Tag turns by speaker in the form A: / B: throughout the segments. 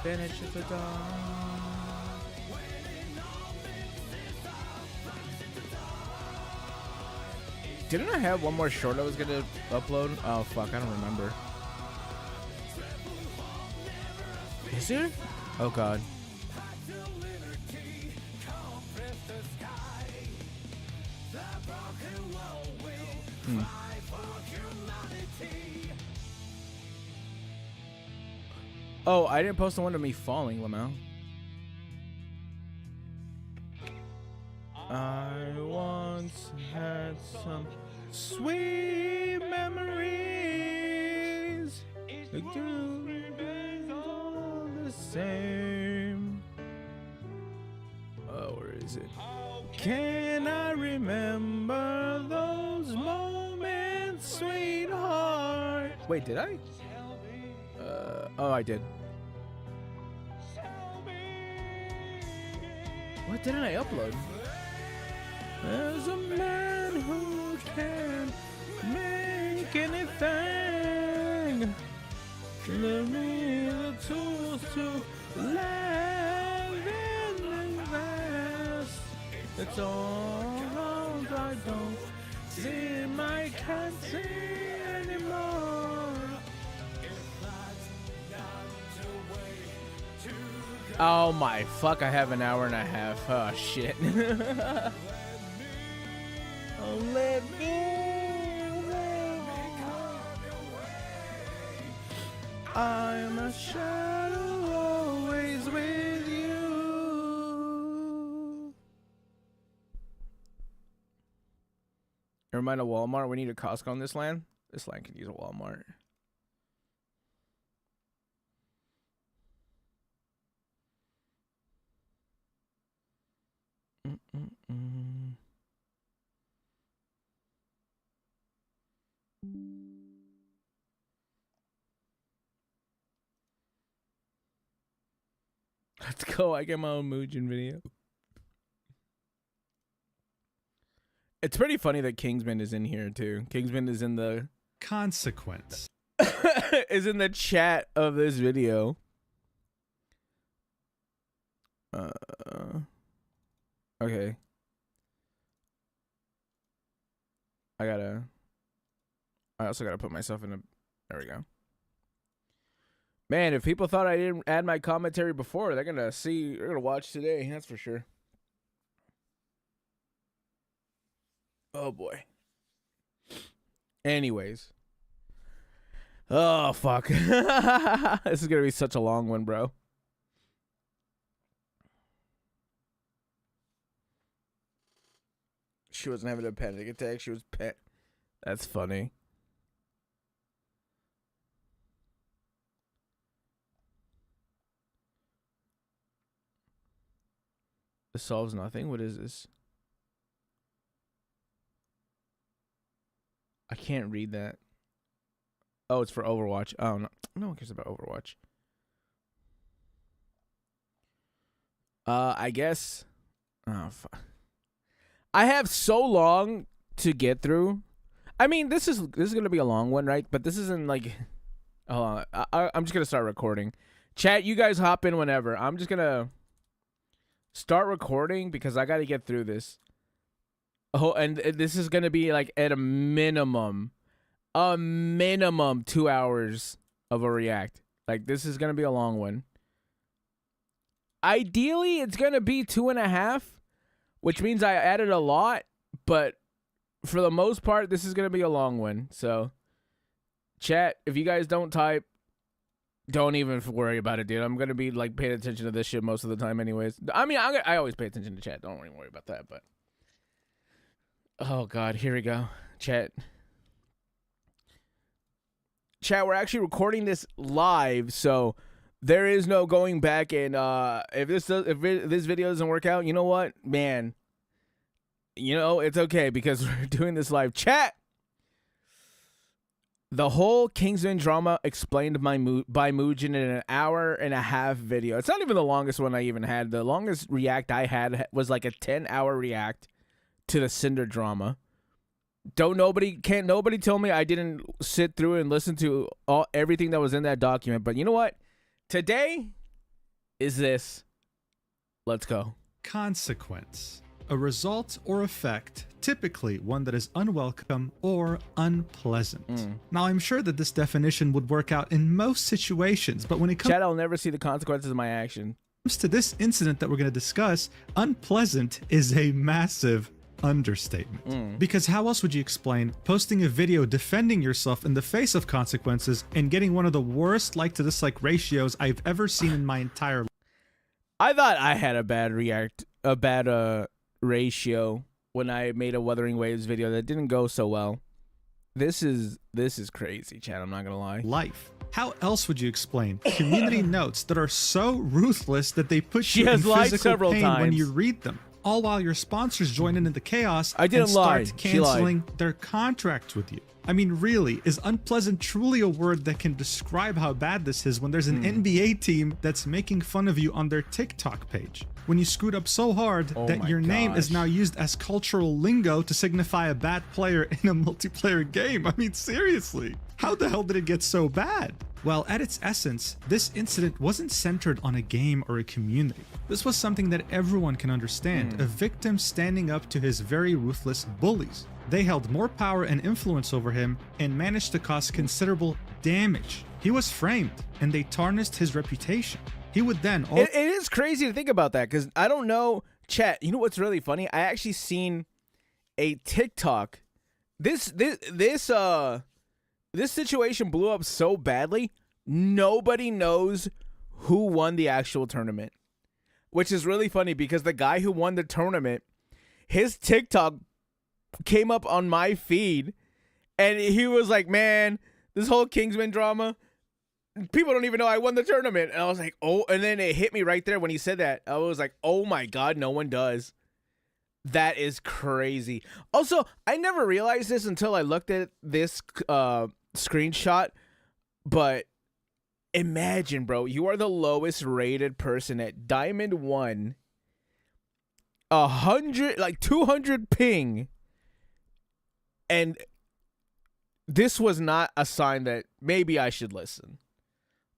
A: Finish at the dawn. Didn't I have one more short I was gonna upload? Oh fuck, I don't remember. Is there? Oh god. Oh, I didn't post the one of me falling, Lamau. I once had some sweet memories. The good remains all the same. Oh, where is it? Can I remember those moments, sweetheart? Wait, did I? Oh, I did. What didn't I upload? There's a man who can make anything. Give me the tools to live in the past. It's all wrong, I don't see him, I can't see anymore. Oh my fuck, I have an hour and a half. Oh shit. Oh, let me I'm a shadow always with you. Never mind a Walmart. We need a Costco in this land. This land could use a Walmart. Let's go. I get my own Mugen video. It's pretty funny that Kingsman is in here too. Kingsman is in the
B: consequence.
A: Is in the chat of this video. Okay. I also gotta put myself in a. There we go. Man, if people thought I didn't add my commentary before, they're gonna watch today. That's for sure. Oh boy. Anyways. Oh fuck. This is gonna be such a long one, bro. She wasn't having a panic attack. She was pet. That's funny. This solves nothing. What is this? I can't read that. Oh, it's for Overwatch. Oh, no. No one cares about Overwatch. I guess. Oh, fuck. I have so long to get through. I mean, this is gonna be a long one, right? But this isn't like. Hold on. I'm just gonna start recording. Chat, you guys hop in whenever. I'm just gonna start recording because I got to get through this. Oh, and this is gonna be like at a minimum 2 hours of a react. Like this is gonna be a long one. Ideally, it's gonna be 2.5. Which means I added a lot, but for the most part, this is going to be a long one. So, chat, if you guys don't type, don't even worry about it, dude. I'm going to be, like, paying attention to this shit most of the time anyways. I mean, I always pay attention to chat. Don't even worry about that, but. Oh, God. Here we go. Chat. Chat, we're actually recording this live, so there is no going back and if this video doesn't work out, you know what, man, you know it's okay because we're doing this live. Chat, the whole Kingsman drama explained by Mugen in an 1.5-hour video. It's not even the longest one I even had. The longest react I had was like a 10-hour react to the Cinder drama. Can't nobody tell me I didn't sit through and listen to everything that was in that document. But you know what? Today is this. Let's go.
B: Consequence. A result or effect, typically one that is unwelcome or unpleasant. Now, I'm sure that this definition would work out in most situations, but when it comes
A: Chad, I'll never see the consequences of my action.
B: To this incident that we're going to discuss, unpleasant is a massive understatement. Because how else would you explain posting a video defending yourself in the face of consequences and getting one of the worst like to dislike ratios I've ever seen in my entire life?
A: I thought I had a bad ratio when I made a Wuthering Waves video that didn't go so well. This is crazy, Chad. I'm not gonna lie.
B: How else would you explain community notes that are so ruthless that they put
A: She
B: you in
A: has lied
B: physical
A: several
B: pain
A: times
B: when you read them? All while your sponsors join in the chaos
A: I didn't
B: and
A: lie.
B: start
A: She lied.
B: canceling their contracts with you. I mean, really, is unpleasant truly a word that can describe how bad this is when there's an NBA team that's making fun of you on their TikTok page? When you screwed up so hard that your name is now used as cultural lingo to signify a bad player in a multiplayer game. I mean, seriously, how the hell did it get so bad? Well, at its essence, this incident wasn't centered on a game or a community. This was something that everyone can understand, a victim standing up to his very ruthless bullies. They held more power and influence over him and managed to cause considerable damage. He was framed and they tarnished his reputation. He would then...
A: It is crazy to think about that because I don't know, chat, you know what's really funny? I actually seen a TikTok. This situation blew up so badly, nobody knows who won the actual tournament. Which is really funny because the guy who won the tournament, his TikTok came up on my feed and he was like, man, this whole Kingsman drama, people don't even know I won the tournament. And I was like, oh, and then it hit me right there when he said that. I was like, oh my God, no one does. That is crazy. Also, I never realized this until I looked at this screenshot, but imagine, bro, you are the lowest rated person at Diamond 1, 200 ping, and this was not a sign that maybe I should listen.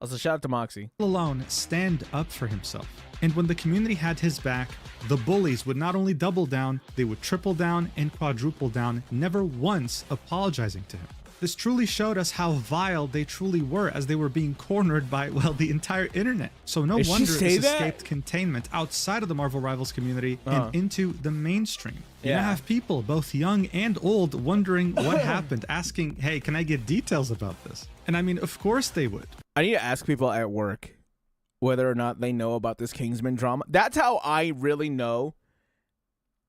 A: Also, shout out to Moxie.
B: Alone stand up for himself. And when the community had his back, the bullies would not only double down, they would triple down and quadruple down, never once apologizing to him. This truly showed us how vile they truly were as they were being cornered by, well, the entire internet. So no wonder this escaped containment outside of the Marvel Rivals community and into the mainstream. You now have people, both young and old, wondering what happened, asking, hey, can I get details about this? And I mean, of course they would.
A: I need to ask people at work whether or not they know about this Kingsman drama. That's how I really know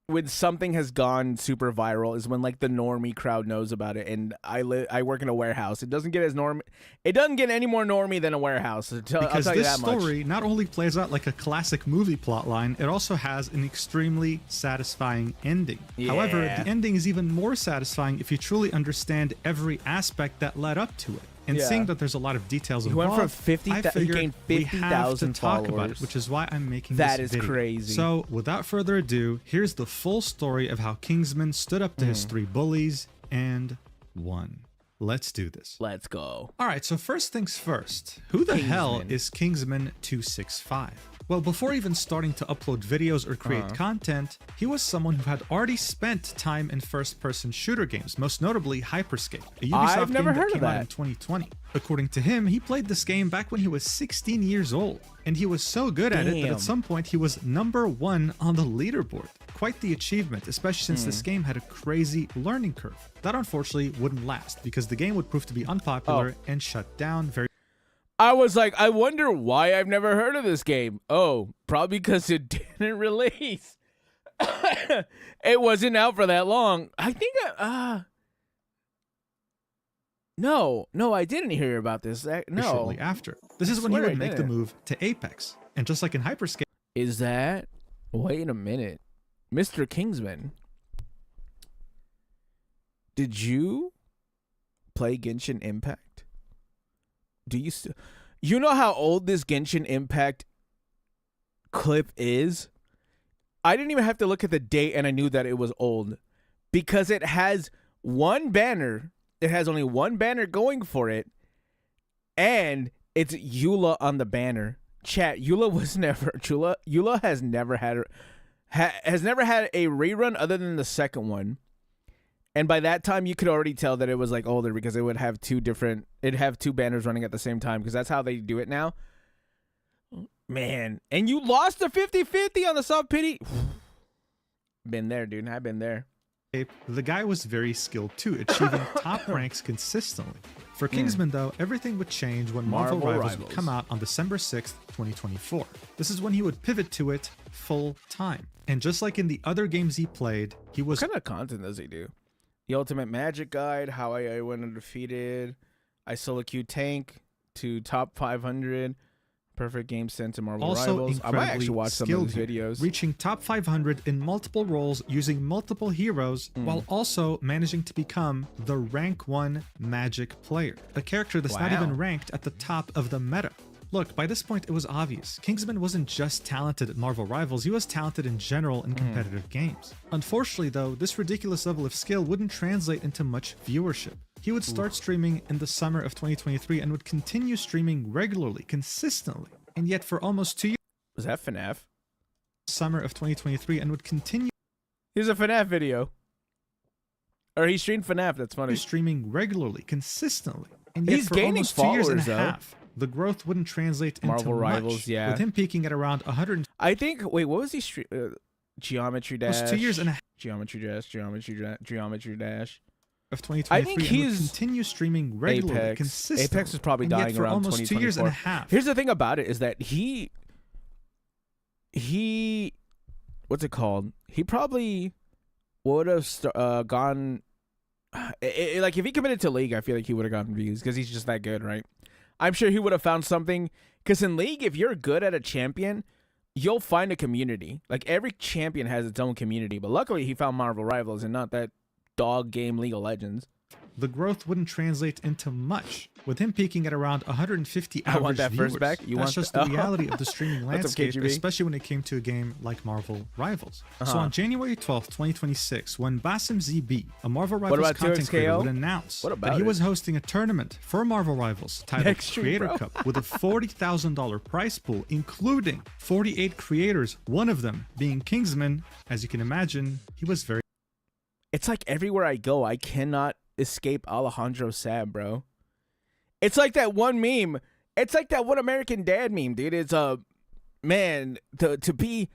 A: when something has gone super viral, is when like the normie crowd knows about it. And I work in a warehouse. It doesn't get any more normie than a warehouse.
B: Because this story not only plays out like a classic movie plotline, it also has an extremely satisfying ending.
A: Yeah.
B: However, the ending is even more satisfying if you truly understand every aspect that led up to it. And seeing that there's a lot of details involved,
A: went from 50,
B: I figured
A: he gained 50,000
B: talk
A: followers.
B: about it, which is why I'm making this video.
A: That is crazy.
B: So, without further ado, here's the full story of how Kingsman stood up to his 3 bullies and won. Let's do this.
A: Let's go.
B: All right, so first things first. Who the hell is Kingsman 265? Well, before even starting to upload videos or create content, he was someone who had already spent time in first-person shooter games, most notably Hyperscape, a Ubisoft game that came out in 2020. According to him, he played this game back when he was 16 years old, and he was so good at it that at some point he was #1 on the leaderboard. Quite the achievement, especially since this game had a crazy learning curve. That unfortunately wouldn't last, because the game would prove to be unpopular and shut down very
A: I was like, I wonder why I've never heard of this game. Oh, probably because it didn't release. It wasn't out for that long. I think No, I didn't hear about this. No.
B: Shortly after. This is when he would make the move to Apex. And just like in Hyperscape...
A: Is that... Wait a minute. Mr. Kingsman. Did you play Genshin Impact? Do you still... You know how old this Genshin Impact clip is? I didn't even have to look at the date and I knew that it was old. Because it has one banner. It has only one banner going for it. And it's Eula on the banner. Chat, Eula was never... Eula has never had... has never had a rerun other than the second one. And by that time, you could already tell that it was like older because it would have it'd have 2 banners running at the same time because that's how they do it now. Man, and you lost the 50-50 on the sub pity. Been there, dude. I've been there.
B: The guy was very skilled too, achieving top ranks consistently. For Kingsman, though, everything would change when Marvel Rivals would come out on December 6th, 2024. This is when he would pivot to it full time. And just like in the other games he played, he was...
A: What kind of content does he do? The Ultimate Magic Guide, how I went undefeated, I solo queue tank to top 500, perfect game sense in Marvel Rivals. I might actually watch some of these videos.
B: Reaching top 500 in multiple roles using multiple heroes, while also managing to become the rank 1 Magic player, a character that's not even ranked at the top of the meta. Look, by this point, it was obvious. Kingsman wasn't just talented at Marvel Rivals, he was talented in general in competitive games. Unfortunately, though, this ridiculous level of skill wouldn't translate into much viewership. He would start streaming in the summer of 2023 and would continue streaming regularly, consistently. And yet for almost 2 years...
A: Was that FNAF?
B: Summer of 2023 and would continue...
A: Here's a FNAF video. Or he streamed FNAF, that's funny.
B: Streaming regularly, consistently. And yet
A: he's
B: for
A: gaining
B: almost
A: followers,
B: 2 years and a half. The growth wouldn't translate into
A: Marvel Rivals,
B: much,
A: yeah.
B: with him peaking at around 100.
A: I think. Wait, what was he? Geometry Dash.
B: Almost 2 years and a half.
A: Geometry Dash. Geometry Dash.
B: Of 2023,
A: I think he's
B: continue streaming regularly, consistently.
A: Apex is probably dying
B: for
A: around
B: almost
A: 2024.
B: 2 years and a half.
A: Here's the thing about it is that he. What's it called? He probably would have gone. Like if he committed to League, I feel like he would have gotten views because he's just that good, right? I'm sure he would have found something because in League, if you're good at a champion, you'll find a community. Like every champion has its own community, but luckily he found Marvel Rivals and not that dog game League of Legends.
B: The growth wouldn't translate into much, with him peaking at around 150 average
A: I want that
B: viewers.
A: first back.
B: That's just the reality of the streaming
A: What's up,
B: landscape,
A: KGB?
B: especially when it came to a game like Marvel Rivals. So on January 12th, 2026, when Basim ZB, a Marvel Rivals
A: about
B: content
A: 2XKO?
B: creator, would announce
A: What about
B: that he
A: it?
B: was hosting a tournament for Marvel Rivals titled
A: Next stream,
B: Creator
A: bro.
B: Cup with a $40,000 prize pool, including 48 creators, one of them being Kingsman. As you can imagine, he was very
A: It's like everywhere I go, I cannot escape Alejandro Sad, bro. It's like that one meme. It's like that one American Dad meme, dude. It's man, to be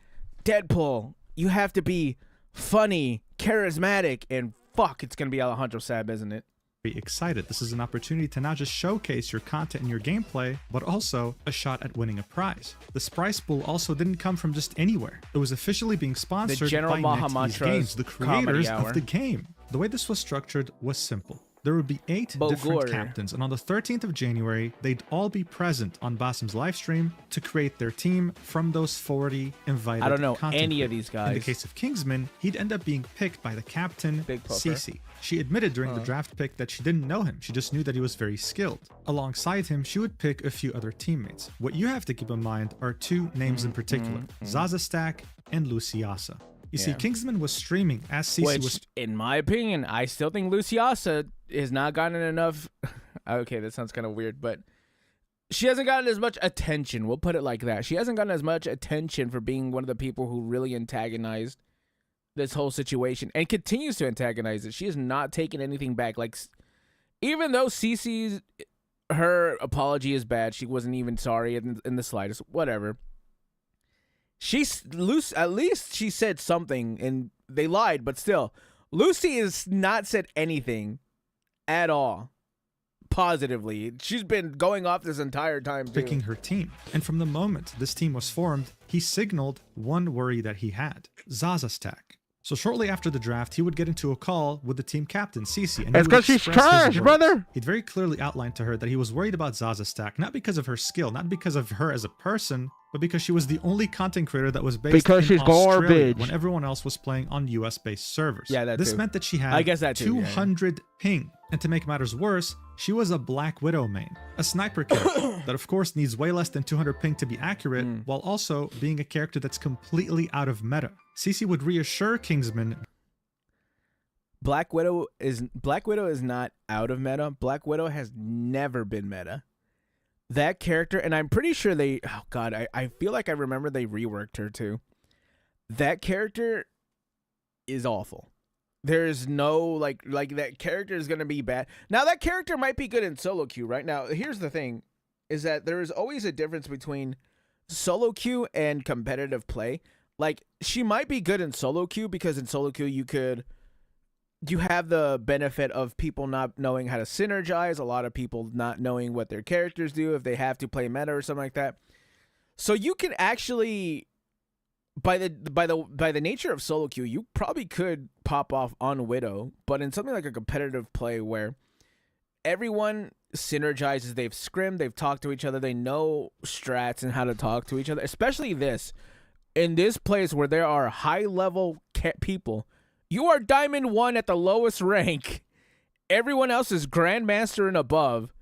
A: Deadpool, you have to be funny, charismatic, and fuck, it's gonna be Alejandro Sad, isn't it?
B: excited. This is an opportunity to not just showcase your content and your gameplay, but also a shot at winning a prize. This prize pool also didn't come from just anywhere. It was officially being sponsored
A: General
B: by NetEase
A: Mahamatra's
B: Games, the creators
A: Comedy Hour.
B: of the game. The way this was structured was simple. There would be 8 different
A: Bogor.
B: captains, and on the 13th of January, they'd all be present on Basim's live stream to create their team from those 40 invited
A: I don't know
B: content
A: any of
B: creators.
A: these guys.
B: In the case of Kingsman, he'd end up being picked by the captain,
A: Big puffer.
B: Cece. She admitted during the draft pick that she didn't know him, she just knew that he was very skilled. Alongside him, she would pick a few other teammates. What you have to keep in mind are 2 names in particular, Zaza Stack and Luciasa. You see,
A: Yeah.
B: Kingsman was streaming as Cece
A: Which,
B: was
A: in my opinion, I still think Luciasa has not gotten enough. Okay, that sounds kind of weird, but she hasn't gotten as much attention. We'll put it like that. She hasn't gotten as much attention for being one of the people who really antagonized this whole situation and continues to antagonize it. She has not taken anything back. Like, even though Cece's her apology is bad, she wasn't even sorry in the slightest. Whatever. She's loose. At least she said something, and they lied. But still, Lucy has not said anything at all positively. She's been going off this entire time too.
B: picking her team. And from the moment this team was formed, he signaled one worry that he had, Zaza Stack. So shortly after the draft, he would get into a call with the team captain, Cece. And
C: It's 'cause she's trash, brother.
B: He'd very clearly outlined to her that he was worried about Zaza Stack, not because of her skill, not because of her as a person, but because she was the only content creator that was based
C: Because
B: in
C: she's
B: Australia
C: garbage.
B: when everyone else was playing on US-based servers.
A: Yeah, that
B: This
A: too.
B: meant that she had
A: I guess that too, yeah, yeah.
B: 200 ping. And to make matters worse, she was a Black Widow main, a sniper character that of course needs way less than 200 ping to be accurate, while also being a character that's completely out of meta. Cece would reassure Kingsman
A: Black Widow is not out of meta. Black Widow has never been meta. That character, and I'm pretty sure they, oh god, I feel like I remember they reworked her too. That character is awful. There's no like that character is gonna be bad. Now that character might be good in solo queue. Right now, here's the thing, is that there is always a difference between solo queue and competitive play. Like, she might be good in solo queue because in solo queue you have the benefit of people not knowing how to synergize, a lot of people not knowing what their characters do if they have to play meta or something like that. So you can actually, by the nature of solo queue, you probably could pop off on Widow, but in something like a competitive play where everyone synergizes, they've scrimmed, they've talked to each other, they know strats and how to talk to each other, especially in this place where there are high level people. You are Diamond 1 at the lowest rank. Everyone else is Grandmaster and above.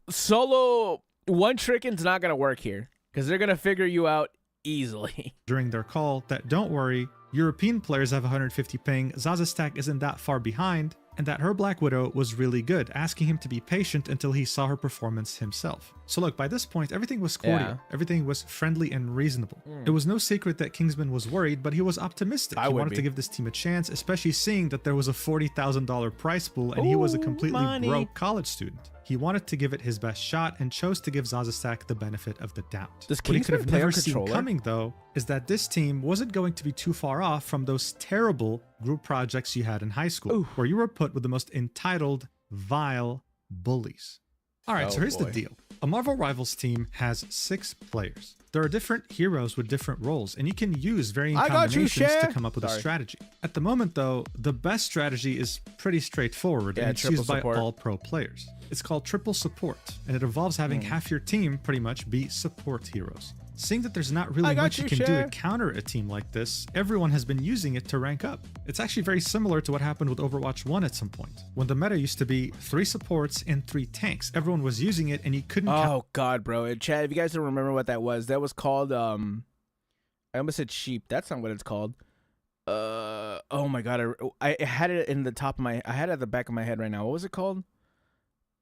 A: Solo one-tricking's not going to work here because they're going to figure you out easily.
B: during their call that don't worry, European players have 150 ping, Zaza Stack isn't that far behind, and that her Black Widow was really good, asking him to be patient until he saw her performance himself. So look, by this point, everything was cordial.
A: Yeah.
B: Everything was friendly and reasonable. It was no secret that Kingsman was worried, but he was optimistic. He
A: would
B: wanted
A: be.
B: to give this team a chance, especially seeing that there was a $40,000 prize pool and he was a
A: Ooh,
B: completely
A: money.
B: broke college student. He wanted to give it his best shot and chose to give Zaza Stack the benefit of the doubt.
A: Does
B: What he could
A: Kingsman
B: have
A: play on
B: never seen
A: controller?
B: coming, though, is that this team wasn't going to be too far off from those terrible group projects you had in high school, where you were put with the most entitled, vile bullies. All right, so
A: Oh,
B: here's the
A: boy.
B: deal. A Marvel Rivals team has 6 players. There are different heroes with different roles, and you can use varying
A: I got you,
B: combinations to
A: Shaq.
B: come up with a
A: Sorry.
B: strategy. At the moment, though, the best strategy is pretty straightforward,
A: Yeah,
B: and it's
A: triple
B: used by
A: support.
B: all pro players. It's called triple support, and it involves having half your team pretty much be support heroes. Seeing that there's not really much you can do to counter a team like this, everyone has been using it to rank up. It's actually very similar to what happened with Overwatch 1 at some point, when the meta used to be 3 supports and 3 tanks. Everyone was using it and you couldn't
A: God, bro. Chad, if you guys don't remember what that was called, I almost said sheep. That's not what it's called. Oh my God. I had it in the top of I had it at the back of my head right now. What was it called?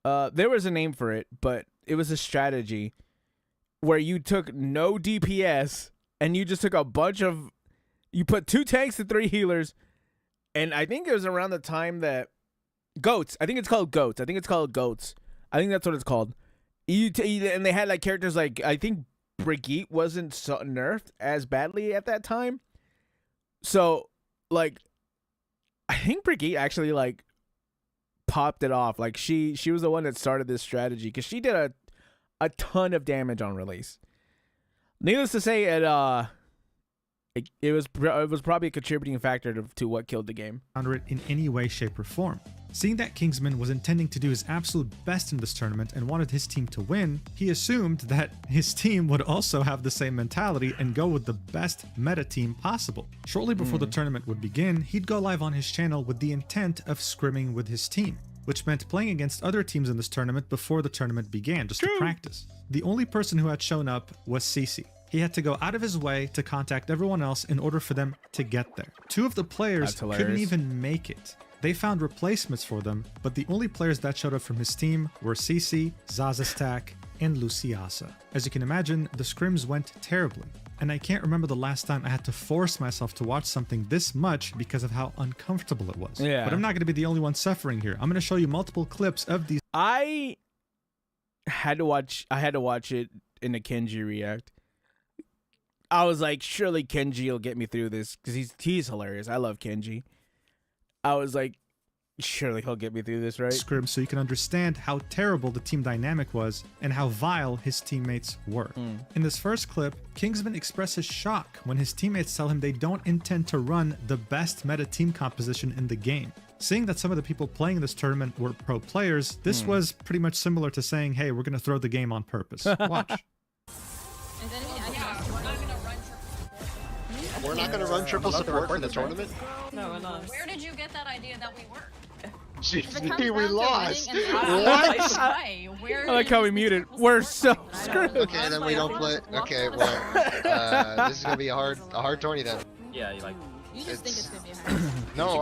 A: There was a name for it, but it was a strategy where you took no DPS and you just took a bunch of, you put 2 tanks and 3 healers, and I think it was around the time that goats. I think it's called goats. I think that's what it's called. And they had like characters like, I think Brigitte wasn't nerfed as badly at that time, so like I think Brigitte actually like popped it off. Like she was the one that started this strategy because she did a ton of damage on release. Needless to say, it was probably a contributing factor to what killed the game.
B: Counter it in any way, shape, or form. Seeing that Kingsman was intending to do his absolute best in this tournament and wanted his team to win, he assumed that his team would also have the same mentality and go with the best meta team possible. Shortly before the tournament would begin, he'd go live on his channel with the intent of scrimming with his team, which meant playing against other teams in this tournament before the tournament began, just to practice. The only person who had shown up was CC. He had to go out of his way to contact everyone else in order for them to get there. 2 of the players couldn't even make it. They found replacements for them, but the only players that showed up from his team were CC, Zazastak, and Luciasa. As you can imagine, the scrims went terribly, and I can't remember the last time I had to force myself to watch something this much because of how uncomfortable it was.
A: Yeah.
B: But I'm not going to be the only one suffering here. I'm going to show you multiple clips of these.
A: I had to watch it in a Kenji react. I was like, surely Kenji will get me through this because he's hilarious. I love Kenji. I was like, surely he'll get me through this, right?
B: Scrims, so you can understand how terrible the team dynamic was and how vile his teammates were. In this first clip, Kingsman expresses shock when his teammates tell him they don't intend to run the best meta team composition in the game. Seeing that some of the people playing in this tournament were pro players, this was pretty much similar to saying, hey, we're going to throw the game on purpose. Watch.
D: We're not going to run triple support for the tournament?
E: No, we're not.
F: Where did you get that idea that we were?
D: GG, we lost.
F: What?
A: I like how we muted. We're so screwed.
D: Okay, then we don't play. Okay, well, this is going to be a hard tourney then.
E: Yeah,
F: You just think it's gonna be hard.
D: No,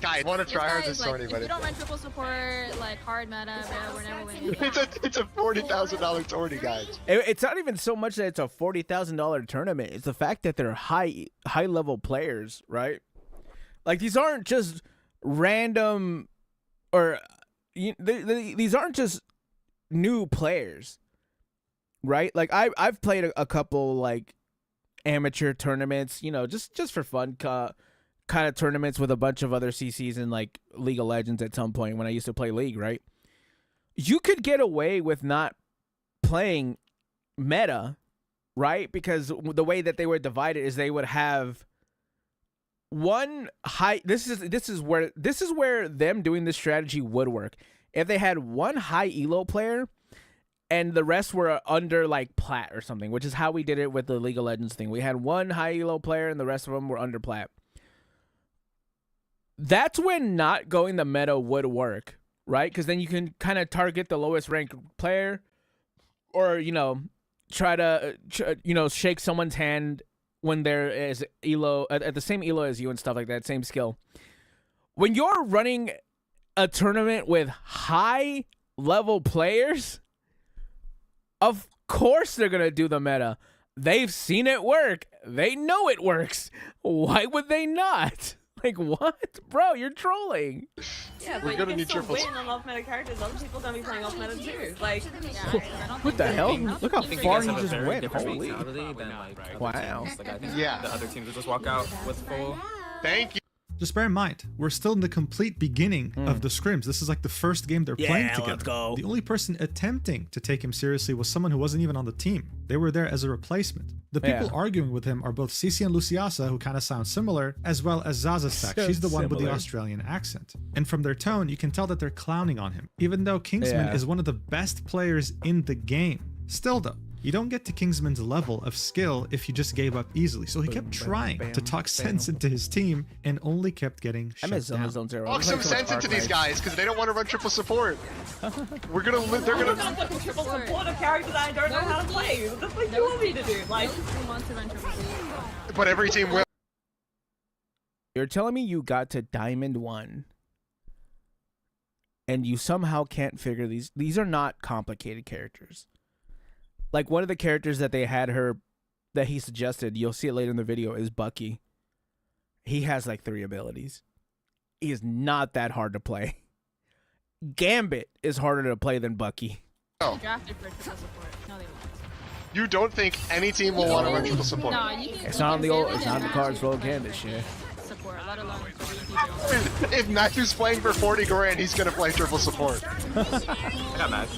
D: guys, I want to try hard this tourney, but
F: if you don't run triple support, like hard meta, we're never winning.
D: it's a $40,000 tourney, guys.
A: It's not even so much that it's a $40,000 tournament. It's the fact that they're high level players, right? Like these aren't just random, or these aren't just new players, right? Like I've played a couple like amateur tournaments, you know, just for fun, kind of tournaments with a bunch of other CCs in like League of Legends at some point when I used to play League, right? You could get away with not playing meta, right? Because the way that they were divided is they would have one high. This is where them doing this strategy would work. If they had one high elo player and the rest were under like plat or something, which is how we did it with the League of Legends thing. We had one high elo player and the rest of them were under plat. That's when not going the meta would work, right? Because then you can kind of target the lowest ranked player, or you know, try to shake someone's hand when there is elo at the same elo as you and stuff like that, same skill. When you're running a tournament with high level players, of course they're gonna do the meta. They've seen it work. They know it works. Why would they not? Like, what? Bro, you're trolling.
E: Yeah, but you can still win on off-meta characters. Other people don't be playing off-meta too. Like,
A: what the hell? Look how far you just went. Holy.
E: Wow. Like, I think the other teams will just walk out with full.
D: Thank you.
B: Just bear in mind, we're still in the complete beginning of the scrims. This is like the first game they're playing together.
A: Let's go.
B: The only person attempting to take him seriously was someone who wasn't even on the team. They were there as a replacement. The people arguing with him are both Cici and Luciasa, who kind of sound similar, as well as Zazastak. She's the one with the Australian accent. And from their tone, you can tell that they're clowning on him, even though Kingsman is one of the best players in the game. Still though, You don't get to Kingsman's level of skill if you just gave up easily, so he kept trying to talk sense into his team and only kept getting
A: I
B: shut
A: miss
B: down.
A: Zone Zero.
D: Talk some sense into these guys because they don't want to run triple support. They're gonna.
E: I'm gonna fucking triple support a character that I don't know how to play. What the fuck do you want me to do? Like,
D: But every team will.
A: You're telling me you got to Diamond 1 and you somehow can't figure these are not complicated characters. Like one of the characters that they had her that he suggested, you'll see it later in the video, is Bucky. He has like 3 abilities. He is not that hard to play. Gambit is harder to play than Bucky.
D: Oh.
F: Drafted for triple support. No, they won't.
D: You don't think any team will want to run triple support?
F: No, you can,
A: It's not on the old. It's not in the cards for old Gambit shit.
F: Support, let alone for
D: If Matthew's playing for 40 grand, he's gonna play triple support.
G: I got mad.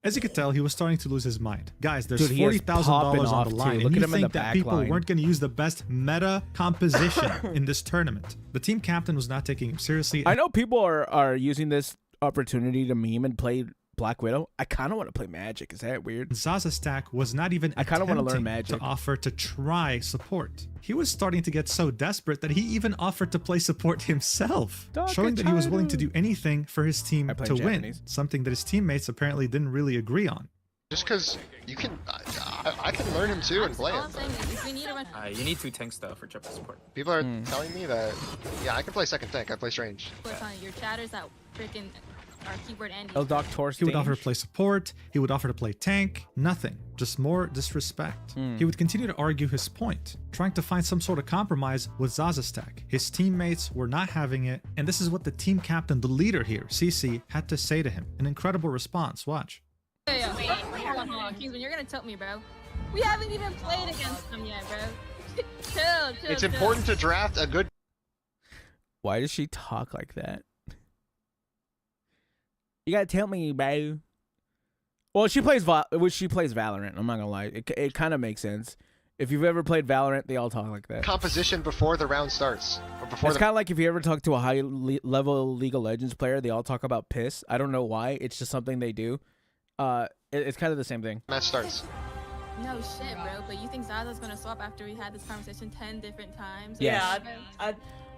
B: As you could tell, he was starting to lose his mind. Guys, there's
A: Dude, he is
B: $40,000
A: popping
B: on
A: off,
B: the
A: too.
B: line,
A: Look
B: and
A: at
B: you
A: him in
B: think
A: the
B: that
A: back
B: people
A: line.
B: weren't going to use the best meta composition in this tournament. The team captain was not taking him seriously.
A: I know people are using this opportunity to meme and play Black Widow. I kind of want to play Magic. Is that weird?
B: Zaza's stack was not even
A: I kinda wanna learn
B: attempting
A: Magic.
B: to offer to try support. He was starting to get so desperate that he even offered to play support himself, showing that he was willing to do anything for his team
A: I play
B: to win,
A: Japanese.
B: something that his teammates apparently didn't really agree on.
D: Just because you can, I can learn him too and play
F: All
D: him.
F: I'm saying is if we need a bunch
G: You need 2 tanks though for triple support.
D: People are telling me that, yeah, I can play second tank. I play Strange.
F: of on your chatters that freaking are keyboard and
A: El Doctor
B: He would offer to play support, he would offer to play tank, nothing, just more disrespect. He would continue to argue his point, trying to find some sort of compromise with Zaza's stack. His teammates were not having it, and this is what the team captain, the leader here, CC, had to say to him. An incredible response, watch.
F: Yeah. Hold on. Kingsman, you're gonna tilt me, bro. We haven't even played against them yet, bro. chill.
D: It's important to draft a good.
A: Why does she talk like that? You gotta tell me, bro. Well, she plays Valorant. I'm not gonna lie. It kind of makes sense. If you've ever played Valorant, they all talk like that.
D: Composition before the round starts. Or before
A: It's kind of like if you ever talk to a high-level League of Legends player, they all talk about piss. I don't know why. It's just something they do. It's kind of the same thing.
D: match starts.
F: No shit, bro. But you think Zaza's gonna swap after we had this conversation 10 different times?
A: Yes.
E: yeah.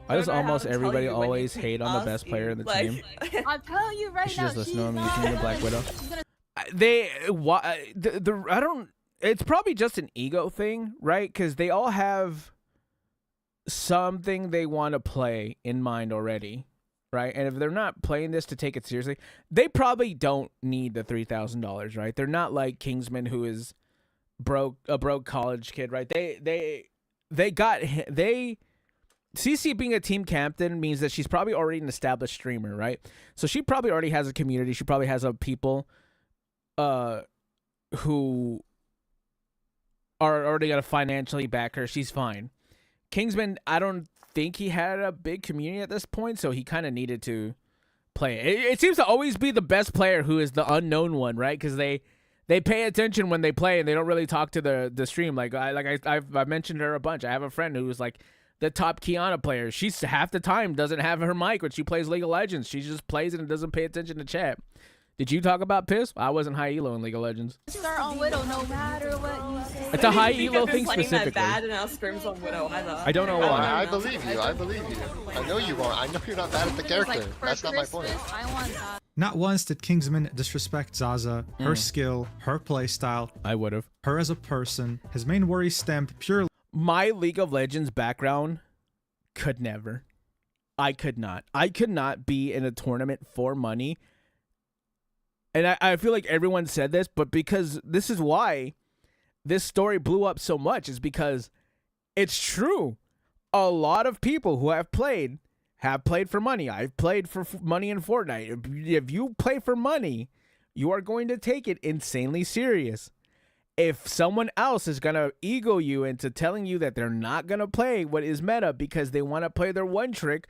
A: Why does
E: don't know how
A: almost
E: to tell
A: everybody
E: you when you
A: always
E: keep
A: hate on the best
E: asking,
A: player in the
E: like-
A: team?
F: I'm telling you right
A: She
F: now,
A: just listen
F: she's
A: to him. You
F: not
A: see the
F: gonna-
A: Black Widow.
F: she's gonna-
A: I don't. It's probably just an ego thing, right? Because they all have something they want to play in mind already, right? And if they're not playing this to take it seriously, they probably don't need the $3,000, right? They're not like Kingsman, who is a broke college kid, right? CC being a team captain means that she's probably already an established streamer, right? So she probably already has a community. She probably has people who are already gonna financially back her. She's fine. Kingsman, I don't think he had a big community at this point, so he kind of needed to play it. It seems to always be the best player who is the unknown one, right? Because they pay attention when they play and they don't really talk to the stream. I've mentioned her a bunch. I have a friend who's like the top Kiana player. She's half the time doesn't have her mic when she plays League of Legends. She just plays it and doesn't pay attention to chat. Did you talk about piss? I wasn't high elo in League of Legends.
F: Start on Widow no matter what you say.
A: It's a high
E: think
A: elo
E: I've been
A: thing
E: playing
A: specifically.
E: That bad in our scrims on Widow either.
A: I don't know why.
D: I believe you. I believe you. I know you are. I know you're not bad at the character.
F: For
D: That's not my point.
F: Christmas, I want that.
B: Not once did Kingsman disrespect Zaza, her skill, her playstyle,
A: I would have.
B: her as a person. His main worry stemmed purely
A: My League of Legends background could never. I could not. I could not be in a tournament for money. And I feel like everyone said this, but because this is why this story blew up so much, is because it's true. A lot of people who have played for money. I've played for money in Fortnite. If you play for money, you are going to take it insanely serious. If someone else is going to ego you into telling you that they're not going to play what is meta because they want to play their one trick,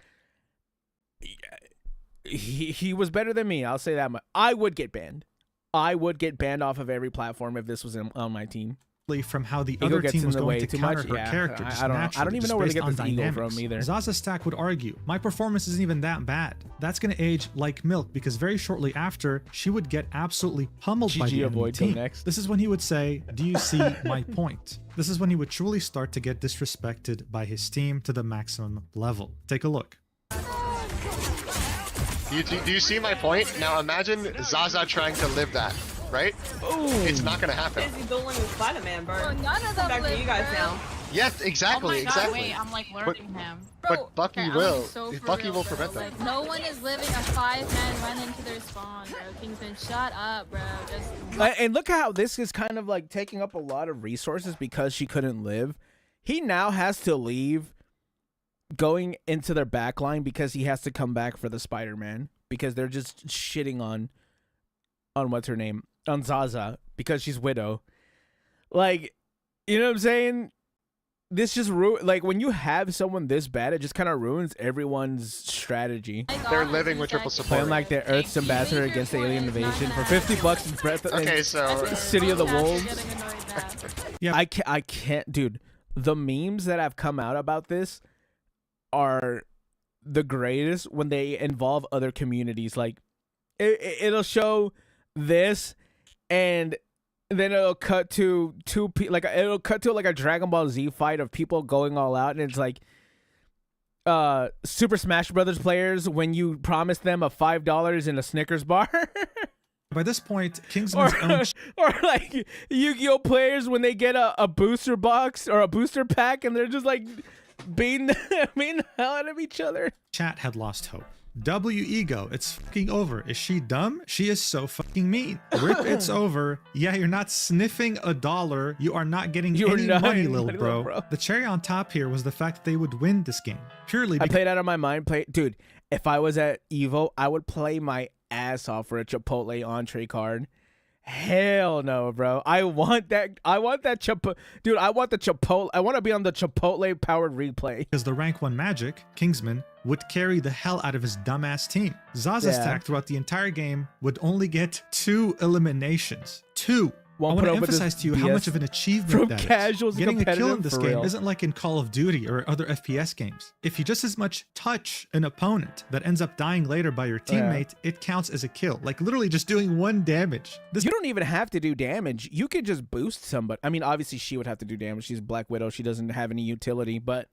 A: he was better than me. I'll say that much. I would get banned. I would get banned off of every platform if this was on my team.
B: from how the
A: Ego
B: other
A: gets
B: team
A: in
B: was
A: the
B: going
A: way
B: to
A: too
B: counter
A: much?
B: her
A: Yeah,
B: character.
A: I
B: just
A: don't know. I
B: naturally,
A: don't even
B: just
A: know where they
B: based
A: get
B: on
A: this ego
B: dynamics.
A: from either.
B: Zaza Stack would argue, my performance isn't even that bad. That's going to age like milk because very shortly after, she would get absolutely pummeled by
A: GG
B: the enemy
A: avoid, go
B: team.
A: next.
B: This is when he would say, do you see my point? This is when he would truly start to get disrespected by his team to the maximum level. Take a look.
D: Do you see my point? Now imagine Zaza trying to live that, right? It's not gonna happen.
E: Busy dueling with Spider-Man, bro.
F: Bro, none of them
E: Back to
F: live,
E: you guys
F: bro.
E: now.
D: Yes, exactly,
H: Oh my God,
D: exactly.
H: wait, I'm like learning him.
D: But Bucky
F: okay, I'm
D: will.
F: so for
D: Bucky
F: real,
D: will
F: bro.
D: prevent that.
F: Like, no one is living a 5-man run into their spawn, bro. Kingsman, shut up, bro. Just
A: And look how this is kind of like taking up a lot of resources because she couldn't live. He now has to leave going into their back line because he has to come back for the Spider-Man because they're just shitting on what's her name? On Zaza because she's Widow. Like, you know what I'm saying? This just like when you have someone this bad, it just kind of ruins everyone's strategy.
D: They're living with triple support.
A: Playing like the Earth's ambassador against the alien invasion for $50 in Breath
D: Okay, so
A: City of the Wolves.
B: Yeah.
A: I can't, dude. The memes that have come out about this are the greatest when they involve other communities. Like, it'll show this, and then it'll cut to it'll cut to like a Dragon Ball Z fight of people going all out, and it's like Super Smash Brothers players when you promise them a $5 in a Snickers bar.
B: By this point, Kingsman's own
A: or like Yu-Gi-Oh players when they get a booster box or a booster pack and they're just like beating the hell out of each other.
B: chat had lost hope. W Ego, it's fucking over. Is she dumb? She is so fucking mean. Rip, it's over. Yeah, you're not sniffing $1. You are not getting any money, little bro. The cherry on top here was the fact that they would win this game. Purely
A: I
B: because
A: played out of my mind. Dude, if I was at Evo, I would play my ass off for a Chipotle entree card. Hell no, bro. I want that Chipotle. Dude, I want the Chipotle. I want to be on the Chipotle powered replay.
B: the rank 1 Magic, Kingsman, would carry the hell out of his dumbass team. Zaza's stack throughout the entire game would only get 2 eliminations. 2. I want to emphasize to you how much of an achievement
A: from
B: that
A: casuals
B: is.
A: to
B: Getting a kill in
A: competitive,
B: this
A: for
B: game
A: real.
B: isn't like in Call of Duty or other FPS games. If you just as much touch an opponent that ends up dying later by your teammate, it counts as a kill. Like literally just doing 1 damage. This
A: You don't even have to do damage. You could just boost somebody. I mean, obviously she would have to do damage. She's Black Widow. She doesn't have any utility, but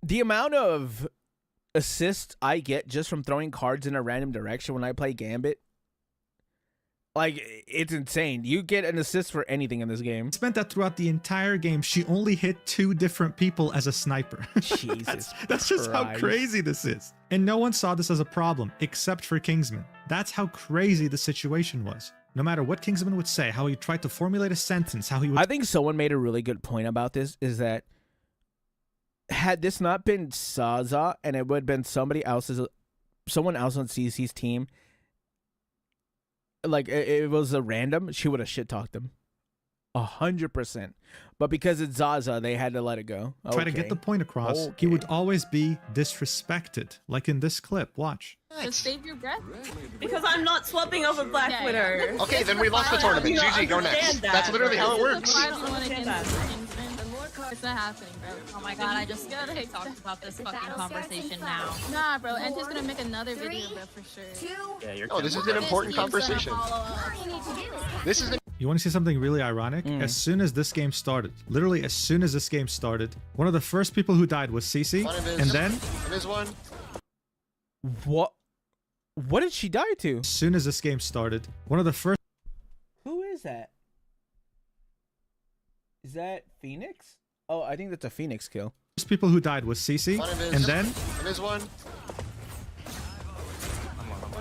A: the amount of assists I get just from throwing cards in a random direction when I play Gambit, like, it's insane. You get an assist for anything in this game.
B: spent that throughout the entire game. She only hit 2 different people as a sniper.
A: Jesus
B: That's just how
A: Christ.
B: crazy this is. And no one saw this as a problem except for Kingsman. That's how crazy the situation was. No matter what Kingsman would say, how he tried to formulate a sentence, how he would
A: I think someone made a really good point about this, is that had this not been Zaza and it would have been someone else on CC's team, like it was a random, she would have shit talked him 100%. But because it's Zaza, they had to let it go.
B: try to get the point across. He would always be disrespected, like in this clip. Watch.
F: just save your breath.
E: Because I'm not swapping over Black
F: Yeah,
E: Widow.
F: yeah.
D: Okay, then we lost the tournament.
E: You don't
D: GG, go next.
E: understand that,
D: That's literally how it
E: bro.
D: works.
F: Why do you want to Kingsman? It's not happening, bro.
H: Oh my God, I just gotta talk about this fucking conversation now.
F: Nah, bro. And he's gonna make another video, bro, for sure.
G: Yeah, you're
D: Oh, this is an important conversation. This is
B: You want to see something really ironic? As soon as this game started, literally as soon as this game started, one of the first people who died was Cece, and then
D: There's one.
A: What did she die to?
B: as soon as this game started, one of the first
A: Who is that? Is that Phoenix? Oh, I think that's a Phoenix kill.
B: people who died was Cece, and then
D: There's one.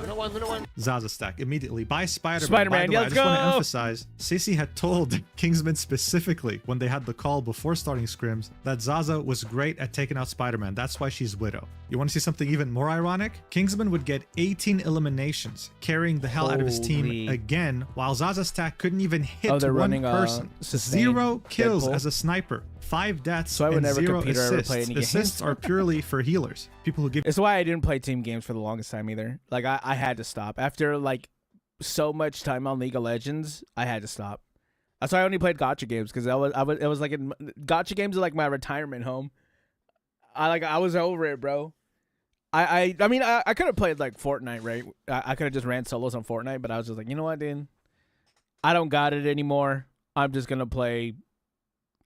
D: Little one.
B: Zaza stack immediately by Spider-Man.
A: Spider-Man,
B: By the way,
A: let's
B: I just want to
A: go!
B: emphasize, Cece had told Kingsman specifically when they had the call before starting scrims that Zaza was great at taking out Spider-Man. That's why she's Widow. You want to see something even more ironic? Kingsman would get 18 eliminations, carrying the hell out of his team
A: Holy.
B: again, while Zaza stack couldn't even hit
A: they're
B: one
A: running,
B: person.
A: sustain
B: 0 kills
A: Deadpool.
B: as a sniper. 5 deaths
A: So I would
B: and
A: never
B: 0
A: compete or ever
B: assists.
A: play any games.
B: Assists are purely for healers. People who give
A: It's why I didn't play team games for the longest time either. Like I had to stop after like so much time on League of Legends. I had to stop. That's why I only played gacha games because it was like gacha games are like my retirement home. I was over it, bro. I mean I could have played like Fortnite, right? I could have just ran solos on Fortnite, but I was just like, you know what, dude? I don't got it anymore. I'm just gonna play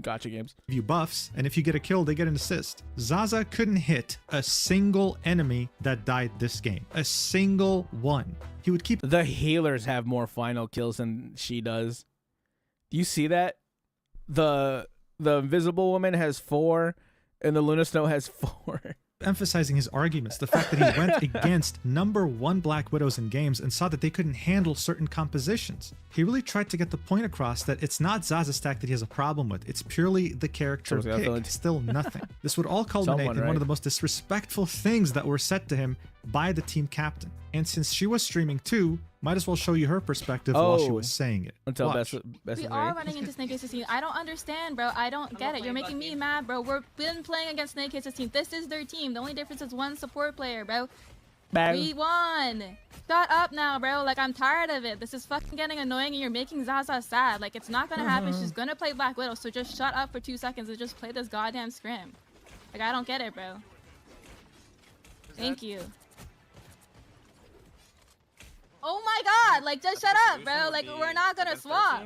A: gacha games.
B: Give you buffs, and if you get a kill, they get an assist. Zaza couldn't hit a single enemy that died this game. A single one. He would keep...
A: The healers have more final kills than she does. Do you see that? The Invisible Woman has 4, and the Luna Snow has 4.
B: Emphasizing his arguments, the fact that he went against #1 Black Widows in games and saw that they couldn't handle certain compositions. He really tried to get the point across that it's not Zaza's stack that he has a problem with, it's purely the character pick. Still nothing. This would all culminate in one of the most disrespectful things that were said to him by the team captain. And since she was streaming too, might as well show you her perspective while she was saying it.
A: Until best
F: we are running into Snake Aces team. I don't understand, bro. I don't get it. You're making me mad, bro. We've been playing against Snake Aces team. This is their team. The only difference is 1 support player, bro. We won. Shut up now, bro. Like, I'm tired of it. This is fucking getting annoying and you're making Zaza sad. Like, it's not gonna happen. She's gonna play Black Widow, so just shut up for 2 seconds and just play this goddamn scrim. Like, I don't get it, bro. Thank you. Oh my god, like, just shut up, bro. Like, we're not gonna swap.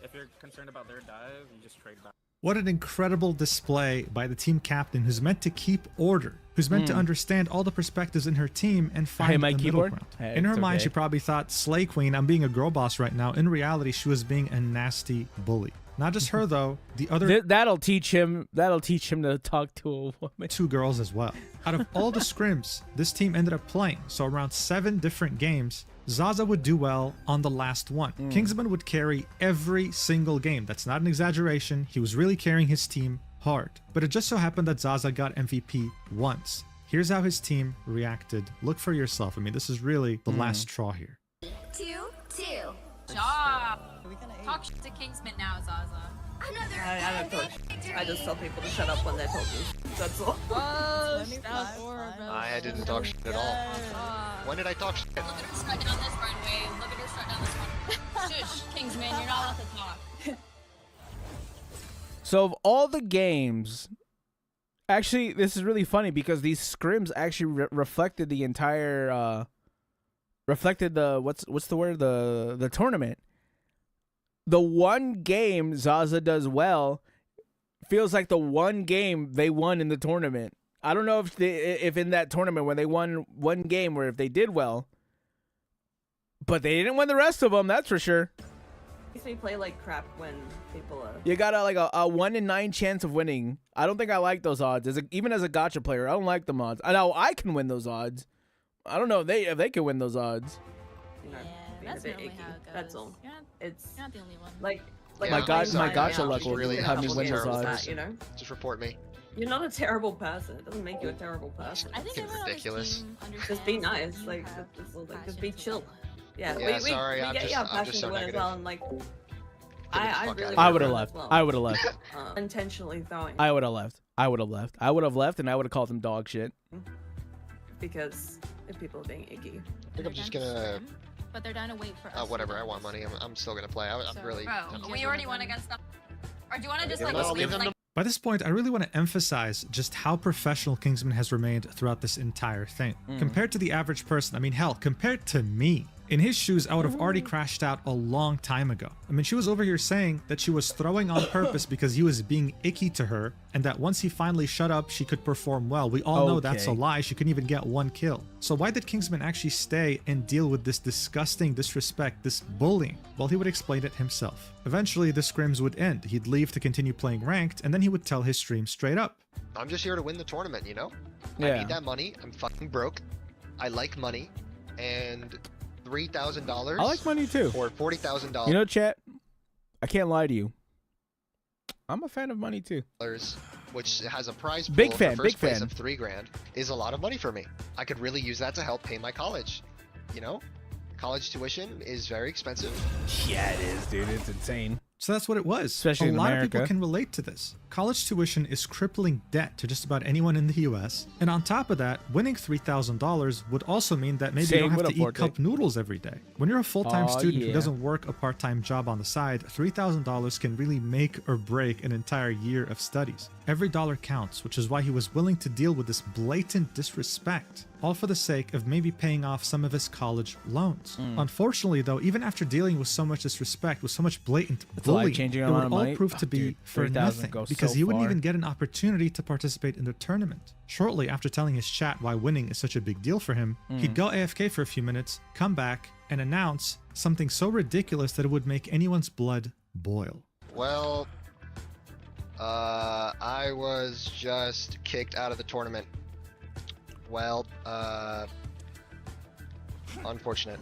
G: If you're concerned about their dive, you just trade back.
B: What an incredible display by the team captain who's meant to keep order, who's meant to understand all the perspectives in her team and find the middle ground. In her mind, she probably thought, Slay Queen, I'm being a girl boss right now. In reality, she was being a nasty bully. Not just her though, the other
A: that'll teach him to talk to a woman.
B: 2 girls as well. Out of all the scrims this team ended up playing, so around 7 different games, Zaza would do well on the last one. Kingsman would carry every single game. That's not an exaggeration. He was really carrying his team hard. But it just so happened that Zaza got MVP once. Here's how his team reacted. Look for yourself. I mean, this is really the last straw here.
H: 2-2. Job. Talk shit to Kingsman now, Zaza.
E: I don't talk shit. I just tell people to shut up when they're talking shit. That's all.
F: Oh, that was
D: I didn't talk shit at all. When did I talk shit?
H: Look at her strut down this runway. Look at her strut down this runway. Shush, Kingsman, you're not allowed to talk.
A: So of all the games, actually, this is really funny because these scrims actually reflected the entire, reflected the what's the word, the tournament. The one game Zaza does well feels like the one game they won in the tournament. I don't know if in that tournament when they won one game or if they did well, but they didn't win the rest of them. That's for sure.
E: Makes me play like crap when people are...
A: You got a 1 in 9 chance of winning. I don't think I like those odds. Even as a gacha player, I don't like them odds. I know I can win those odds. I don't know if they can win those odds.
E: You know,
F: that's normally how it goes.
E: That's all.
F: You're not the only one.
E: Like
A: my gacha luck will
D: really
A: have me win those odds.
E: that, you know?
D: Just report me.
E: You're not a terrible person. It doesn't make you a terrible person.
F: I think everyone
D: ridiculous.
F: on this team
E: Just be
F: understands
E: nice. Like, just be chill. Yeah,
D: Yeah,
E: we
D: sorry,
E: get
D: I'm
E: you
D: just
E: passion
D: so
E: to win as
D: negative.
E: well, and like,
D: the
E: I
D: fuck
E: really
D: out
A: I
D: of
A: would
D: here.
A: have left. I would have left.
E: Intentionally throwing.
A: I would have left. I would have left. I would have left, and I would have called them dog shit.
E: Because if people are being icky.
D: I think I'm just gonna...
F: But they're down to wait for us.
D: whatever, I want money. I'm still gonna play. I'm really...
H: Bro, we already won against them. Or do you want to just
D: Yeah,
H: like...
D: no, I'll leave them
H: like
B: By this point, I really want to emphasize just how professional Kingsman has remained throughout this entire thing. Compared to the average person, I mean, hell, compared to me. In his shoes, I would have already crashed out a long time ago. I mean, she was over here saying that she was throwing on purpose because he was being icky to her, and that once he finally shut up, she could perform well. We all know that's a lie. She couldn't even get 1 kill. So why did Kingsman actually stay and deal with this disgusting disrespect, this bullying? Well, he would explain it himself. Eventually, the scrims would end. He'd leave to continue playing ranked, and then he would tell his stream straight up.
D: I'm just here to win the tournament, you know?
A: Yeah.
D: I need that money. I'm fucking broke. I like money. And $3,000.
A: I like money too.
D: Or $40,000.
A: You know, chat, I can't lie to you. I'm a fan of money too.
D: Which has a prize pool
A: Big
D: for
A: fan,
D: first
A: big
D: place
A: fan.
D: of $3,000 is a lot of money for me. I could really use that to help pay my college. You know, college tuition is very expensive.
A: Yeah, it is, dude. It's insane.
B: So that's what it was.
A: Especially
B: a
A: in
B: lot of
A: America.
B: people can relate to this. College tuition is crippling debt to just about anyone in the US, and on top of that, winning $3,000 would also mean that maybe you don't have to eat cup noodles every day. When you're a full-time student who doesn't work a part-time job on the side, $3,000 can really make or break an entire year of studies. Every dollar counts, which is why he was willing to deal with this blatant disrespect, all for the sake of maybe paying off some of his college loans. Unfortunately, though, even after dealing with so much disrespect, with so much blatant bullying, it would all prove to be for nothing, because he wouldn't even get an opportunity to participate in the tournament. Shortly after telling his chat why winning is such a big deal for him, he'd go AFK for a few minutes, come back, and announce something so ridiculous that it would make anyone's blood boil.
D: Well, I was just kicked out of the tournament. Well, unfortunate.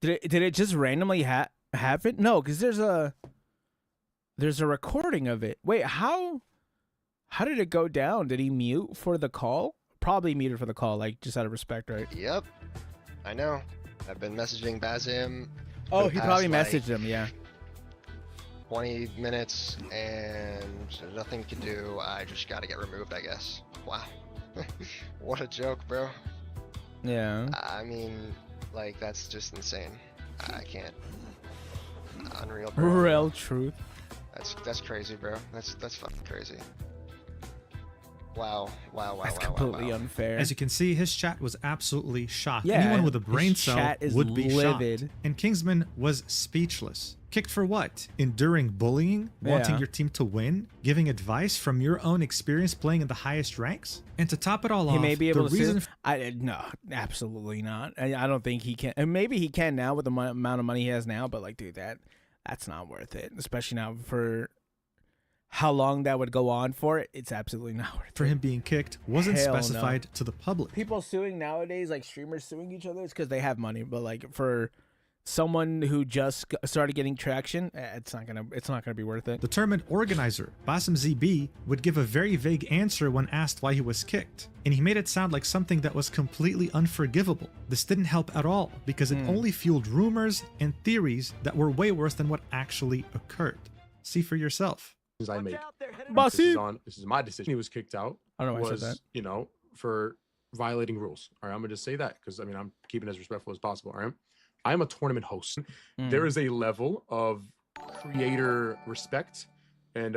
A: Did it just randomly happen? No, because there's a recording of it. Wait, how did it go down? Did he mute for the call? Probably muted for the call, like just out of respect, right?
D: Yep, I know. I've been messaging Bazim.
A: Oh, he probably messaged him, yeah.
D: 20 minutes and nothing to do. I just gotta get removed, I guess. Wow. What a joke, bro.
A: Yeah.
D: I mean, like, that's just insane. I can't. Unreal, bro.
A: Real truth.
D: That's crazy, bro. That's fucking crazy. Wow.
A: That's completely unfair.
B: As you can see, his chat was absolutely shocked.
A: Yeah,
B: anyone with a brain cell would be
A: livid.
B: shocked. And Kingsman was speechless. Kicked for what? Enduring bullying? Wanting your team to win? Giving advice from your own experience playing in the highest ranks? And to top it all off,
A: he may be able
B: the
A: to
B: reason...
A: no, absolutely not. I don't think he can. And maybe he can now with the amount of money he has now, but like, dude, that's not worth it. Especially now for how long that would go on for. It's absolutely not worth it.
B: For him being kicked wasn't specified to the public.
A: People suing nowadays, like streamers suing each other, it's because they have money. But like for someone who just started getting traction, it's not gonna be worth it.
B: The tournament organizer, Basim ZB, would give a very vague answer when asked why he was kicked, and he made it sound like something that was completely unforgivable. This didn't help at all, because it only fueled rumors and theories that were way worse than what actually occurred. See for yourself.
I: I made.
A: Basim.
I: This is my decision. He was kicked out.
A: I don't know why I said that.
I: You know, for violating rules. All right, I'm gonna just say that because I mean I'm keeping it as respectful as possible. All right. I am a tournament host. There is a level of creator respect, and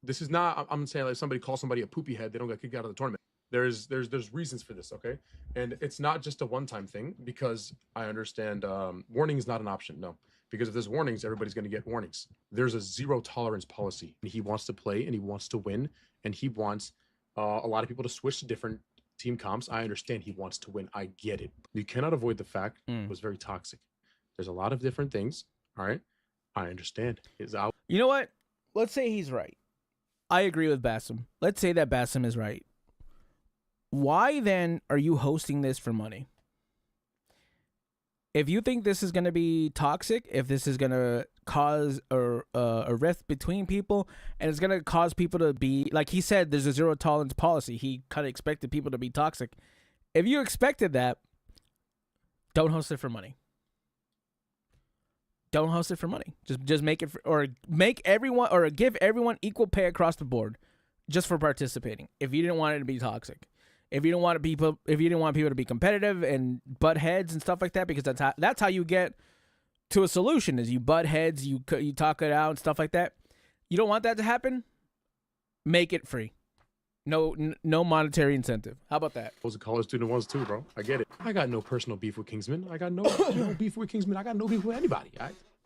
I: this is not. I'm saying like somebody calls somebody a poopy head, they don't get kicked out of the tournament. There's reasons for this, okay? And it's not just a one-time thing, because I understand warning is not an option. No, because if there's warnings, everybody's going to get warnings. There's a zero tolerance policy. He wants to play and he wants to win, and he wants a lot of people to switch to different team comps. I understand he wants to win. I get it. You cannot avoid the fact it was very toxic. There's a lot of different things. All right. I understand.
A: You know what? Let's say he's right. I agree with Basim. Let's say that Basim is right. Why then are you hosting this for money? If you think this is going to be toxic, if this is going to cause a rift between people, and it's going to cause people to be, like he said, there's a zero tolerance policy. He kind of expected people to be toxic. If you expected that, don't host it for money. Don't host it for money. Just make it or make everyone or give everyone equal pay across the board just for participating. If you didn't want it to be toxic. If you didn't want people to be competitive and butt heads and stuff like that, because that's how you get to a solution, is you butt heads, you talk it out and stuff like that. You don't want that to happen? Make it free. No monetary incentive. How about that?
I: I was a college student once too, bro. I get it. I got no personal beef with Kingsman. I got no beef with Kingsman. I got no beef with anybody.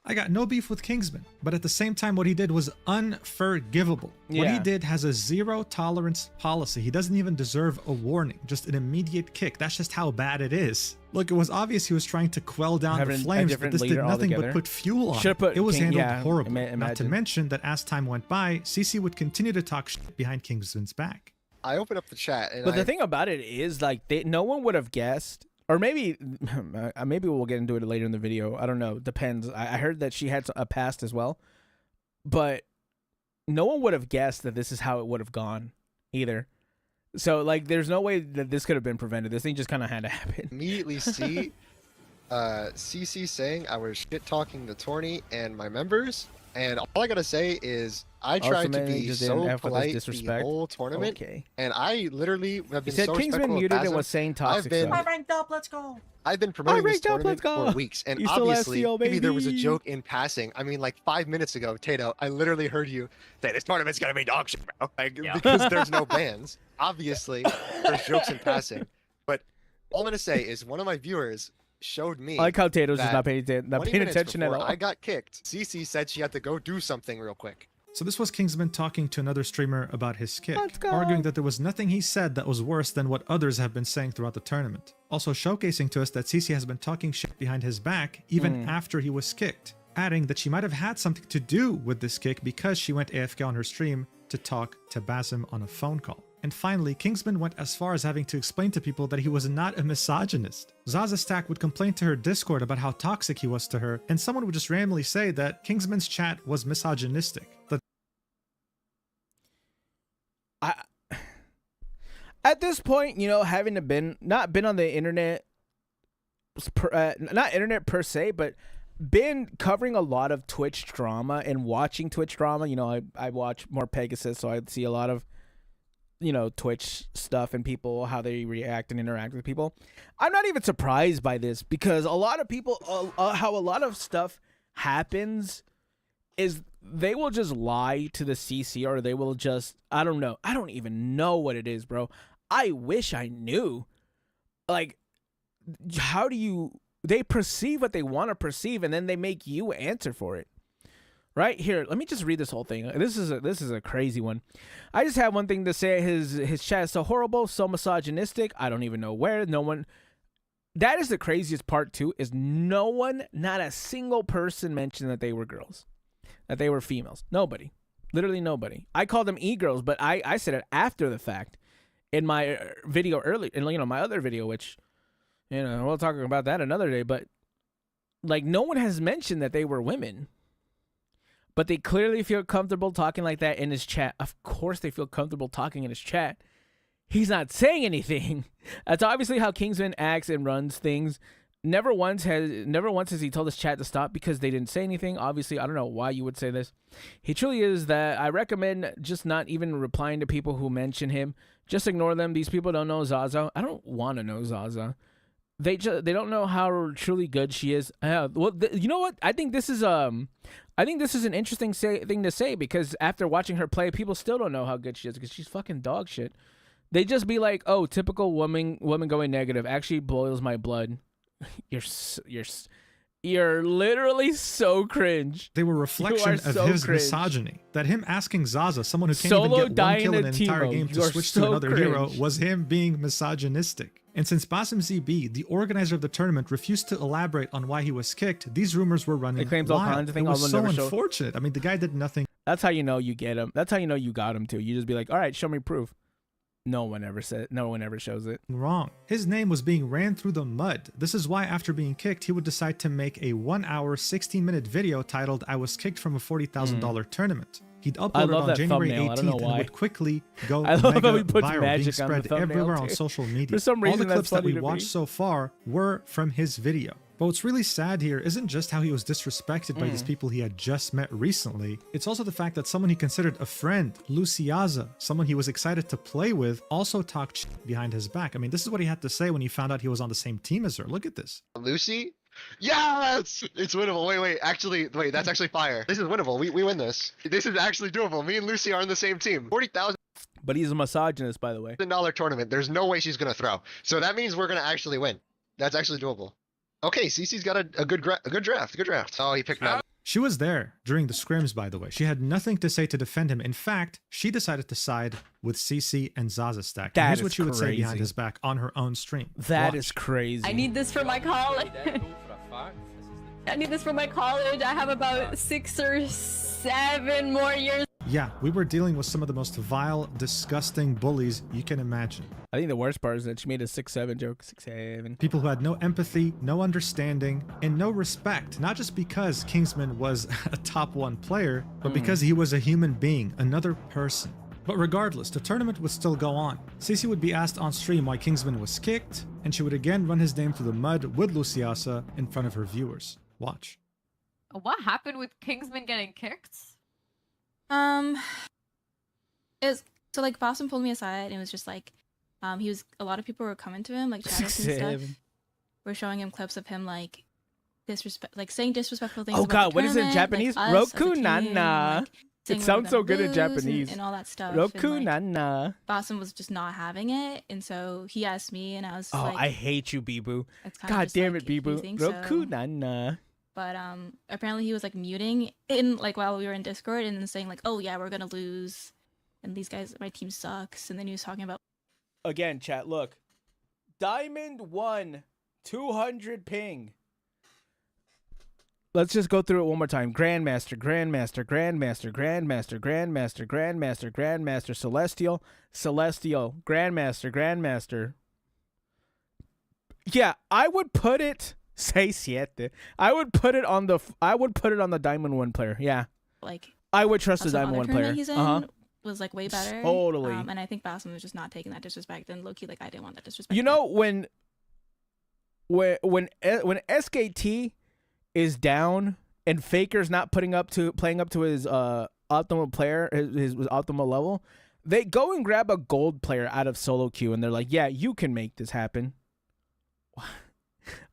B: I got no beef with Kingsman, but at the same time, what he did was unforgivable. What he did has a zero tolerance policy. He doesn't even deserve a warning, just an immediate kick. That's just how bad it is. Look, it was obvious he was trying to quell down the flames, but this did nothing but put fuel on it. It was handled horribly. Not to mention that as time went by, CC would continue to talk shit behind Kingsman's back.
D: I opened up the chat, and
A: but the thing about it is, like, no one would have guessed. Or maybe we'll get into it later in the video. I don't know. Depends. I heard that she had a past as well. But no one would have guessed that this is how it would have gone either. So, like, there's no way that this could have been prevented. This thing just kind of had to happen.
D: Immediately see CC saying I was shit-talking the tourney and my members, And all I gotta say is, I tried to
A: Ultimately,
D: be
A: just didn't
D: so
A: F with us
D: polite the
A: disrespect.
D: whole tournament,
A: Okay.
D: and I literally have
A: He
D: been
A: said
D: so
A: Kingsman
D: respectful of
A: muted and
D: Basim.
A: was saying toxic
D: been-
A: stuff.
G: I ranked up. Let's go.
D: I've been promoting this
A: ranked up,
D: tournament
A: let's go.
D: for weeks, and
A: You still
D: obviously,
A: SCO,
D: maybe there was a
A: baby.
D: joke in passing. I mean, like 5 minutes ago, Tato, I literally heard you say this tournament's gonna be dog shit, bro. Like, because there's no bans. Obviously, there's jokes in passing. But all I'm gonna say is, one of my viewers showed me.
A: I like how Tato's just
D: that
A: not paying
D: 20
A: attention
D: minutes
A: at
D: before
A: all.
D: I got kicked. Cece said she had to go do something real quick.
B: So this was Kingsman talking to another streamer about his kick,
A: Let's go.
B: arguing that there was nothing he said that was worse than what others have been saying throughout the tournament. Also showcasing to us that CC has been talking shit behind his back even after he was kicked, adding that she might have had something to do with this kick because she went AFK on her stream to talk to Basim on a phone call. And finally, Kingsman went as far as having to explain to people that he was not a misogynist. Zaza Stack would complain to her Discord about how toxic he was to her, and someone would just randomly say that Kingsman's chat was misogynistic.
A: At this point, you know, having to not been on the internet, not internet per se, but been covering a lot of Twitch drama and watching Twitch drama. You know, I watch more Pegasus, so I see a lot of, you know, Twitch stuff and people, how they react and interact with people. I'm not even surprised by this, because a lot of people, how a lot of stuff happens is they will just lie to the CC, or they will just, I don't know. I don't even know what it is, bro. I wish I knew. Like, how do you, they perceive what they want to perceive, and then they make you answer for it. Right here, let me just read this whole thing. This is a crazy one. I just have one thing to say. His chat is so horrible, so misogynistic. I don't even know where. No one. That is the craziest part too. Is no one, not a single person, mentioned that they were girls, that they were females. Nobody, literally nobody. I called them e-girls, but I said it after the fact in my video early, in, you know, my other video, which, you know, we'll talk about that another day. But like, no one has mentioned that they were women. But they clearly feel comfortable talking like that in his chat. Of course they feel comfortable talking in his chat. He's not saying anything. That's obviously how Kingsman acts and runs things. Never once has he told his chat to stop because they didn't say anything. Obviously, I don't know why you would say this. He truly is that. I recommend just not even replying to people who mention him. Just ignore them. These people don't know Zaza. I don't want to know Zaza. They don't know how truly good she is. You know what? I think this is an interesting thing to say, because after watching her play, people still don't know how good she is, because she's fucking dog shit. They just be like, "Oh, typical woman going negative." Actually boils my blood. You're literally so cringe.
B: They were a reflection of
A: so
B: his
A: cringe.
B: misogyny. That him asking Zaza, someone who can't
A: Solo
B: even get one
A: dying
B: kill in
A: to
B: an entire
A: Teemo.
B: game, to
A: You're
B: switch
A: so
B: to another hero,
A: cringe.
B: was him being misogynistic. And since Basim ZB, the organizer of the tournament, refused to elaborate on why he was kicked, these rumors were running
A: It claims all
B: wild.
A: kinds of things.
B: It was
A: All
B: so
A: never show-
B: unfortunate. I mean, the guy did nothing
A: That's how you know you get him. That's how you know you got him too. You just be like, "All right, show me proof." No one ever shows it.
B: wrong. His name was being ran through the mud. This is why after being kicked, he would decide to make a 1 hour, 16-minute video titled "I was kicked from a $40,000 tournament." He'd upload it
A: love
B: on
A: that
B: January
A: thumbnail. I don't know
B: 18th and
A: why.
B: would quickly go
A: I love
B: mega
A: how we put
B: viral, being
A: magic on the
B: spread
A: thumbnail,
B: everywhere on
A: too.
B: social media.
A: For some reason,
B: all the
A: that's
B: clips that
A: funny
B: we
A: to me.
B: watched so far were from his video. But what's really sad here isn't just how he was disrespected by these people he had just met recently. It's also the fact that someone he considered a friend, Luciaza, someone he was excited to play with, also talked shit behind his back. I mean, this is what he had to say when he found out he was on the same team as her. Look at this.
D: Lucy? Yes! It's winnable. Wait, that's actually fire. This is winnable. We win this. This is actually doable. Me and Lucy are on the same team. $40,000
A: But he's a misogynist, by the way.
D: tournament. There's no way she's gonna throw. So that means we're gonna actually win. That's actually doable. Okay, Cece's got a good draft. Oh, he picked me up.
B: She was there during the scrims, by the way. She had nothing to say to defend him. In fact, she decided to side with CC and Zaza Stack. And
A: That
B: here's
A: is
B: what she would say behind
A: crazy.
B: his back on her own stream.
A: That
B: Watch.
A: is crazy.
E: I need this for my college. I need this for my college. I have about 6 or 7 more years.
B: Yeah, we were dealing with some of the most vile, disgusting bullies you can imagine.
A: I think the worst part is that she made a 6'7" joke. 6'7".
B: People who had no empathy, no understanding, and no respect. Not just because Kingsman was a top 1 player, but because he was a human being, another person. But regardless, the tournament would still go on. Cece would be asked on stream why Kingsman was kicked, and she would again run his name through the mud with Luciasa in front of her viewers. Watch.
J: What happened with Kingsman getting kicked?
F: Is so like Boston pulled me aside and it was just like, he was a lot of people were coming to him like channels and stuff. We're showing him clips of him like saying disrespectful things.
A: Oh
F: about
A: God,
F: the
A: what is it in
F: tournament,
A: Japanese?
F: like us as a
A: Roku
F: team,
A: nana.
F: like, saying
A: It
F: we're
A: sounds so
F: gonna
A: good in
F: lose
A: Japanese.
F: and all that stuff.
A: Roku
F: and, like,
A: nana.
F: Boston was just not having it, and so he asked me, and I was
A: Oh,
F: like,
A: I hate you, Bibu.
F: it's kinda
A: God
F: just,
A: damn
F: like,
A: it,
F: if you
A: Bibu.
F: think
A: Roku
F: so.
A: nana.
F: But apparently he was like muting in like while we were in Discord and then saying like, oh yeah, we're gonna lose, and these guys, my team sucks, and then he was talking about
A: Again, chat, look. Diamond 1, 200 ping. Let's just go through it one more time. Grandmaster, Grandmaster, Grandmaster, Grandmaster, Grandmaster, Grandmaster, Grandmaster, Celestial, Celestial, Grandmaster, Grandmaster. Yeah, I would put it. Say siete. I would put it on the Diamond 1 player. Yeah.
F: like
A: I would trust the
F: some
A: Diamond
F: other
A: 1 player.
F: tournament he's in
A: Uh-huh.
F: was like way better.
A: Totally.
F: And I think Boston was just not taking that disrespect, and low-key like I didn't want that disrespect.
A: You know when SKT is down and Faker's not playing up to his optimal player, his optimal level, they go and grab a gold player out of solo queue and they're like, "Yeah, you can make this happen."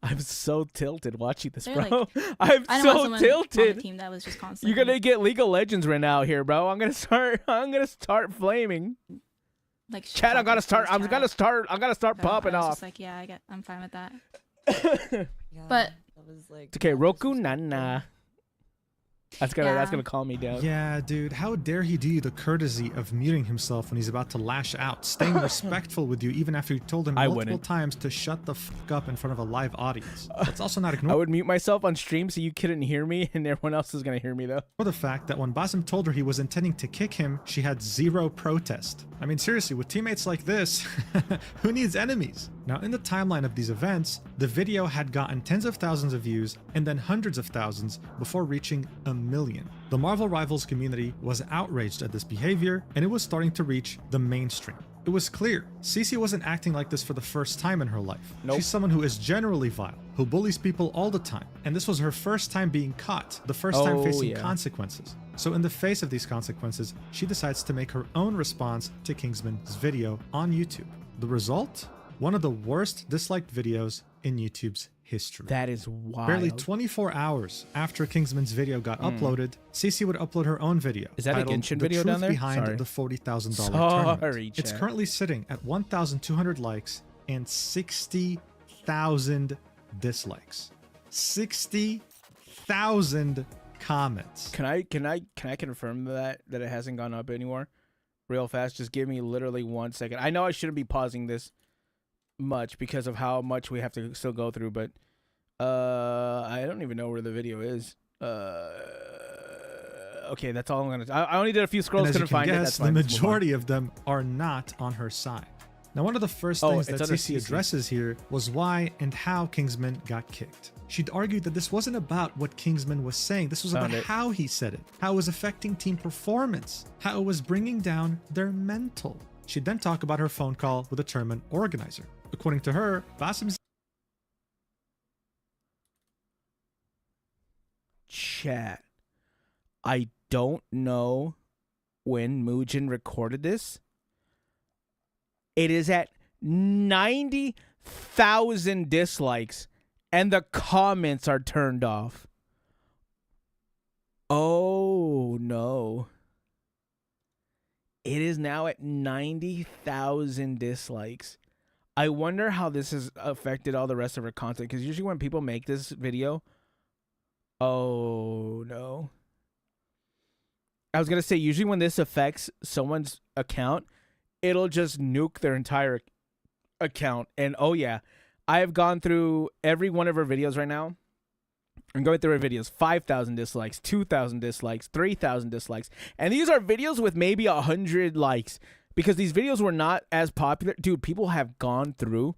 A: I'm so tilted watching this,
F: They're
A: bro.
F: like-
A: I'm
F: I don't want
A: so
F: someone on the
A: tilted.
F: team that was just constantly.
A: You're gonna get League of Legends right now here, bro. I'm gonna start flaming.
F: like
A: Chat, I'm gonna start
F: chat. So
A: popping
F: I was
A: off.
F: just like, yeah, I'm fine with that.
K: Yeah,
F: But-
K: that was like.
A: It's okay, Roku Nana. That's
F: Yeah.
A: gonna calm me down.
B: Yeah, dude, how dare he do you the courtesy of muting himself when he's about to lash out, staying respectful with you even after you told him
A: I
B: multiple
A: wouldn't.
B: times to shut the fuck up in front of a live audience. Let's also not
A: I
B: ignore
A: would mute myself on stream so you couldn't hear me, and everyone else is gonna hear me though.
B: the fact that when Basim told her he was intending to kick him, she had zero protest. I mean, seriously, with teammates like this, who needs enemies? Now, in the timeline of these events, the video had gotten tens of thousands of views and then hundreds of thousands before reaching 1 million. The Marvel Rivals community was outraged at this behavior, and it was starting to reach the mainstream. It was clear, Cece wasn't acting like this for the first time in her life.
A: Nope.
B: She's someone who is generally vile, who bullies people all the time, and this was her first time being caught, the first time
A: Oh,
B: facing
A: yeah.
B: consequences. So in the face of these consequences, she decides to make her own response to Kingsman's video on YouTube. The result? One of the worst disliked videos in YouTube's history.
A: That is wild.
B: Barely 24 hours after Kingsman's video got uploaded, Cece would upload her own video.
A: Is that a
B: titled
A: Genshin
B: The
A: video
B: Truth
A: down there?
B: Behind
A: Sorry.
B: the $40,000
A: Sorry,
B: tournament. It's
A: chat.
B: currently sitting at 1,200 likes and 60,000 dislikes. 60,000 comments.
A: Can I confirm that it hasn't gone up anymore? Real fast, just give me literally 1 second. I know I shouldn't be pausing this much because of how much we have to still go through, but I don't even know where the video is. Okay, that's all I'm gonna. I only did a few scrolls,
B: And as you
A: couldn't find
B: can
A: it.
B: guess,
A: That's
B: the
A: fine. Let's move on.
B: majority of them are not on her side. Now, one of the first
A: Oh,
B: things
A: it's
B: that
A: under
B: Cece
A: CC.
B: addresses here was why and how Kingsman got kicked. She'd argued that this wasn't about what Kingsman was saying. This was
A: Found
B: about
A: it.
B: how he said it, how it was affecting team performance, how it was bringing down their mental. She'd then talk about her phone call with the tournament organizer. According to her, Basim's
A: Chat. I don't know when Muujin recorded this. It is at 90,000 dislikes and the comments are turned off. Oh no. It is now at 90,000 dislikes. I wonder how this has affected all the rest of her content, because usually when people make this video, oh no. I was going to say, usually when this affects someone's account, it'll just nuke their entire account. And oh yeah, I have gone through every one of her videos right now. I'm going through her videos. 5,000 dislikes, 2,000 dislikes, 3,000 dislikes. And these are videos with maybe 100 likes, because these videos were not as popular. Dude, people have gone through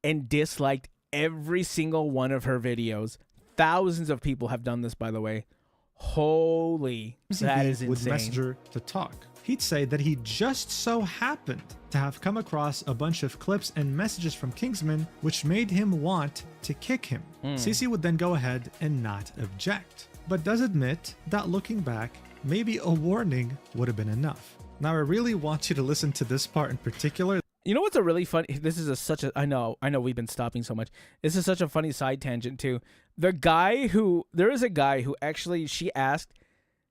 A: and disliked every single one of her videos. Thousands of people have done this, by the way. Holy, that is
B: would
A: insane.
B: message her to talk. He'd say that he just so happened to have come across a bunch of clips and messages from Kingsman, which made him want to kick him. Cece would then go ahead and not object. but does admit that looking back, maybe a warning would have been enough. Now, I really want you to listen to this part in particular.
A: You know what's a really funny? This is such a. I know we've been stopping so much. This is such a funny side tangent too. There is a guy who actually, she asked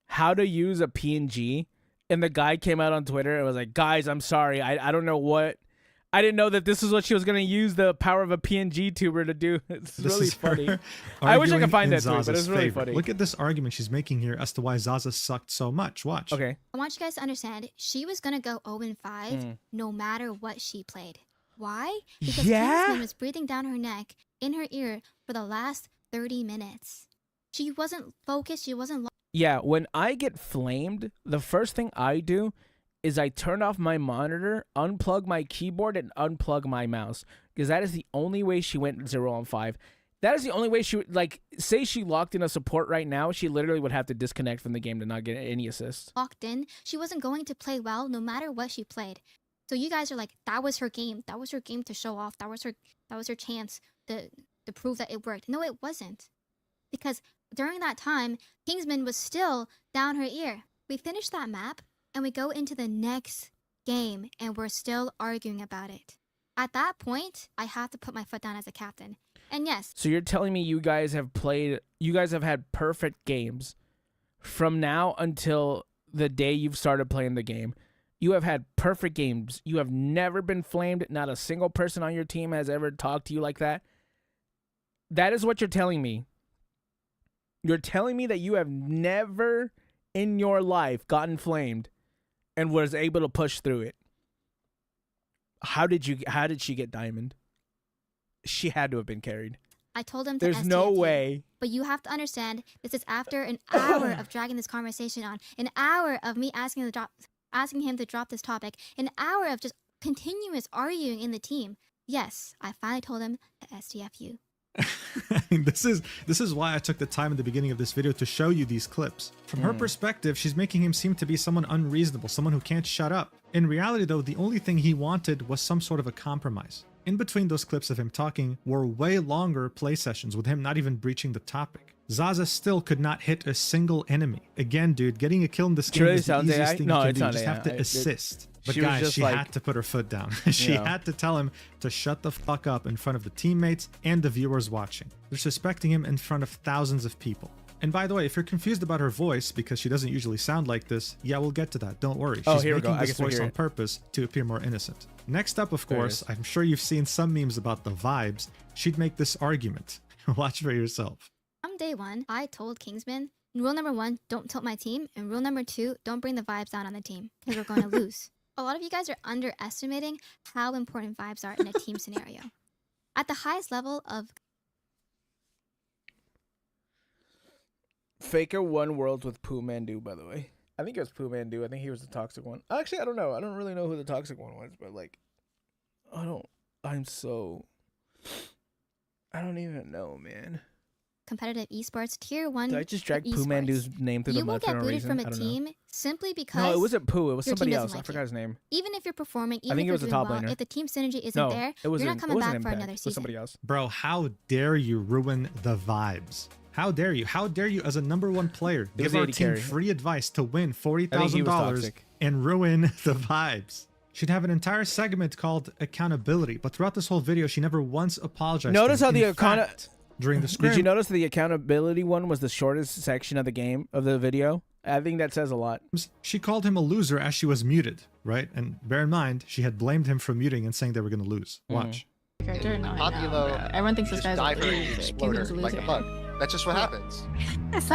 A: how to use a PNG, and the guy came out on Twitter and was like, "Guys, I'm sorry. I don't know what. I didn't know that this is what she was gonna use the power of a PNG tuber to do." It's really funny. I wish I could find that tweet, but it's really funny.
B: Look at this argument she's making here as to why Zaza sucked so much. Watch.
A: Okay.
L: I want you guys to understand, she was gonna go 0-5 no matter what she played. Why? Because Kingsman was breathing down her neck, in her ear, for the last 30 minutes. She wasn't focused. She wasn't.
A: Yeah, when I get flamed, the first thing I do is I turn off my monitor, unplug my keyboard, and unplug my mouse. Because that is the only way she went 0-5. That is the only way she would, like, say she locked in a support right now, she literally would have to disconnect from the game to not get any assists.
L: Locked in. She wasn't going to play well no matter what she played. So you guys are like, that was her game. That was her game to show off. That was her chance to prove that it worked. No, it wasn't. Because during that time, Kingsman was still down her ear. We finished that map, and we go into the next game, and we're still arguing about it. At that point, I have to put my foot down as a captain. And yes.
A: So you're telling me you guys have had perfect games from now until the day you've started playing the game. You have had perfect games. You have never been flamed. Not a single person on your team has ever talked to you like that. That is what you're telling me. You're telling me that you have never in your life gotten flamed and was able to push through it. How did she get diamond? She had to have been carried.
L: I told him to
A: There's no way.
L: But you have to understand, this is after an hour of dragging this conversation on, an hour of me asking him to drop this topic, an hour of just continuous arguing in the team. Yes, I finally told him to STF you.
B: I mean, this is why I took the time in the beginning of this video to show you these clips. From her perspective, she's making him seem to be someone unreasonable, someone who can't shut up. In reality, though, the only thing he wanted was some sort of a compromise. In between those clips of him talking were way longer play sessions with him not even breaching the topic. Zaza still could not hit a single enemy. Again, dude, getting a kill in this game is the easiest thing you can do. You just have to assist. But guys, she had to put her foot down. She had to tell him to shut the fuck up in front of the teammates and the viewers watching. Disrespecting him in front of thousands of people. And by the way, if you're confused about her voice because she doesn't usually sound like this, yeah, we'll get to that. Don't worry. She's making this voice on purpose to appear more innocent. Next up, of course, I'm sure you've seen some memes about the vibes. She'd make this argument. Watch for yourself.
L: From day one, I told Kingsman, rule number 1, don't tilt my team. And rule number 2, don't bring the vibes down on the team because we're going to lose. A lot of you guys are underestimating how important vibes are in a team scenario. At the highest level of...
A: Faker won Worlds with Pooh Mandu, by the way. I think it was Pooh Mandu. I think he was the toxic one. Actually, I don't know. I don't really know who the toxic one was, but like, I don't even know, man.
L: Competitive esports tier 1.
A: Did I just drag Pooh Mandu's name through the mud for no reason?
L: You will get booted from a team simply because...
A: No, it wasn't Pooh. It was somebody else. I forgot his name.
L: Even if you're performing, even
A: I think
L: if
A: it was
L: you're
A: the top
L: doing well,
A: laner.
L: if the team synergy isn't there, you're not coming back for another season.
A: It was somebody else.
B: Bro, how dare you ruin the vibes? How dare you? How dare you as a #1 player give our team free advice to win $40,000 and ruin the vibes? She'd have an entire segment called accountability, but throughout this whole video, she never once apologized.
A: Notice how the
B: during the scrim.
A: Did you notice the accountability one was the shortest section of the video? I think that says a lot.
B: She called him a loser as she was muted, right? And bear in mind, she had blamed him for muting and saying they were going to lose. Watch.
F: Everyone thinks this guy's
D: like a bug. That's just what happens.
F: That's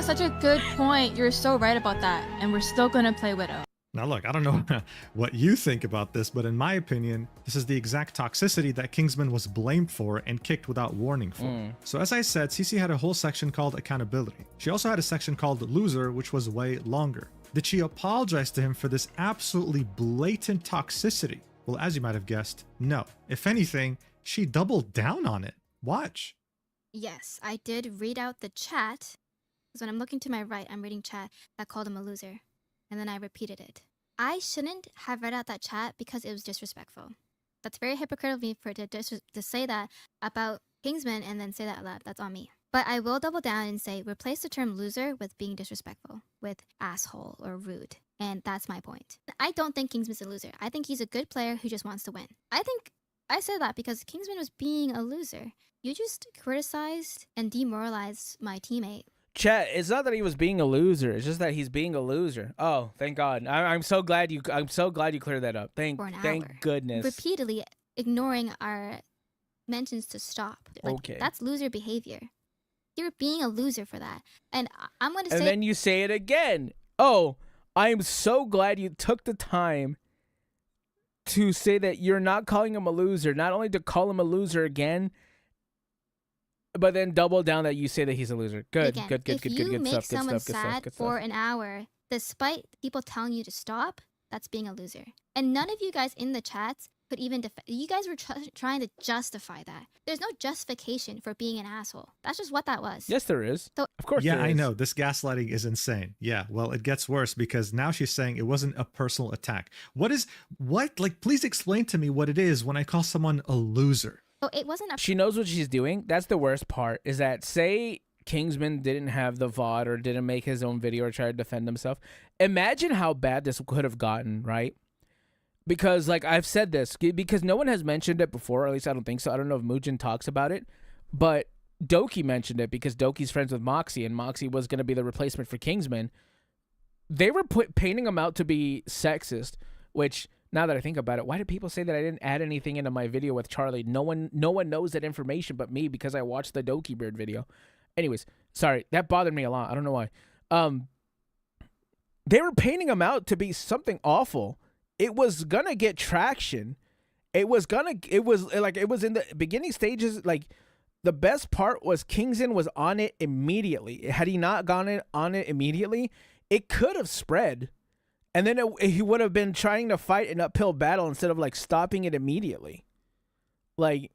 F: such a good point. You're so right about that, and we're still gonna play Widow.
B: Now look, I don't know what you think about this, but in my opinion, this is the exact toxicity that Kingsman was blamed for and kicked without warning for. So as I said, CC had a whole section called accountability. She also had a section called loser, which was way longer. Did she apologize to him for this absolutely blatant toxicity? Well, as you might have guessed, no. If anything, she doubled down on it. Watch.
L: Yes, I did read out the chat. Because when I'm looking to my right, I'm reading chat that called him a loser. And then I repeated it. I shouldn't have read out that chat because it was disrespectful. That's very hypocritical of me to say that about Kingsman and then say that out loud. That's on me. But I will double down and say replace the term loser with being disrespectful, with asshole or rude. And that's my point. I don't think Kingsman's a loser. I think he's a good player who just wants to win. I think I said that because Kingsman was being a loser. You just criticized and demoralized my teammate.
A: Chat, it's not that he was being a loser. It's just that he's being a loser. Oh, thank God. I'm so glad you cleared that up. Thank goodness.
L: Repeatedly ignoring our mentions to stop. Like,
A: okay.
L: That's loser behavior. You're being a loser for that. And I'm going to say...
A: And then you say it again. Oh, I'm so glad you took the time to say that you're not calling him a loser. Not only to call him a loser again, but then double down that you say that he's a loser. Good,
L: again,
A: good
L: if you make someone sad for an hour, despite people telling you to stop, that's being a loser. And none of you guys in the chats could even you guys were trying to justify that. There's no justification for being an asshole. That's just what that was.
A: Yes, there is.
L: So,
A: of course
B: yeah,
A: there is.
B: I know. This gaslighting is insane. Yeah, well, it gets worse because now she's saying it wasn't a personal attack. What? Like, please explain to me what it is when I call someone a loser.
L: So it wasn't a...
A: She knows what she's doing. That's the worst part, is that say Kingsman didn't have the VOD or didn't make his own video or try to defend himself. Imagine how bad this could have gotten, right? Because, like, I've said this, because no one has mentioned it before, or at least I don't think so. I don't know if Mugen talks about it, but Doki mentioned it because Doki's friends with Moxie, and Moxie was going to be the replacement for Kingsman. They were painting him out to be sexist, which... Now that I think about it, why did people say that I didn't add anything into my video with Charlie? No one knows that information but me because I watched the Doki Beard video. Anyways, sorry, that bothered me a lot. I don't know why. They were painting him out to be something awful. It was gonna get traction. It was in the beginning stages. Like, the best part was Kingsman was on it immediately. Had he not gone on it immediately, it could have spread. And then he would have been trying to fight an uphill battle instead of, like, stopping it immediately. Like,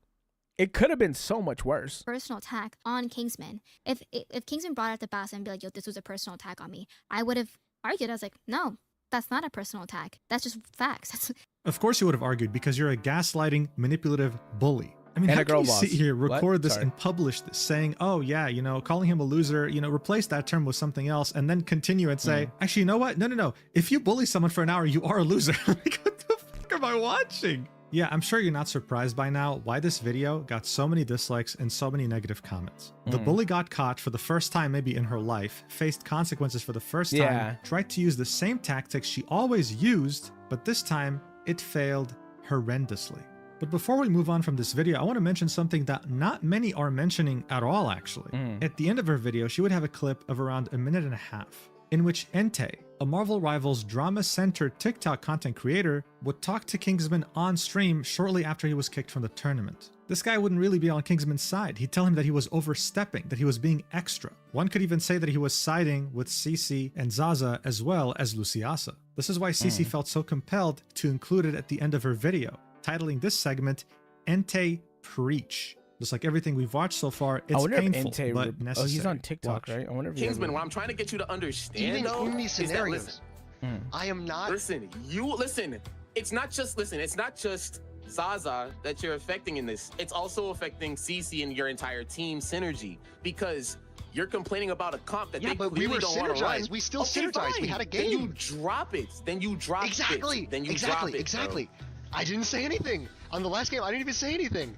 A: it could have been so much worse.
L: Personal attack on Kingsman. If Kingsman brought out the Bass and be like, yo, this was a personal attack on me, I would have argued. I was like, no, that's not a personal attack. That's just facts.
B: Of course you would have argued because you're a gaslighting, manipulative bully. I mean,
A: and
B: how can you sit here, record
A: what?
B: this,
A: Sorry.
B: and publish this saying, oh, yeah, you know, calling him a loser, you know, replace that term with something else, and then continue and say, actually, you know what? No. If you bully someone for an hour, you are a loser. Like, what the fuck am I watching? Yeah, I'm sure you're not surprised by now why this video got so many dislikes and so many negative comments. The bully got caught for the first time maybe in her life, faced consequences for the first time, tried to use the same tactics she always used, but this time it failed horrendously. But before we move on from this video, I want to mention something that not many are mentioning at all, actually. At the end of her video, she would have a clip of around 1.5 minutes, in which Entei, a Marvel Rivals drama-centered TikTok content creator, would talk to Kingsman on stream shortly after he was kicked from the tournament. This guy wouldn't really be on Kingsman's side. He'd tell him that he was overstepping, that he was being extra. One could even say that he was siding with Cici and Zaza as well as Luciasa. This is why Cici felt so compelled to include it at the end of her video, titling this segment, Entei Preach. Just like everything we've watched so far, it's painful, but necessary.
A: Oh, he's on TikTok,
B: Watch.
A: right? I wonder if
M: Kingsman, what I'm trying to get you to understand,
D: Even
M: though,
D: in these scenarios,
M: is that,
D: I am not...
M: listen, it's not just Zaza that you're affecting in this. It's also affecting Cici and your entire team synergy, because you're complaining about a comp that they
D: but
M: clearly
D: we were
M: don't want to run.
D: synergized. We still
M: Okay,
D: synergized.
M: fine.
D: We had a
M: Then you
D: game.
M: drop it. Then you drop
D: Exactly.
M: it. Then you
D: exactly.
M: drop it.
D: Exactly.
M: Bro.
D: I didn't say anything. On the last game, I didn't even say anything.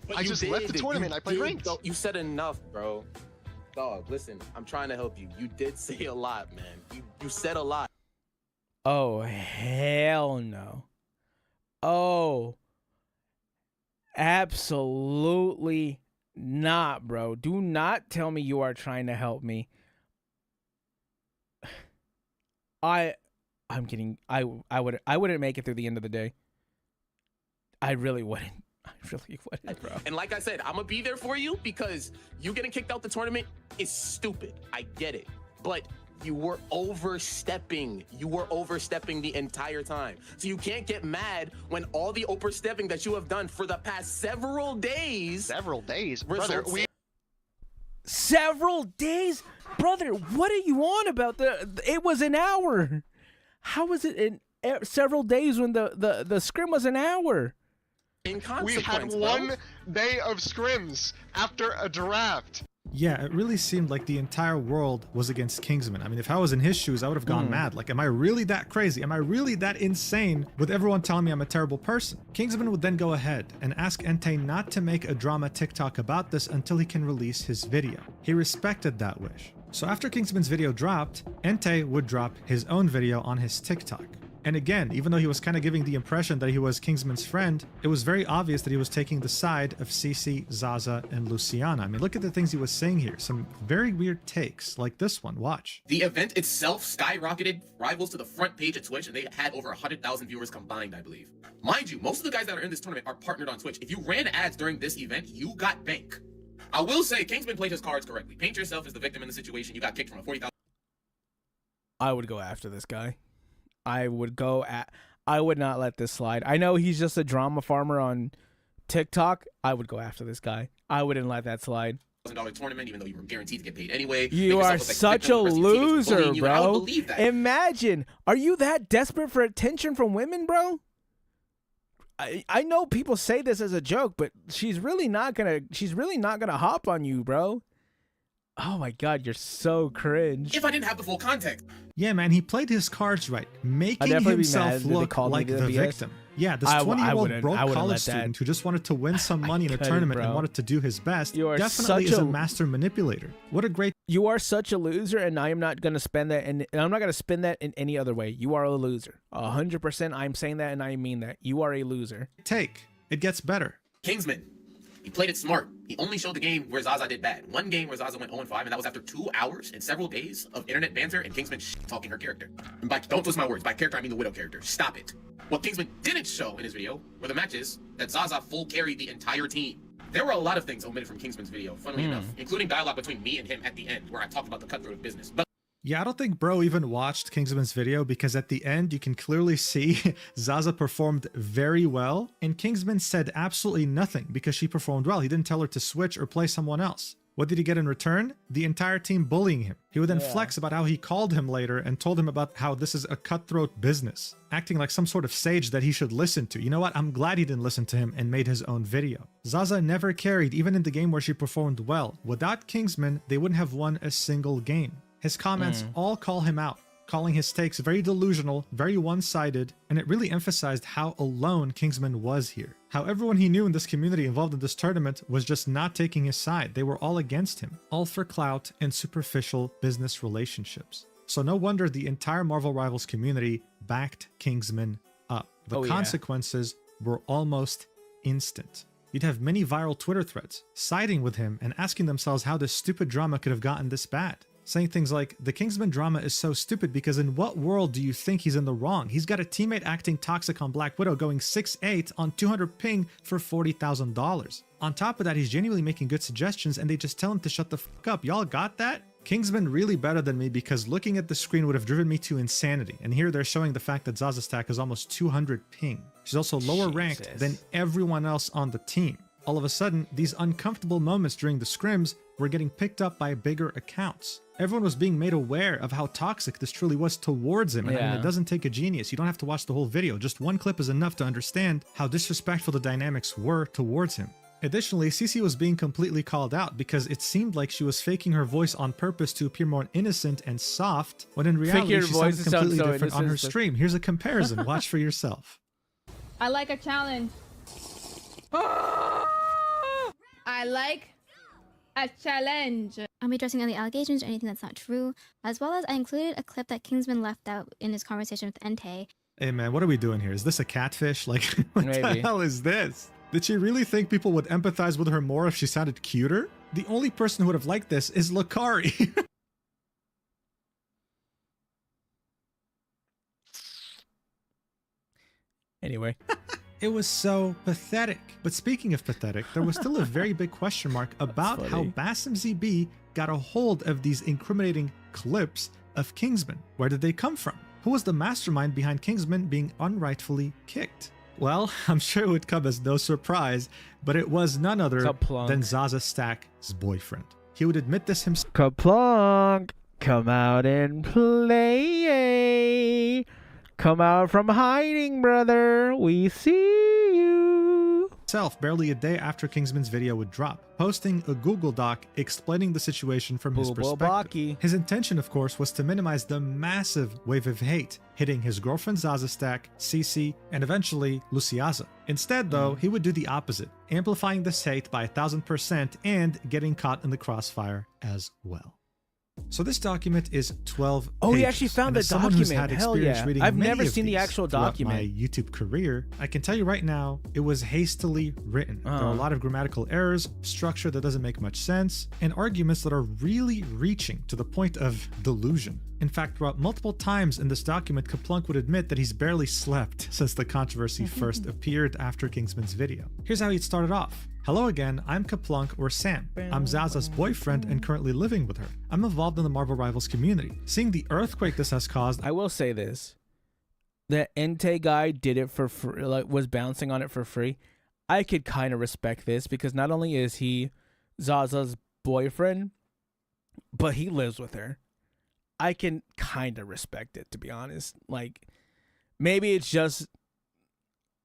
M: But
D: I
M: you
D: just left the
M: did.
D: tournament.
M: You
D: I played
M: did.
D: ranked.
M: You said enough, bro. Dog, listen, I'm trying to help you. You did say a lot, man. You said a lot.
A: Oh, hell no. Oh, absolutely not, bro. Do not tell me you are trying to help me. I'm kidding. I wouldn't make it through the end of the day. I really wouldn't. I really wouldn't, bro.
M: And like I said, I'm gonna be there for you, because you getting kicked out the tournament is stupid. I get it. But you were overstepping. You were overstepping the entire time. So you can't get mad when all the overstepping that you have done for the past several days.
D: Several days? Brother,
A: Several days? Brother, what are you on about? It was an hour. How was it in several days when the scrim was an hour?
D: We had one day of scrims after a draft.
B: Yeah, it really seemed like the entire world was against Kingsman. I mean, if I was in his shoes, I would have gone mad. Like, am I really that crazy? Am I really that insane with everyone telling me I'm a terrible person? Kingsman would then go ahead and ask Entei not to make a drama TikTok about this until he can release his video. He respected that wish. So after Kingsman's video dropped, Entei would drop his own video on his TikTok. And again, even though he was kind of giving the impression that he was Kingsman's friend, it was very obvious that he was taking the side of Cici, Zaza, and Luciana. I mean, look at the things he was saying here. Some very weird takes, like this one. Watch.
M: The event itself skyrocketed rivals to the front page at Twitch, and they had over 100,000 viewers combined, I believe. Mind you, most of the guys that are in this tournament are partnered on Twitch. If you ran ads during this event, you got bank. I will say, Kingsman played his cards correctly. Paint yourself as the victim in the situation. You got kicked from a 40,000.
A: I would go after this guy. I would not let this slide. I know he's just a drama farmer on TikTok. I would go after this guy. I wouldn't let that slide.
M: $1,000 tournament, even though you were guaranteed to get paid anyway.
A: You are such a loser, bro. Imagine, are you that desperate for attention from women, bro? I know people say this as a joke, but she's really not gonna hop on you, bro. Oh my god, you're so cringe.
M: If I didn't have the full context.
B: Yeah, man, he played his cards right, making himself look like the victim. Yeah, this 20-year-old broke college student who just wanted to win some money in a tournament and wanted to do his best definitely is a master manipulator. What a great...
A: You are such a loser, and I am not going to spend that, and I'm not going to spin that in any other way. You are a loser. 100%, I'm saying that, and I mean that. You are a loser.
B: It gets better.
M: Kingsman. He played it smart. He only showed the game where Zaza did bad. One game where Zaza went 0-5, and that was after 2 hours and several days of internet banter and Kingsman talking her character. And don't twist my words. By character, I mean the Widow character. Stop it. What Kingsman didn't show in his video were the matches that Zaza full carried the entire team. There were a lot of things omitted from Kingsman's video, funnily enough, including dialogue between me and him at the end, where I talked about the cutthroat of business. But
B: yeah, I don't think bro even watched Kingsman's video because at the end you can clearly see Zaza performed very well and Kingsman said absolutely nothing because she performed well. He didn't tell her to switch or play someone else. What did he get in return? The entire team bullying him. He would then flex about how he called him later and told him about how this is a cutthroat business, acting like some sort of sage that he should listen to. You know what? I'm glad he didn't listen to him and made his own video. Zaza never carried, even in the game where she performed well. Without Kingsman, they wouldn't have won a single game. His comments all call him out, calling his takes very delusional, very one-sided, and it really emphasized how alone Kingsman was here. How everyone he knew in this community involved in this tournament was just not taking his side. They were all against him, all for clout and superficial business relationships. So no wonder the entire Marvel Rivals community backed Kingsman up. The consequences were almost instant. You'd have many viral Twitter threads siding with him and asking themselves how this stupid drama could have gotten this bad. Saying things like, the Kingsman drama is so stupid because in what world do you think he's in the wrong? He's got a teammate acting toxic on Black Widow going 6'8" on 200 ping for $40,000. On top of that, he's genuinely making good suggestions and they just tell him to shut the fuck up. Y'all got that? Kingsman really better than me because looking at the screen would have driven me to insanity. And here they're showing the fact that Zaza's stack is almost 200 ping. She's also lower ranked than everyone else on the team. All of a sudden, these uncomfortable moments during the scrims were getting picked up by bigger accounts. Everyone was being made aware of how toxic this truly was towards him. And I mean, it doesn't take a genius. You don't have to watch the whole video. Just one clip is enough to understand how disrespectful the dynamics were towards him. Additionally, Cici was being completely called out because it seemed like she was faking her voice on purpose to appear more innocent and soft, when in reality she sounded completely different on her stream. Here's a comparison. Watch for yourself.
F: I like a challenge. I like a challenge.
L: I'm addressing any allegations or anything that's not true, as well as I included a clip that Kingsman left out in his conversation with Entei.
B: Hey man, what are we doing here? Is this a catfish? Like, what the hell is this? Did she really think people would empathize with her more if she sounded cuter? The only person who would have liked this is Lakari.
A: Anyway.
B: It was so pathetic. But speaking of pathetic, there was still a very big question mark about how Bassem ZB got a hold of these incriminating clips of Kingsman. Where did they come from? Who was the mastermind behind Kingsman being unrightfully kicked? Well, I'm sure it would come as no surprise, but it was none other than Zaza Stack's boyfriend. He would admit this himself.
A: Kaplunk, come out and play. Come out from hiding, brother. We see you.
B: itself barely a day after Kingsman's video would drop, posting a Google Doc explaining the situation from his perspective. His intention, of course, was to minimize the massive wave of hate hitting his girlfriend Zaza stack, Cece, and eventually Luciaza. Instead, though, he would do the opposite, amplifying this hate by 1000% and getting caught in the crossfire as well. So this document is 12 pages.
A: Oh, he actually found the
B: someone who's
A: document.
B: had
A: Hell
B: experience
A: yeah.
B: reading
A: I've
B: many
A: never
B: of
A: seen the
B: these
A: actual
B: throughout
A: document.
B: my YouTube career, I can tell you right now, it was hastily written. There are a lot of grammatical errors, structure that doesn't make much sense, and arguments that are really reaching to the point of delusion. In fact, throughout multiple times in this document, Kaplunk would admit that he's barely slept since the controversy first appeared after Kingsman's video. Here's how he'd started off. Hello again, I'm Kaplunk or Sam. I'm Zaza's boyfriend and currently living with her. I'm involved in the Marvel Rivals community. Seeing the earthquake this has caused,
A: I will say this. That Entei guy did it for free, like was bouncing on it for free. I could kind of respect this because not only is he Zaza's boyfriend, but he lives with her. I can kind of respect it, to be honest. Like, maybe it's just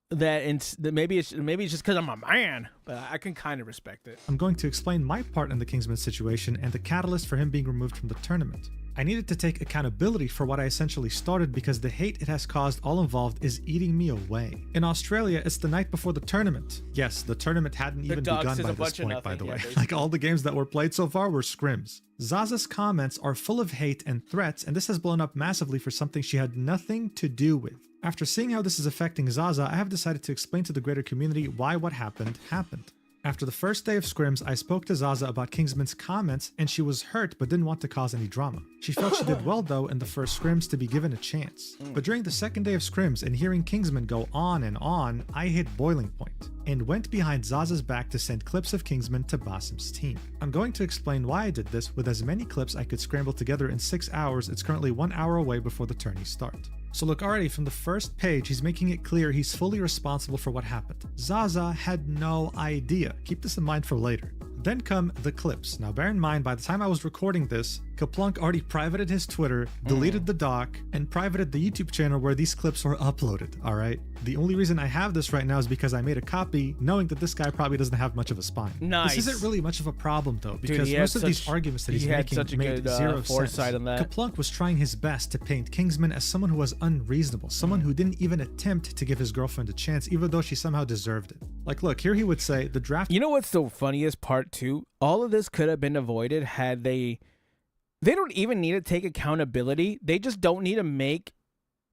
A: that maybe it's just because I'm a man, but I can kind of respect it.
B: I'm going to explain my part in the Kingsman situation and the catalyst for him being removed from the tournament. I needed to take accountability for what I essentially started because the hate it has caused all involved is eating me away. In Australia, it's the night before the tournament. Yes, the tournament hadn't even begun by this point, by the way. Like all the games that were played so far were scrims. Zaza's comments are full of hate and threats, and this has blown up massively for something she had nothing to do with. After seeing how this is affecting Zaza, I have decided to explain to the greater community why what happened happened. After the first day of scrims, I spoke to Zaza about Kingsman's comments, and she was hurt but didn't want to cause any drama. She felt she did well though in the first scrims to be given a chance. But during the second day of scrims and hearing Kingsman go on and on, I hit boiling point and went behind Zaza's back to send clips of Kingsman to Basim's team. I'm going to explain why I did this with as many clips I could scramble together in 6 hours. It's currently 1 hour away before the tourneys start. So look, already from the first page, he's making it clear he's fully responsible for what happened. Zaza had no idea. Keep this in mind for later. Then come the clips. Now bear in mind, by the time I was recording this, Kaplunk already privated his Twitter, deleted the doc, and privated the YouTube channel where these clips were uploaded, alright? The only reason I have this right now is because I made a copy knowing that this guy probably doesn't have much of a spine.
A: Nice.
B: This isn't really much of a problem though, because
A: Dude,
B: most of these arguments that he's making made zero
A: foresight
B: sense.
A: on that.
B: Kaplunk was trying his best to paint Kingsman as someone who was unreasonable, someone who didn't even attempt to give his girlfriend a chance, even though she somehow deserved it. Like, look, here he would say, the draft...
A: You know what's the funniest part too? All of this could have been avoided had they don't even need to take accountability. They just don't need to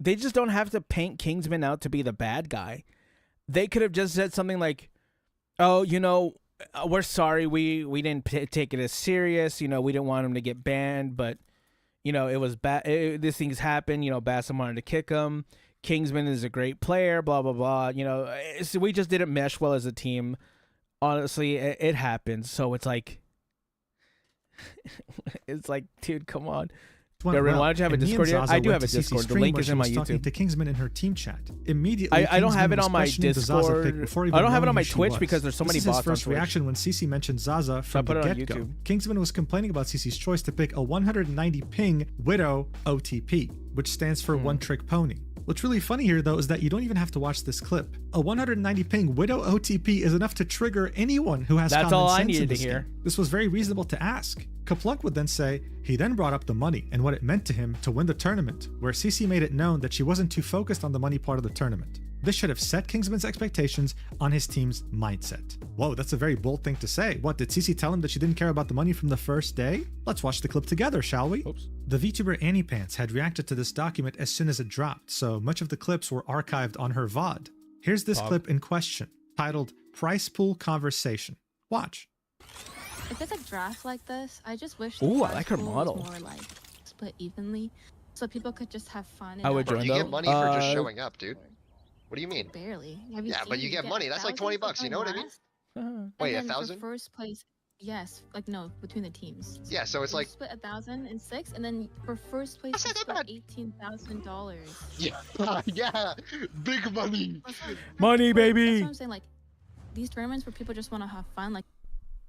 A: they just don't have to paint Kingsman out to be the bad guy. They could have just said something like, oh, you know, we're sorry, we didn't take it as serious, you know, we didn't want him to get banned, but, you know, it was bad, this thing's happened, you know, Basim wanted to kick him, Kingsman is a great player, blah, blah, blah, you know, so we just didn't mesh well as a team. Honestly, it happens, so it's like, dude, come on. Aaron, why don't you have a Discord here? I do have a Discord. The link is in my YouTube.
B: Talking to Kingsman in her team chat. Immediately,
A: I don't have it on my Discord. I don't have it on my Twitch because there's so many bots on Twitch.
B: This is his first reaction when Cece mentioned Zaza from the get-go. Kingsman was complaining about Cece's choice to pick a 190 ping Widow OTP, which stands for One Trick Pony. What's really funny here, though, is that you don't even have to watch this clip. A 190 ping Widow OTP is enough to trigger anyone who has common sense in this game. This was very reasonable to ask. Kaplunk would then say, he then brought up the money and what it meant to him to win the tournament, where Cece made it known that she wasn't too focused on the money part of the tournament. This should have set Kingsman's expectations on his team's mindset. Whoa, that's a very bold thing to say. What, did Cece tell him that she didn't care about the money from the first day? Let's watch the clip together, shall we?
A: Oops.
B: The VTuber Annie Pants had reacted to this document as soon as it dropped, so much of the clips were archived on her VOD. Here's this clip in question, titled Price Pool Conversation. Watch.
F: If it's a draft like this, I just wish
A: I like her model.
F: Was more like split evenly, so people could just have fun. And
A: I would join
D: you get money for just showing up, dude. What do you mean?
F: Barely.
D: Yeah, but you get money. That's like 20 bucks. You know what I mean? Wait, 1,000?
F: First place, yes. Like no, between the teams.
D: Yeah, so it's like
F: split 1,000 and 6, and then for first place, you split $18,000.
D: Yeah, yeah, big money.
A: Money, baby.
F: That's what I'm saying. Like these tournaments where people just want to have fun, like.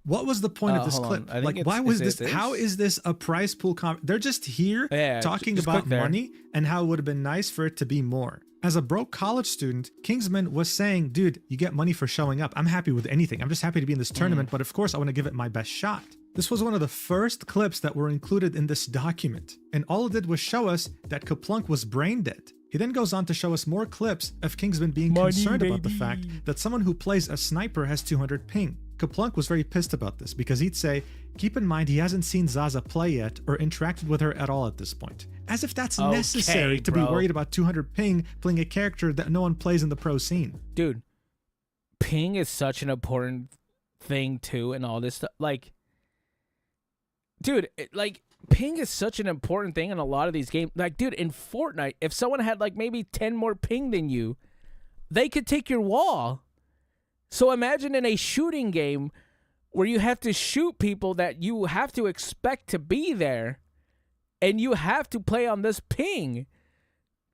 B: What was the point of this clip? Like, why was this? How is this a prize pool? They're just here talking about money and how it would have been nice for it to be more. As a broke college student, Kingsman was saying, dude, you get money for showing up. I'm happy with anything. I'm just happy to be in this tournament, but of course I want to give it my best shot. This was one of the first clips that were included in this document, and all it did was show us that Kaplunk was brain dead. He then goes on to show us more clips of Kingsman being concerned about the fact that someone who plays a sniper has 200 ping. Kaplunk was very pissed about this because he'd say, keep in mind he hasn't seen Zaza play yet or interacted with her at all at this point. As if that's necessary to be worried about 200 ping playing a character that no one plays in the pro scene.
A: Dude, ping is such an important thing too and all this stuff. Like, dude, ping is such an important thing in a lot of these games. Like, dude, in Fortnite, if someone had like maybe 10 more ping than you, they could take your wall. So imagine in a shooting game where you have to shoot people that you have to expect to be there, and you have to play on this ping.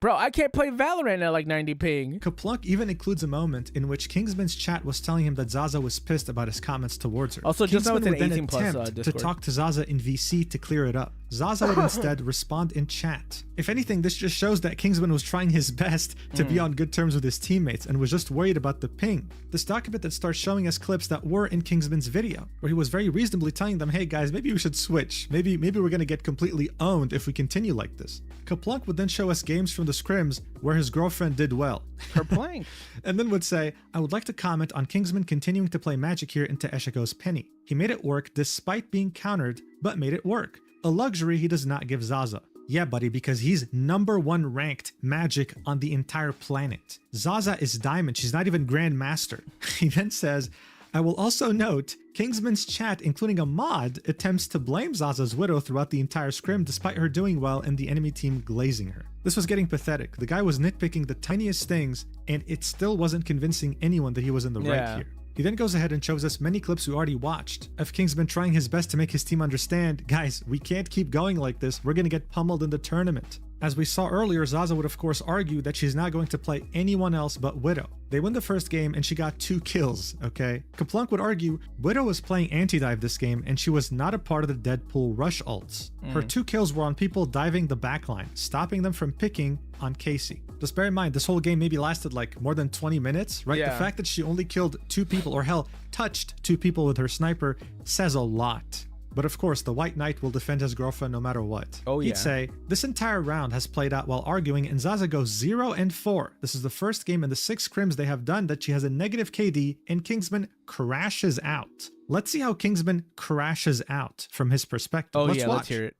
A: Bro, I can't play Valorant at like 90 ping.
B: Kaplunk even includes a moment in which Kingsman's chat was telling him that Zaza was pissed about his comments towards her.
A: Also, just know it's an
B: Kingsman would
A: 18 plus
B: attempt to
A: Discord.
B: talk to Zaza in VC to clear it up. Zaza would instead respond in chat. If anything, this just shows that Kingsman was trying his best to be on good terms with his teammates and was just worried about the ping. This document that starts showing us clips that were in Kingsman's video, where he was very reasonably telling them, hey guys, maybe we should switch. Maybe we're gonna get completely owned if we continue like this. Kaplunk would then show us games from the scrims where his girlfriend did well.
A: Her playing.
B: And then would say, I would like to comment on Kingsman continuing to play magic here into Eshiko's Penny. He made it work despite being countered, but made it work. A luxury he does not give Zaza. Yeah, buddy, because he's #1 ranked magic on the entire planet. Zaza is diamond, she's not even grandmaster. He then says, I will also note, Kingsman's chat, including a mod, attempts to blame Zaza's Widow throughout the entire scrim despite her doing well and the enemy team glazing her. This was getting pathetic. The guy was nitpicking the tiniest things, and it still wasn't convincing anyone that he was in the right here. He then goes ahead and shows us many clips we already watched of Kingsman trying his best to make his team understand, guys, we can't keep going like this, we're gonna get pummeled in the tournament. As we saw earlier, Zaza would of course argue that she's not going to play anyone else but Widow. They win the first game and she got 2 kills, okay? Kaplunk would argue Widow was playing anti-dive this game and she was not a part of the Deadpool rush ults. Her 2 kills were on people diving the backline, stopping them from picking on Casey. Just bear in mind, this whole game maybe lasted like more than 20 minutes, right?
A: Yeah.
B: The fact that she only killed 2 people, or hell, touched 2 people with her sniper says a lot. But of course, the White Knight will defend his girlfriend no matter what.
A: Oh, yeah.
B: He'd say, this entire round has played out while arguing, and Zaza goes 0-4. This is the first game in the 6 scrims they have done that she has a negative KD, and Kingsman crashes out. Let's see how Kingsman crashes out from his perspective.
A: Oh,
B: let's
A: yeah,
B: watch.
A: let's hear it.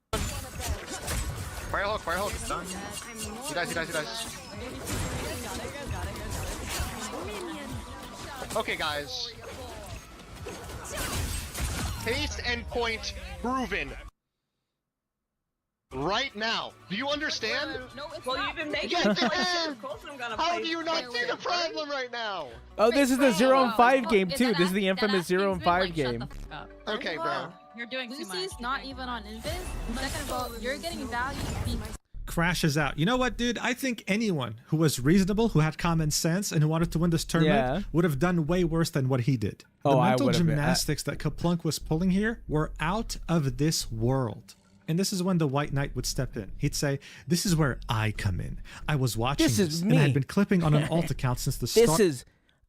D: Firehawk, Firehawk. He dies, he dies, he dies. Okay, guys. Taste and point proven. Right now. Do you understand?
E: Well, you've been making
D: Yes,
E: it
D: it
E: clear.
D: is.
E: Of course I'm gonna
D: How
E: play
D: do you not see the
E: Firewall.
D: problem right now?
A: Oh, this is the 0-5 game
F: Is
A: too.
F: that
A: This is the
F: ask-
A: infamous
F: that asking
A: 0-5
F: Like, shut
A: game.
F: the fuck up.
D: Okay, bro.
J: You're doing too much.
F: Lucy's not even on Invis. Second of all, you're getting value.
B: Crashes out. You know what, dude? I think anyone who was reasonable, who had common sense, and who wanted to win this tournament would have done way worse than what he did.
A: Oh,
B: The
A: I
B: mental
A: would've been-
B: gymnastics that Kaplunk was pulling here were out of this world. And this is when the White Knight would step in. He'd say, this is where I come in. I was watching
A: This is
B: and I
A: me.
B: had been clipping on an alt account since the start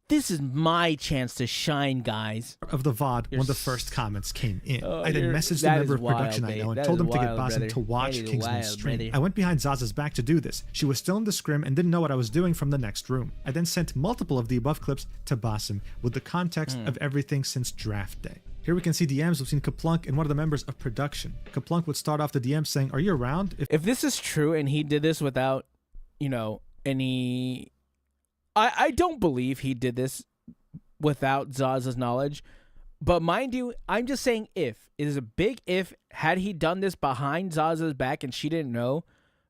A: This is my chance to shine, guys.
B: of the VOD when the first comments came in.
A: Oh,
B: I then
A: you're-
B: messaged the
A: that
B: member
A: is
B: of production
A: wild,
B: I know
A: babe.
B: and
A: That
B: told
A: is
B: him to get
A: wild,
B: Basim
A: brother.
B: to watch
A: That is
B: Kingsman's
A: wild,
B: stream.
A: brother.
B: I went behind Zaza's back to do this. She was still in the scrim and didn't know what I was doing from the next room. I then sent multiple of the above clips to Basim with the context of everything since draft day. Here we can see DMs between Kaplunk and one of the members of production. Kaplunk would start off the DM saying, are you around?
A: If this is true and he did this without, any... I don't believe he did this without Zaza's knowledge. But mind you, I'm just saying if. It is a big if. Had he done this behind Zaza's back and she didn't know,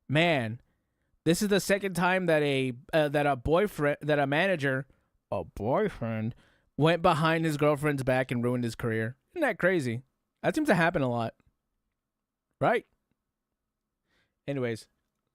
A: man, this is the second time that a manager went behind his girlfriend's back and ruined his career. Isn't that crazy? That seems to happen a lot. Right? Anyways.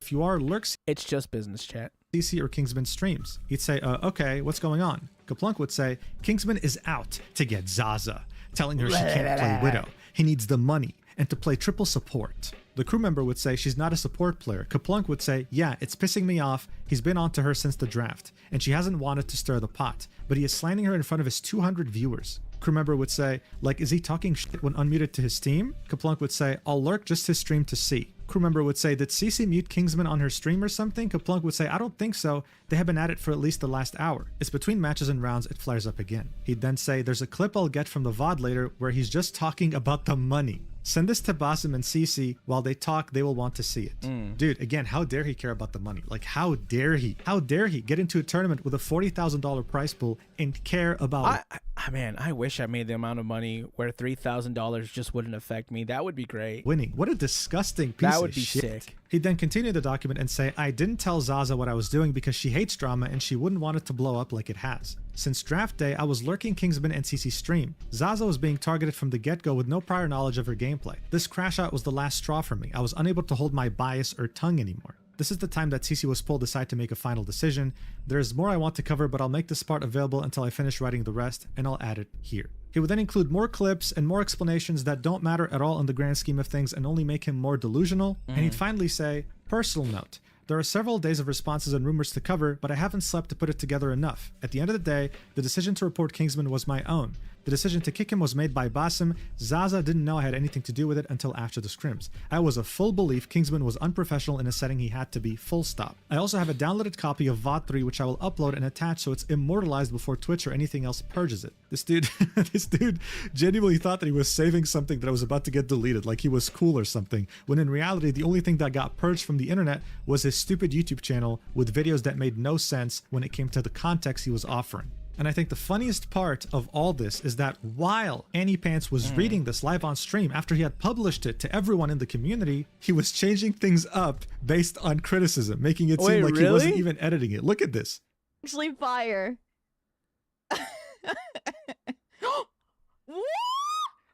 B: If you are lurks,
A: it's just business chat.
B: CC or Kingsman streams. He'd say, okay, what's going on? Kaplunk would say, Kingsman is out to get Zaza, telling her she can't play Widow. He needs the money. and to play triple support. The crew member would say she's not a support player. Kaplunk would say, yeah, it's pissing me off. He's been on to her since the draft, and she hasn't wanted to stir the pot, but he is slandering her in front of his 200 viewers. Crew member would say, like, is he talking shit when unmuted to his team? Kaplunk would say, I'll lurk just his stream to see. Crew member would say, did Cece mute Kingsman on her stream or something? Kaplunk would say, I don't think so. They have been at it for at least the last hour. It's between matches and rounds, it flares up again. He'd then say, there's a clip I'll get from the VOD later where he's just talking about the money. Send this to Basim and Cece. While they talk, they will want to see it. Dude, again, how dare he care about the money? Like, how dare he? How dare he get into a tournament with a $40,000 prize pool and care about
A: Man, I wish I made the amount of money where $3,000 just wouldn't affect me. That would be great.
B: winning? What a disgusting piece of shit.
A: That would be sick.
B: He'd then continue the document and say, I didn't tell Zaza what I was doing because she hates drama and she wouldn't want it to blow up like it has. Since draft day, I was lurking Kingsman and CC's stream. Zaza was being targeted from the get-go with no prior knowledge of her gameplay. This crash out was the last straw for me. I was unable to hold my bias or tongue anymore. This is the time that CC was pulled aside to make a final decision. There's more I want to cover, but I'll make this part available until I finish writing the rest, and I'll add it here. He would then include more clips and more explanations that don't matter at all in the grand scheme of things and only make him more delusional. And he'd finally say, personal note. There are several days of responses and rumors to cover, but I haven't slept to put it together enough. At the end of the day, the decision to report Kingsman was my own. The decision to kick him was made by Basim. Zaza didn't know I had anything to do with it until after the scrims. I was a full belief Kingsman was unprofessional in a setting he had to be, full stop. I also have a downloaded copy of VOD 3 which I will upload and attach so it's immortalized before Twitch or anything else purges it. This dude genuinely thought that he was saving something that was about to get deleted, like he was cool or something, when in reality the only thing that got purged from the internet was his stupid YouTube channel with videos that made no sense when it came to the context he was offering. And I think the funniest part of all this is that while Annie Pants was reading this live on stream after he had published it to everyone in the community, he was changing things up based on criticism, making it seem like he wasn't even editing it. Look at this.
E: Actually fire.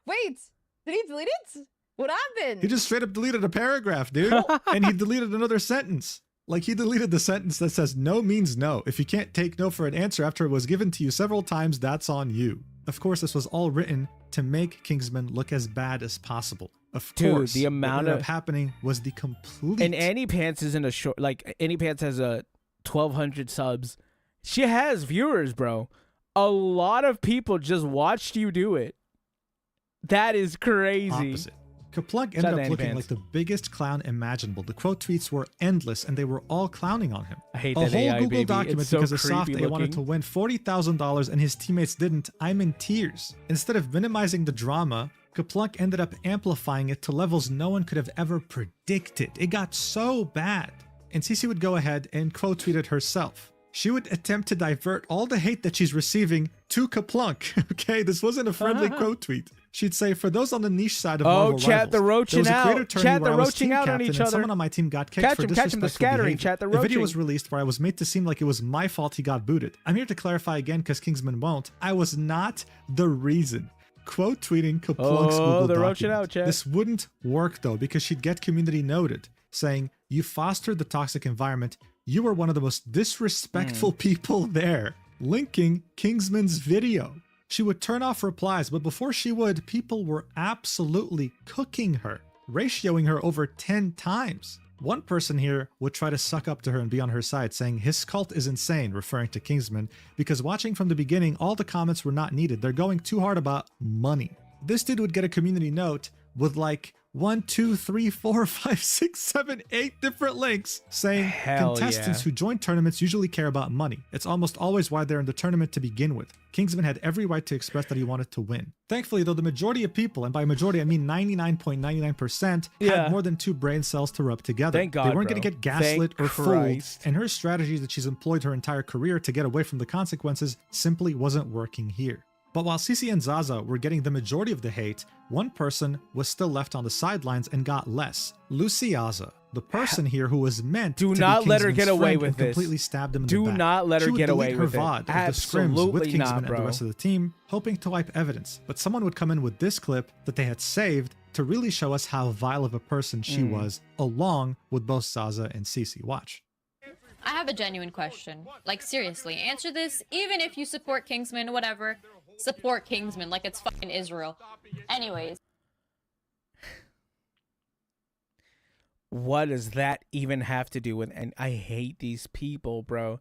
E: Wait, did he delete it? What happened?
B: He just straight up deleted a paragraph, dude. And he deleted another sentence. Like, he deleted the sentence that says no means no. If you can't take no for an answer after it was given to you several times, that's on you. Of course, this was all written to make Kingsman look as bad as possible. Of course,
A: the amount
B: what ended up happening was the complete...
A: And Annie Pants isn't a short... Like, Annie Pants has a 1,200 subs. She has viewers, bro. A lot of people just watched you do it. That is crazy.
B: Opposite. Kaplunk ended up looking like the biggest clown imaginable. The quote tweets were endless, and they were all clowning on him.
A: I hate
B: a
A: that
B: whole
A: AI,
B: Google
A: baby.
B: document
A: It's so
B: because a soft
A: creepy
B: A wanted
A: looking.
B: to win $40,000 and his teammates didn't. I'm in tears. Instead of minimizing the drama, Kaplunk ended up amplifying it to levels no one could have ever predicted. It got so bad. And Cece would go ahead and quote tweet it herself. She would attempt to divert all the hate that she's receiving to Kaplunk. Okay, this wasn't a friendly quote tweet. She'd say, for those on the niche side of Marvel
A: chat the roaching out. Chat the roaching out on each other.
B: Someone on my team got kicked for
A: catch him, the scattering. Chat the roaching.
B: A video was released where I was made to seem like it was my fault he got booted. I'm here to clarify again because Kingsman won't. I was not the reason. Quote tweeting Kaplunk's Google document. This wouldn't work though because she'd get community noted, saying, you fostered the toxic environment. You were one of the most disrespectful people there. Linking Kingsman's video. She would turn off replies, but before she would, people were absolutely cooking her, ratioing her over 10 times. One person here would try to suck up to her and be on her side, saying his cult is insane, referring to Kingsman, because watching from the beginning, all the comments were not needed. They're going too hard about money. This dude would get a community note with like 1, 2, 3, 4, 5, 6, 7, 8 different links saying contestants who join tournaments usually care about money. It's almost always why they're in the tournament to begin with. Kingsman had every right to express that he wanted to win. Thankfully, though, the majority of people, and by majority I mean 99.99%, had more than 2 brain cells to rub together.
A: Thank God,
B: they weren't going to get gaslit or fooled, and her strategy that she's employed her entire career to get away from the consequences simply wasn't working here. But while Cece and Zaza were getting the majority of the hate, one person was still left on the sidelines and got less. Luciaza, the person here who was meant to
A: not
B: be
A: let her
B: Kingsman's
A: get away
B: friend
A: with
B: and
A: this.
B: completely stabbed him in the back.
A: Do not let her get away with
B: her
A: it.
B: VOD of the scrims
A: Absolutely
B: with Kingsman
A: not,
B: and the
A: bro.
B: rest of the team, hoping to wipe evidence. But someone would come in with this clip that they had saved to really show us how vile of a person she was, along with both Zaza and Cece. Watch.
H: I have a genuine question. Like, seriously, answer this. Even if you support Kingsman, whatever, support Kingsman like it's fucking Israel. Anyways.
A: What does that even have to do with? And I hate these people, bro.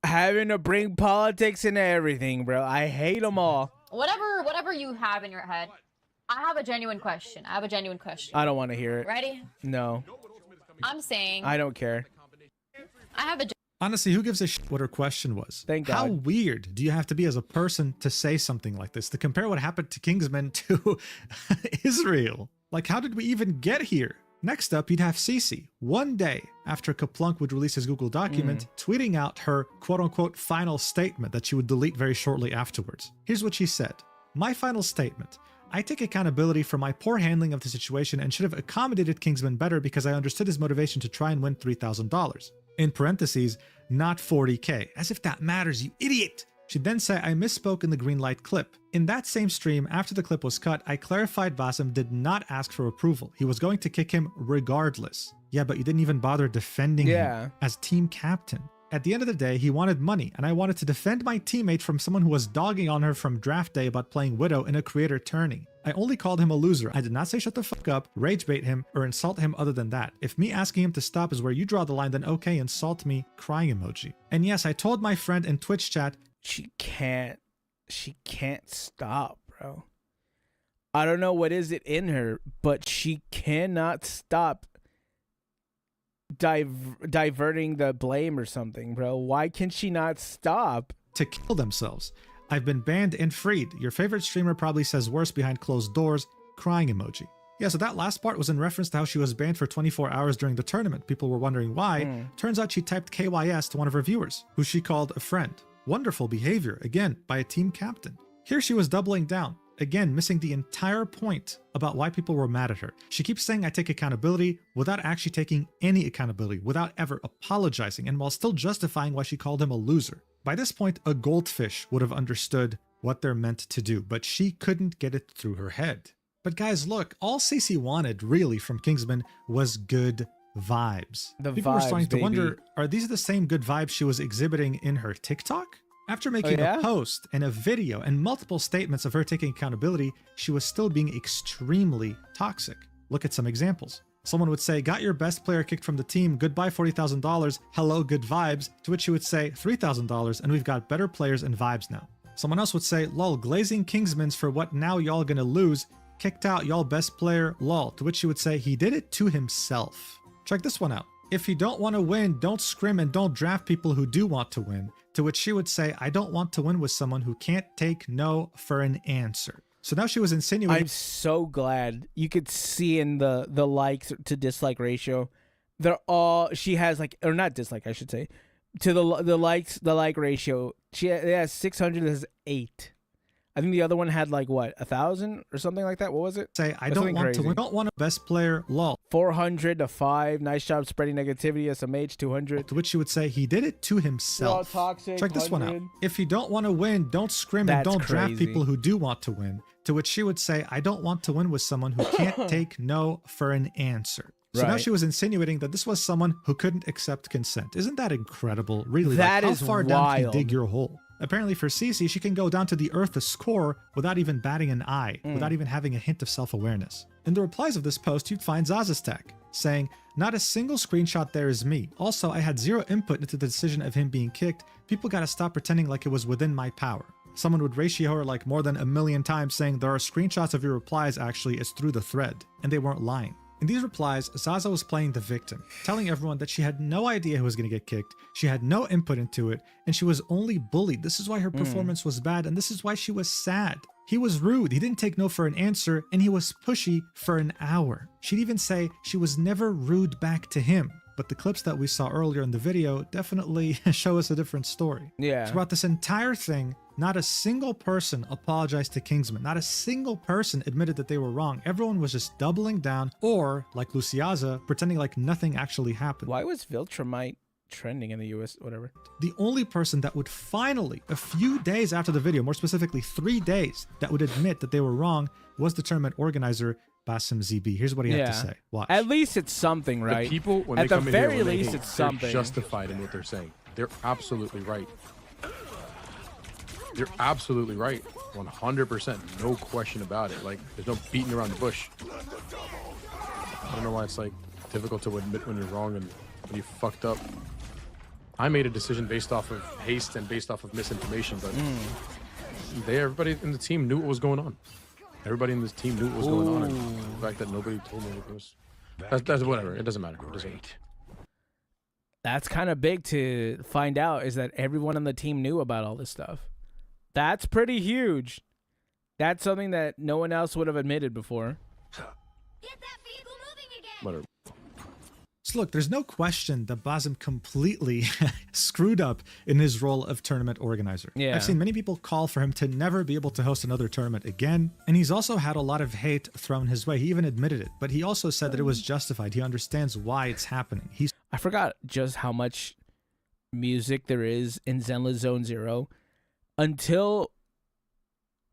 A: Having to bring politics into everything, bro. I hate them all.
J: Whatever you have in your head. I have a genuine question.
A: I don't want to hear it.
J: Ready?
A: No.
J: I'm saying.
A: I don't care.
J: I have a.
B: Honestly, who gives a shit what her question was?
A: Thank
B: How
A: God.
B: weird do you have to be as a person to say something like this? To compare what happened to Kingsman to Israel? Like, how did we even get here? Next up, you'd have Cece, one day after Kaplunk would release his Google document, tweeting out her quote-unquote final statement that she would delete very shortly afterwards. Here's what she said. My final statement. I take accountability for my poor handling of the situation and should have accommodated Kingsman better because I understood his motivation to try and win $3,000. In parentheses, not 40K. As if that matters, you idiot! She'd then say, I misspoke in the green light clip. In that same stream, after the clip was cut, I clarified Basim did not ask for approval. He was going to kick him regardless. Yeah, but you didn't even bother defending him as team captain. At the end of the day, he wanted money, and I wanted to defend my teammate from someone who was dogging on her from draft day about playing Widow in a creator tourney. I only called him a loser. I did not say shut the fuck up, rage bait him, or insult him other than that. If me asking him to stop is where you draw the line, then okay, insult me, crying emoji. And yes, I told my friend in Twitch chat,
A: she can't stop, bro. I don't know what is it in her, but she cannot stop diverting the blame or something, bro. Why can she not stop?
B: To kill themselves. I've been banned and freed. Your favorite streamer probably says worse behind closed doors, crying emoji. Yeah, so that last part was in reference to how she was banned for 24 hours during the tournament. People were wondering why. Turns out she typed KYS to one of her viewers, who she called a friend. Wonderful behavior, again, by a team captain. Here she was doubling down, again, missing the entire point about why people were mad at her. She keeps saying I take accountability without actually taking any accountability, without ever apologizing, and while still justifying why she called him a loser. By this point, a goldfish would have understood what they're meant to do, but she couldn't get it through her head. But guys, look, all Cece wanted, really, from Kingsman was good vibes. People were starting to wonder, are these the same good vibes she was exhibiting in her TikTok? After making a post and a video and multiple statements of her taking accountability, she was still being extremely toxic. Look at some examples. Someone would say, got your best player kicked from the team, goodbye $40,000, hello good vibes, to which she would say $3,000 and we've got better players and vibes now. Someone else would say, lol, glazing Kingsman's for what now y'all gonna lose, kicked out y'all best player, lol, to which she would say he did it to himself. Check this one out. If you don't want to win, don't scrim and don't draft people who do want to win. To which she would say, I don't want to win with someone who can't take no for an answer. So now she was insinuating.
A: I'm so glad you could see in the likes to dislike ratio. They're all, she has like, or not dislike, I should say, to the like ratio. She has 600, has 8. I think the other one had like what, 1,000 or something like that. What was it?
B: Say, I don't want to win. Don't want a best player, lol.
A: 400 to 5. Nice job spreading negativity. SMH 200.
B: To which she would say he did it to himself.
A: Toxic,
B: check this 100. One out. If you don't want to win, don't scrim and don't draft people who do want to win. To which she would say, I don't want to win with someone who can't take no for an answer. So now she was insinuating that this was someone who couldn't accept consent. Isn't that incredible? Really,
A: that
B: like,
A: is
B: how far
A: wild.
B: down can you dig your hole? Apparently for Cece, she can go down to the earth to score without even batting an eye, without even having a hint of self-awareness. In the replies of this post, you'd find Zaza's tag, saying, not a single screenshot there is me. Also, I had zero input into the decision of him being kicked. People gotta stop pretending like it was within my power. Someone would ratio her like more than 1,000,000 times saying there are screenshots of your replies actually, it's through the thread. And they weren't lying. In these replies, Zaza was playing the victim, telling everyone that she had no idea who was going to get kicked, she had no input into it, and she was only bullied. This is why her performance was bad, and this is why she was sad. He was rude, he didn't take no for an answer, and he was pushy for an hour. She'd even say she was never rude back to him. But the clips that we saw earlier in the video definitely show us a different story.
A: Yeah.
B: Throughout this entire thing, not a single person apologized to Kingsman. Not a single person admitted that they were wrong. Everyone was just doubling down or, like Luciaza, pretending like nothing actually happened.
A: Why was Viltrumite trending in the US, whatever?
B: The only person that would finally, a few days after the video, more specifically 3 days, that would admit that they were wrong was the tournament organizer, Basim ZB. Here's what he had to say. Watch.
A: At least it's something, right?
I: The people, when
A: at
I: they
A: the
I: come
A: very
I: in here, when
A: least,
I: they hate,
A: it's something.
I: They're justified in what they're saying. They're absolutely right. They're absolutely right. 100%. No question about it. Like, there's no beating around the bush. I don't know why it's like difficult to admit when you're wrong and when you fucked up. I made a decision based off of haste and based off of misinformation, but everybody in the team knew what was going on. Everybody in this team knew what was going on. And the fact that nobody told me anything was... That's whatever. It doesn't matter. It doesn't matter.
A: That's kind of big to find out, is that everyone on the team knew about all this stuff. That's pretty huge. That's something that no one else would have admitted before.
I: Whatever.
B: So look, there's no question that Bazem completely screwed up in his role of tournament organizer.
A: Yeah.
B: I've seen many people call for him to never be able to host another tournament again, and he's also had a lot of hate thrown his way. He even admitted it, but he also said that it was justified. He understands why it's happening.
A: I forgot just how much music there is in Zenless Zone Zero. Until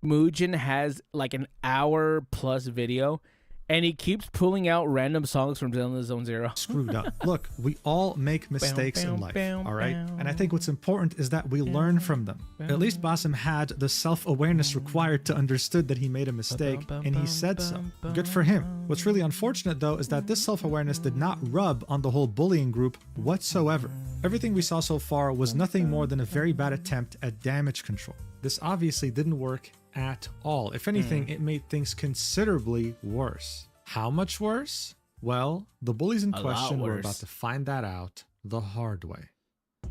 A: Mugen has like an hour-plus video, and he keeps pulling out random songs from Zenless Zone Zero.
B: Screwed up. Look, we all make mistakes in life, all right? And I think what's important is that we learn from them. At least Bazem had the self-awareness required to understood that he made a mistake, and he said so. Good for him. What's really unfortunate, though, is that this self-awareness did not rub on the whole bullying group whatsoever. Everything we saw so far was nothing more than a very bad attempt at damage control. This obviously didn't work at all. If anything, it made things considerably worse. How much worse? Well, the bullies in question were about to find that out the hard way.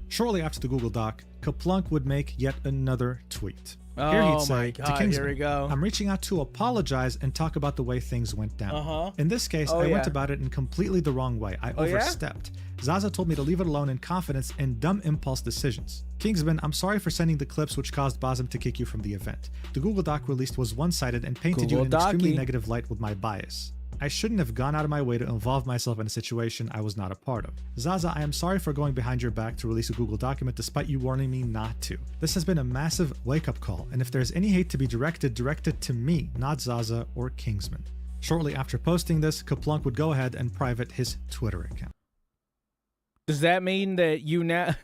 B: Shortly after the Google Doc, Kaplunk would make yet another tweet. Here he'd say to Kingsman,
A: here we go.
B: I'm reaching out to apologize and talk about the way things went down. In this case, I went about it in completely the wrong way. I overstepped. Zaza told me to leave it alone in confidence and dumb impulse decisions. Kingsman, I'm sorry for sending the clips which caused Bazem to kick you from the event. The Google Doc released was one-sided and painted you in an extremely negative light with my bias. I shouldn't have gone out of my way to involve myself in a situation I was not a part of. Zaza, I am sorry for going behind your back to release a Google document despite you warning me not to. This has been a massive wake-up call, and if there's any hate to be directed, direct it to me, not Zaza or Kingsman. Shortly after posting this, Kaplunk would go ahead and private his Twitter account.
A: Does that mean that you now...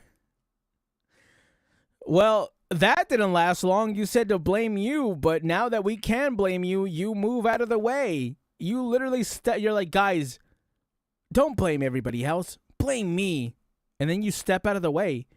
A: Well, that didn't last long. You said to blame you, but now that we can blame you, you move out of the way. You literally, you're like, guys, don't blame everybody else. Blame me. And then you step out of the way.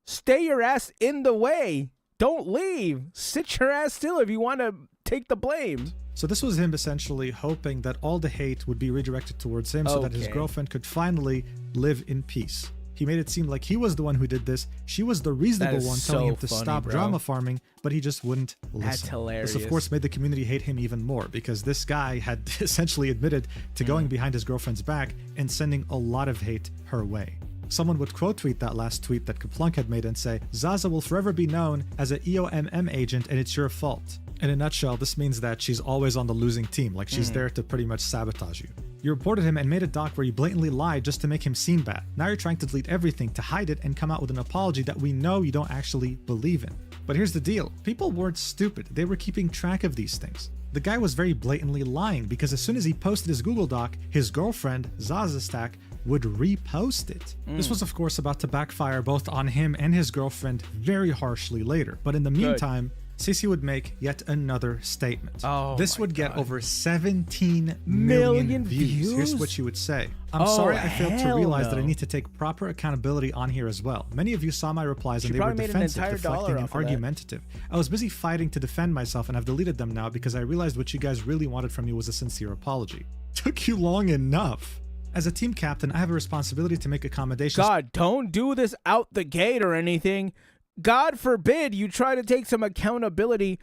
A: Stay your ass in the way. Don't leave. Sit your ass still if you want to take the blame.
B: So this was him essentially hoping that all the hate would be redirected towards him so that his girlfriend could finally live in peace. He made it seem like he was the one who did this. She was the reasonable one telling him to stop drama farming, but he just wouldn't listen.
A: That's hilarious.
B: This, of course, made the community hate him even more because this guy had essentially admitted to going behind his girlfriend's back and sending a lot of hate her way. Someone would quote tweet that last tweet that Kaplunk had made and say, Zaza will forever be known as an EOMM agent and it's your fault. In a nutshell, this means that she's always on the losing team, like she's there to pretty much sabotage you. You reported him and made a doc where you blatantly lied just to make him seem bad. Now you're trying to delete everything to hide it and come out with an apology that we know you don't actually believe in. But here's the deal. People weren't stupid. They were keeping track of these things. The guy was very blatantly lying because as soon as he posted his Google Doc, his girlfriend, Zaza Stack, would repost it. This was of course about to backfire both on him and his girlfriend very harshly later. But in the meantime, Sissy would make yet another statement. This would get over 17 million views. Here's what she would say. I'm sorry I failed to realize that I need to take proper accountability on here as well. Many of you saw my replies and they were defensive, deflecting, and argumentative. I was busy fighting to defend myself and I've deleted them now because I realized what you guys really wanted from me was a sincere apology. Took you long enough. As a team captain, I have a responsibility to make accommodations.
A: God, don't do this out the gate or anything. God forbid you try to take some accountability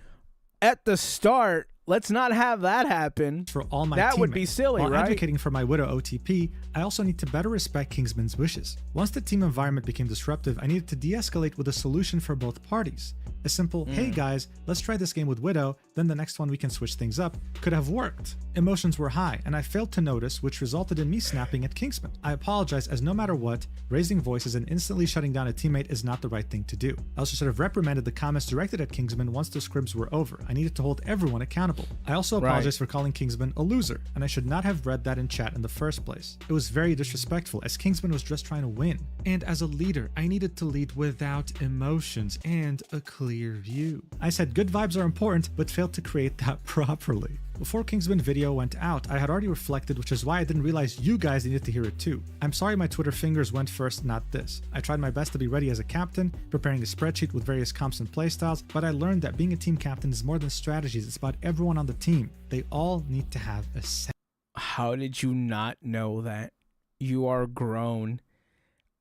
A: at the start. Let's not have that happen.
B: For all my
A: that would be silly,
B: While
A: right?
B: advocating for my widow OTP, I also need to better respect Kingsman's wishes. Once the team environment became disruptive, I needed to de-escalate with a solution for both parties. A simple, hey guys, let's try this game with Widow, then the next one we can switch things up, could have worked. Emotions were high, and I failed to notice, which resulted in me snapping at Kingsman. I apologize, as no matter what, raising voices and instantly shutting down a teammate is not the right thing to do. I also sort of reprimanded the comments directed at Kingsman once the scrims were over. I needed to hold everyone accountable. I also apologize for calling Kingsman a loser, and I should not have read that in chat in the first place. It was very disrespectful, as Kingsman was just trying to win. And as a leader, I needed to lead without emotions and a clear view. I said good vibes are important, but failed to create that properly. Before Kingsman video went out, I had already reflected, which is why I didn't realize you guys needed to hear it too. I'm sorry my Twitter fingers went first, not this. I tried my best to be ready as a captain, preparing a spreadsheet with various comps and playstyles, but I learned that being a team captain is more than strategies, it's about everyone on the team. They all need to have a say.
A: How did you not know that? You are grown.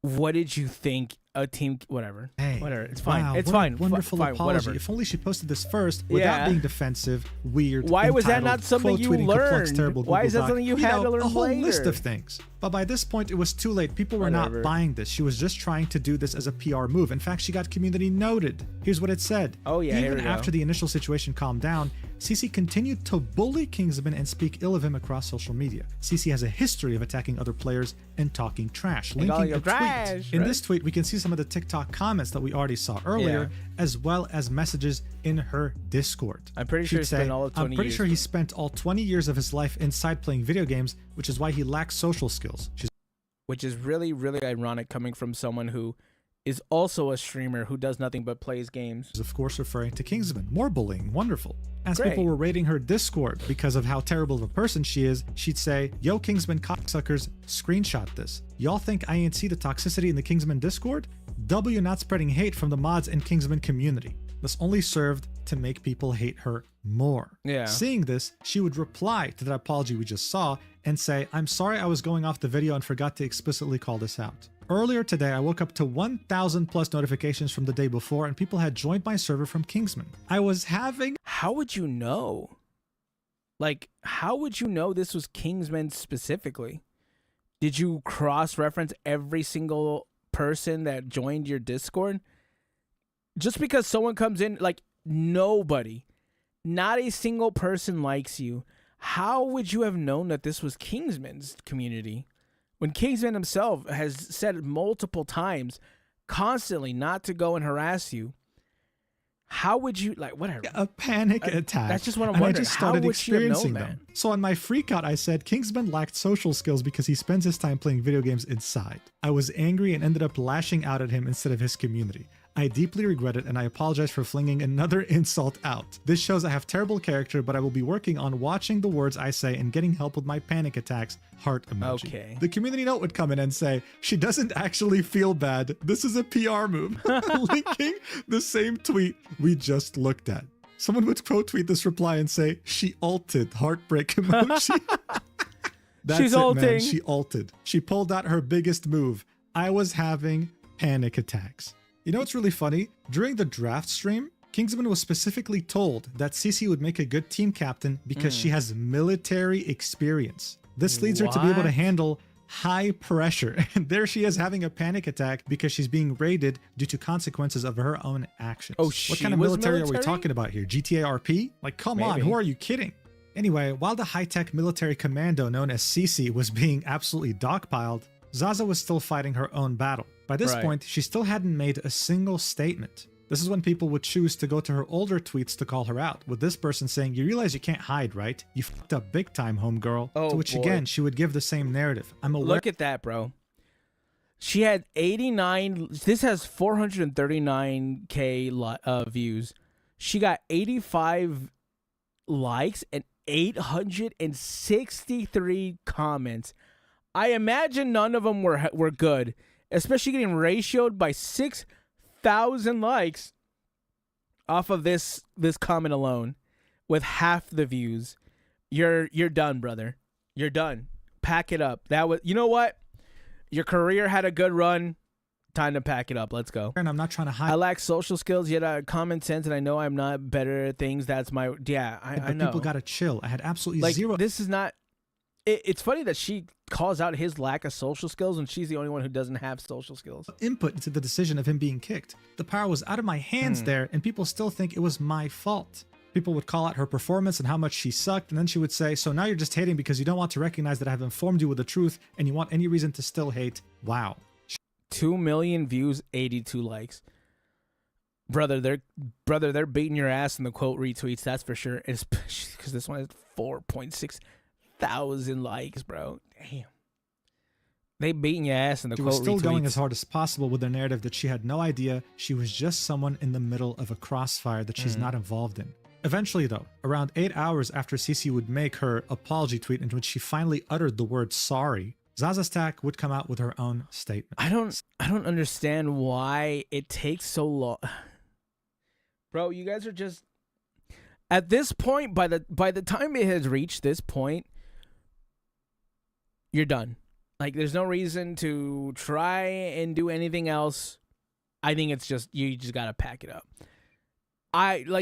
A: What did you think a team? Whatever.
B: Hey,
A: whatever. It's fine.
B: Wow,
A: it's
B: what a
A: fine.
B: Wonderful
A: fine,
B: apology.
A: whatever.
B: If only she posted this first without being defensive, weird.
A: Why was that not
B: entitled,
A: something you
B: quote-tweeting Kaplunks
A: learned?
B: terrible
A: Why is that
B: Google
A: something you
B: Doc.
A: had to learn
B: a whole list
A: later?
B: of things. But by this point, it was too late. People were
A: Whatever.
B: not buying this. She was just trying to do this as a PR move. In fact, she got community noted. Here's what it said.
A: Oh yeah.
B: Even after the initial situation calmed down, CC continued to bully Kingsman and speak ill of him across social media. CC has a history of attacking other players and talking trash. Linking a tweet. In this tweet, we can see some of the TikTok comments that we already saw earlier, as well as messages in her Discord.
A: I'm pretty sure he spent all of 20
B: I'm pretty
A: years.
B: sure he spent all 20 years of his life inside playing video games, which is why he lacks social skills.
A: Which is really, really ironic coming from someone who is also a streamer who does nothing but plays games.
B: Of course referring to Kingsman. More bullying. Wonderful. As
A: Great.
B: people were rating her Discord because of how terrible of a person she is, she'd say, "Yo, Kingsman cocksuckers, screenshot this. Y'all think I ain't see the toxicity in the Kingsman Discord? W not spreading hate from the mods and Kingsman community. This only served to make people hate her more."
A: Yeah.
B: Seeing this, she would reply to that apology we just saw and say, "I'm sorry I was going off the video and forgot to explicitly call this out. Earlier today, I woke up to 1,000 plus notifications from the day before and people had joined my server from Kingsman. I was having..."
A: How would you know? Like, how would you know this was Kingsman specifically? Did you cross-reference every single person that joined your Discord? Just because someone comes in, like, nobody, not a single person likes you, how would you have known that this was Kingsman's community? When Kingsman himself has said multiple times, constantly, not to go and harass you, how would you, like, whatever.
B: A panic attack.
A: That's just what I'm
B: and
A: wondering.
B: I just started
A: How would she have known
B: experiencing
A: that?
B: them. So on my freak out, I said Kingsman lacked social skills because he spends his time playing video games inside. I was angry and ended up lashing out at him instead of his community. I deeply regret it and I apologize for flinging another insult out. This shows I have terrible character, but I will be working on watching the words I say and getting help with my panic attacks. Heart emoji.
A: Okay.
B: The community note would come in and say, "She doesn't actually feel bad. This is a PR move." Linking the same tweet we just looked at. Someone would quote tweet this reply and say, "She ulted," heartbreak emoji. That's
A: She's
B: it, man.
A: ulting.
B: She ulted. She pulled out her biggest move. I was having panic attacks. You know what's really funny? During the draft stream, Kingsman was specifically told that CC would make a good team captain because she has military experience. This leads her to be able to
A: What?
B: handle high pressure. And there she is having a panic attack because she's being raided due to consequences of her own actions.
A: Oh,
B: what
A: she
B: kind of
A: was
B: military are we
A: military?
B: talking about here? GTA RP? Like, come on,
A: Maybe.
B: who are you kidding? Anyway, while the high-tech military commando known as CC was being absolutely dogpiled, Zaza was still fighting her own battle. By this
A: Right.
B: point, she still hadn't made a single statement. This is when people would choose to go to her older tweets to call her out, with this person saying, "You realize you can't hide, right? You fucked up big time, homegirl."
A: Oh,
B: to which
A: boy.
B: again, she would give the same narrative. "I'm aware."
A: Look at that, bro. She had 89. This has 439K views. She got 85 likes and 863 comments. I imagine none of them were good, especially getting ratioed by 6,000 likes off of this comment alone, with half the views. You're done, brother. You're done. Pack it up. That was, you know what? Your career had a good run. Time to pack it up. Let's go.
B: And I'm not trying to hide.
A: I lack social skills, yet I common sense, and I know I'm not better at things. That's my I
B: but
A: know.
B: people gotta chill. I had absolutely
A: Like,
B: zero.
A: this is not. It's funny that she calls out his lack of social skills, and she's the only one who doesn't have social skills.
B: Input into the decision of him being kicked. The power was out of my hands there, and people still think it was my fault. People would call out her performance and how much she sucked, and then she would say, "So now you're just hating because you don't want to recognize that I have informed you with the truth, and you want any reason to still hate." Wow.
A: 2 million views, 82 likes. Brother, they're beating your ass in the quote retweets, that's for sure. Especially because this one has 4.6 thousand likes, bro. Damn. They beating your ass in the
B: She
A: quote
B: was still
A: retweets.
B: going as hard as possible with their narrative that she had no idea she was just someone in the middle of a crossfire that she's not involved in. Eventually though, around 8 hours after Cece would make her apology tweet in which she finally uttered the word sorry, Zazastack would come out with her own statement.
A: I don't understand why it takes so long. Bro, you guys are just at this point, by the time it has reached this point, you're done. Like, there's no reason to try and do anything else. I think it's just, you just gotta pack it up.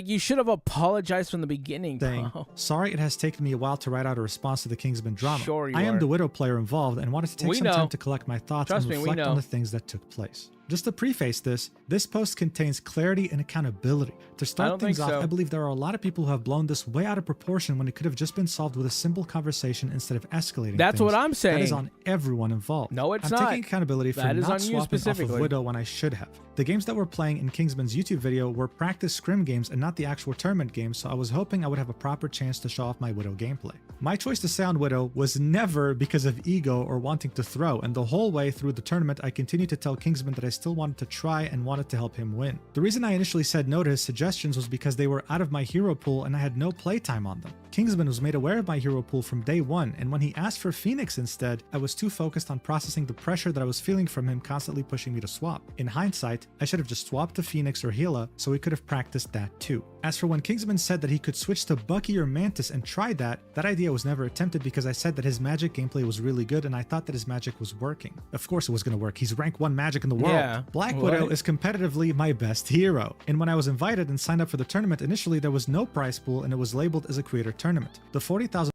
A: You should have apologized from the beginning, bro.
B: Sorry it has taken me a while to write out a response to the Kingsman drama.
A: Sure you
B: I am
A: are.
B: the Widow player involved and wanted to take some time to collect my thoughts
A: Trust me,
B: and
A: we
B: reflect
A: know.
B: on the things that took place. Just to preface this post contains clarity and accountability. To
A: I
B: start
A: don't
B: things
A: think
B: off,
A: so.
B: I believe there are a lot of people who have blown this way out of proportion when it could have just been solved with a simple conversation instead of escalating.
A: That's what I'm
B: That is
A: saying.
B: on everyone involved.
A: No, it's
B: I'm
A: not.
B: taking accountability for
A: That is
B: not
A: on you
B: swapping off of
A: specifically.
B: Widow when I should have. The games that we're playing in Kingsman's YouTube video were practice scrim games and not the actual tournament games, so I was hoping I would have a proper chance to show off my Widow gameplay. My choice to stay on Widow was never because of ego or wanting to throw, and the whole way through the tournament I continued to tell Kingsman that I still wanted to try and wanted to help him win. The reason I initially said no to his suggestions was because they were out of my hero pool and I had no playtime on them. Kingsman was made aware of my hero pool from day one, and when he asked for Phoenix instead, I was too focused on processing the pressure that I was feeling from him constantly pushing me to swap. In hindsight, I should have just swapped to Phoenix or Gila so we could have practiced that too. As for when Kingsman said that he could switch to Bucky or Mantis and try that idea was never attempted because I said that his magic gameplay was really good and I thought that his magic was working. Of course it was going to work. He's rank 1 magic in the world.
A: Yeah.
B: Black
A: What?
B: Widow is competitively my best hero. And when I was invited and signed up for the tournament, initially there was no prize pool and it was labeled as a creator tournament. The $40,000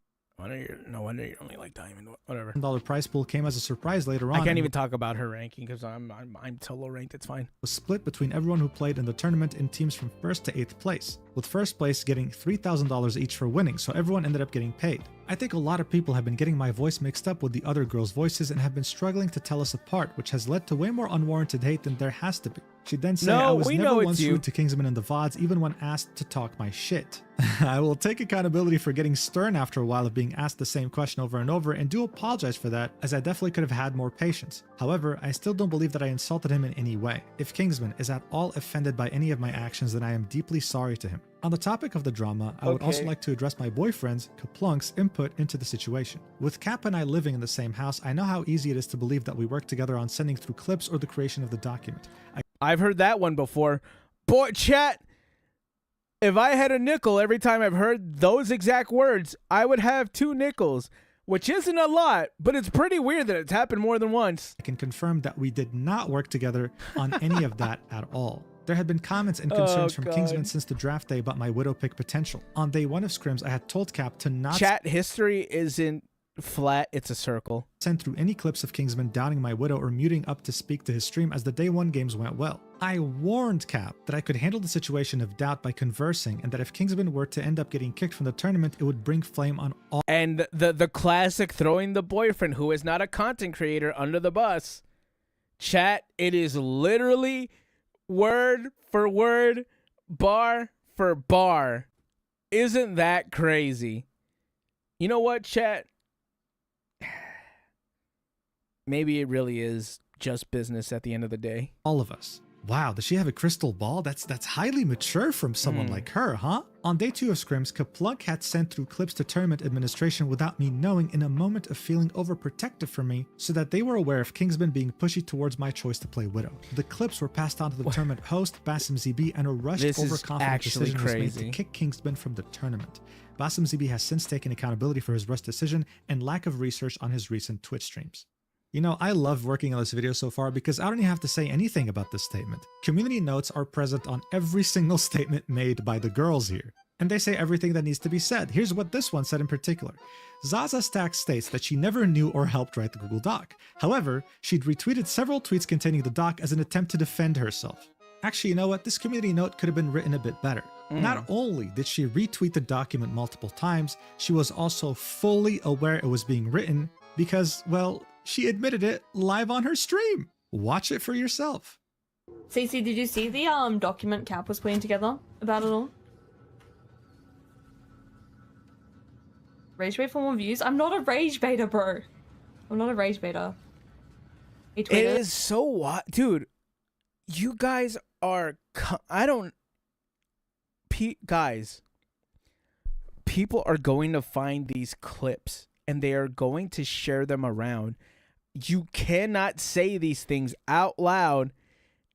A: No wonder you only like diamond. Whatever.
B: prize pool came as a surprise later on.
A: I can't
B: and
A: even talk about her ranking because I'm so low ranked. It's fine.
B: was split between everyone who played in the tournament in teams from 1st to 8th place, with 1st place getting $3,000 each for winning, so everyone ended up getting paid. I think a lot of people have been getting my voice mixed up with the other girls' voices and have been struggling to tell us apart, which has led to way more unwarranted hate than there has to be. She'd then say I was
A: we
B: never
A: know it's
B: once
A: you.
B: rude to Kingsman in the VODs, even when asked to talk my shit. I will take accountability for getting stern after a while of being asked the same question over and over, and do apologize for that, as I definitely could have had more patience. However, I still don't believe that I insulted him in any way. If Kingsman is at all offended by any of my actions, then I am deeply sorry to him. On the topic of the drama, I would also
A: Okay.
B: like to address my boyfriend's, Kaplunk's, input into the situation. With Cap and I living in the same house, I know how easy it is to believe that we work together on sending through clips or the creation of the document.
A: I've heard that one before. Boy, chat. If I had a nickel every time I've heard those exact words, I would have 2 nickels, which isn't a lot, but it's pretty weird that it's happened more than once.
B: I can confirm that we did not work together on any of that at all. There had been comments and concerns from
A: God.
B: Kingsman since the draft day about my Widow pick potential. On day 1 of scrims, I had told Cap to not
A: Chat history isn't flat, it's a circle.
B: send through any clips of Kingsman doubting my Widow or muting up to speak to his stream as the day 1 games went well. I warned Cap that I could handle the situation of doubt by conversing, and that if Kingsman were to end up getting kicked from the tournament, it would bring flame on all.
A: And the classic throwing the boyfriend who is not a content creator under the bus. Chat, it is literally word for word, bar for bar. Isn't that crazy? You know what, chat? Maybe it really is just business at the end of the day.
B: All of us. Wow, does she have a crystal ball? That's highly mature from someone like her, huh? On day 2 of scrims, Kaplunk had sent through clips to tournament administration without me knowing, in a moment of feeling overprotective for me, so that they were aware of Kingsman being pushy towards my choice to play Widow. The clips were passed on to the tournament host, Basim ZB, and a rushed,
A: This is
B: overconfident
A: actually
B: decision was made
A: crazy.
B: to kick Kingsman from the tournament. Basim ZB has since taken accountability for his rushed decision and lack of research on his recent Twitch streams. You know, I love working on this video so far because I don't even have to say anything about this statement. Community notes are present on every single statement made by the girls here, and they say everything that needs to be said. Here's what this one said in particular. Zaza Stack states that she never knew or helped write the Google Doc. However, she'd retweeted several tweets containing the doc as an attempt to defend herself. Actually, you know what? This community note could have been written a bit better. Not only did she retweet the document multiple times, she was also fully aware it was being written because, well, she admitted it live on her stream. Watch it for yourself.
E: Cece, did you see the document Cap was putting together about it all? Rage bait for more views? I'm not a rage baiter, bro. I'm not a rage baiter.
A: It is so what, dude. You guys are. Guys, people are going to find these clips and they are going to share them around. You cannot say these things out loud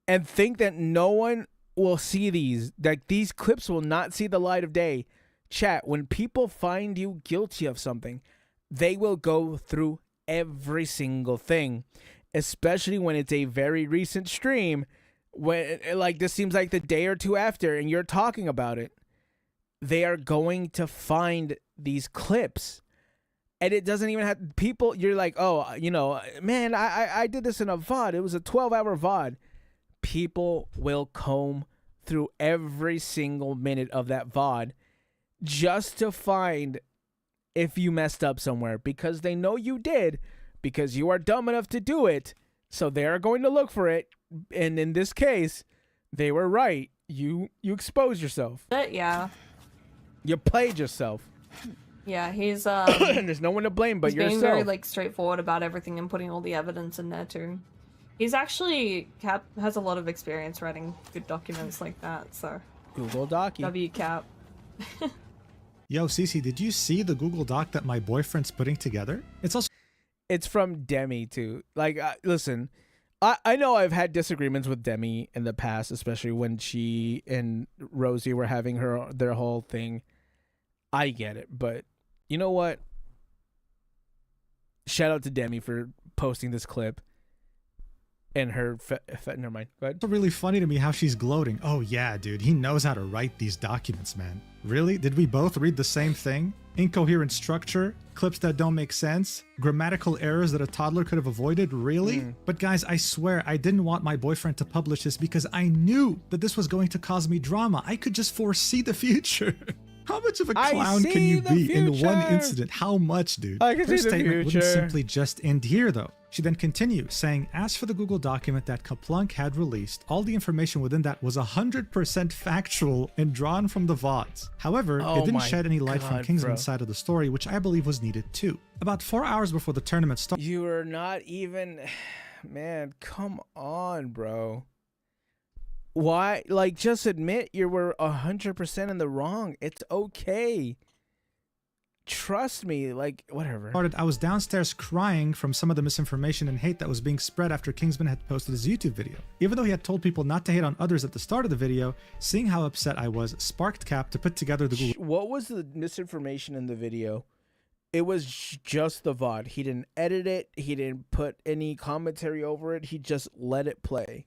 A: and think that no one will see these, that these clips will not see the light of day. Chat, when people find you guilty of something, they will go through every single thing, especially when it's a very recent stream, when like this seems like the day or two after and you're talking about it. They are going to find these clips. And it doesn't even have people. You're like, oh, you know, man, I did this in a VOD. It was a 12-hour VOD. People will comb through every single minute of that VOD just to find if you messed up somewhere, because they know you did, because you are dumb enough to do it. So they're going to look for it. And in this case, they were right. You exposed yourself.
E: Yeah.
A: You played yourself.
E: Yeah, he's
A: and there's no one to blame but
E: he's
A: yourself.
E: being very like straightforward about everything and putting all the evidence in there too. He's actually Cap has a lot of experience writing good documents like that, so
A: Google Doc.
E: W Cap.
B: Yo, Cece, did you see the Google Doc that my boyfriend's putting together?
A: It's from Demi too. Like, listen, I know I've had disagreements with Demi in the past, especially when she and Rosie were having their whole thing. I get it, but you know what? Shout out to Demi for posting this clip. And her, never mind. Go ahead.
B: It's really funny to me how she's gloating. Oh yeah, dude, he knows how to write these documents, man. Really? Did we both read the same thing? Incoherent structure, clips that don't make sense, grammatical errors that a toddler could have avoided, really? But guys, I swear I didn't want my boyfriend to publish this because I knew that this was going to cause me drama. I could just foresee the future. How much of a clown can you be in one incident? How much, dude?
A: I can
B: Her
A: see the
B: statement
A: future.
B: wouldn't simply just end here, though. She then continues, saying, as for the Google document that Kaplunk had released, all the information within that was 100% factual and drawn from the VODs. However, it didn't shed any light from Kingsman's side of the story, which I believe was needed too. About 4 hours before the tournament started.
A: You are not even... Man, come on, bro. Why? Like, just admit you were 100% in the wrong. It's okay. Trust me, like, whatever.
B: I was downstairs crying from some of the misinformation and hate that was being spread after Kingsman had posted his YouTube video. Even though he had told people not to hate on others at the start of the video, seeing how upset I was sparked Cap to put together the Google...
A: What was the misinformation in the video? It was just the VOD. He didn't edit it. He didn't put any commentary over it. He just let it play.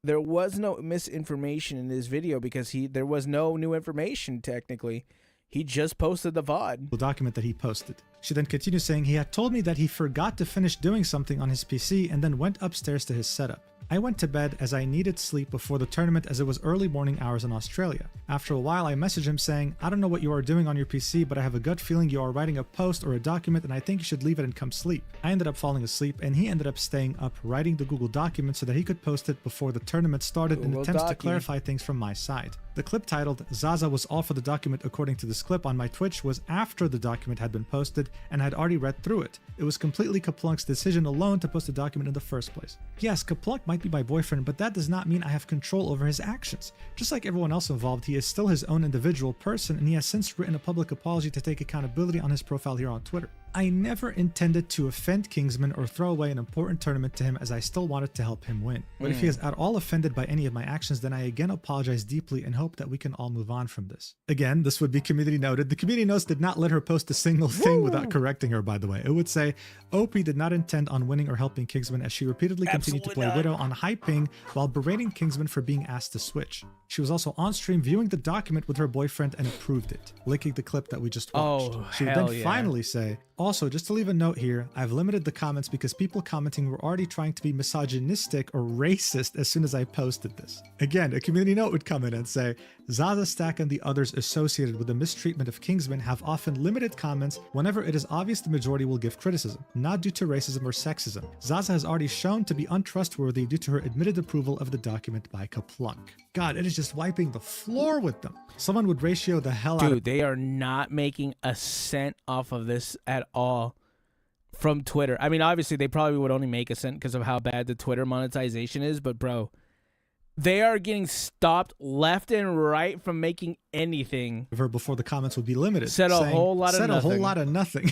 A: There was no misinformation in this video because there was no new information, technically. He just posted the VOD.
B: Document that he posted. She then continues saying he had told me that he forgot to finish doing something on his PC and then went upstairs to his setup. I went to bed as I needed sleep before the tournament as it was early morning hours in Australia. After a while, I messaged him saying, I don't know what you are doing on your PC, but I have a gut feeling you are writing a post or a document and I think you should leave it and come sleep. I ended up falling asleep and he ended up staying up writing the Google document so that he could post it before the tournament started in attempts to clarify things from my side. The clip titled, Zaza was all for the document according to this clip on my Twitch was after the document had been posted and I had already read through it. It was completely Kaplunk's decision alone to post the document in the first place. Yes, Kaplunk might be my boyfriend, but that does not mean I have control over his actions. Just like everyone else involved, he is still his own individual person and he has since written a public apology to take accountability on his profile here on Twitter. I never intended to offend Kingsman or throw away an important tournament to him as I still wanted to help him win. But if he is at all offended by any of my actions, then I again apologize deeply and hope that we can all move on from this. Again, this would be community noted. The community notes did not let her post a single thing without correcting her, by the way. It would say, OP did not intend on winning or helping Kingsman as she repeatedly continued to play Widow on high ping while berating Kingsman for being asked to switch. She was also on stream viewing the document with her boyfriend and approved it, linking the clip that we just watched. She would then finally say, also, just to leave a note here, I've limited the comments because people commenting were already trying to be misogynistic or racist as soon as I posted this. Again, a community note would come in and say, Zaza Stack and the others associated with the mistreatment of Kingsman have often limited comments whenever it is obvious the majority will give criticism, not due to racism or sexism. Zaza has already shown to be untrustworthy due to her admitted approval of the document by Kaplunk. God, it is just wiping the floor with them. Someone would ratio the hell out of...
A: Dude, they are not making a cent off of this at all from Twitter. I mean, obviously, they probably would only make a cent because of how bad the Twitter monetization is, but bro, They are getting stopped left and right from making anything.
B: Before the comments would be limited.
A: Said a whole lot of
B: said
A: nothing.
B: a whole lot of nothing.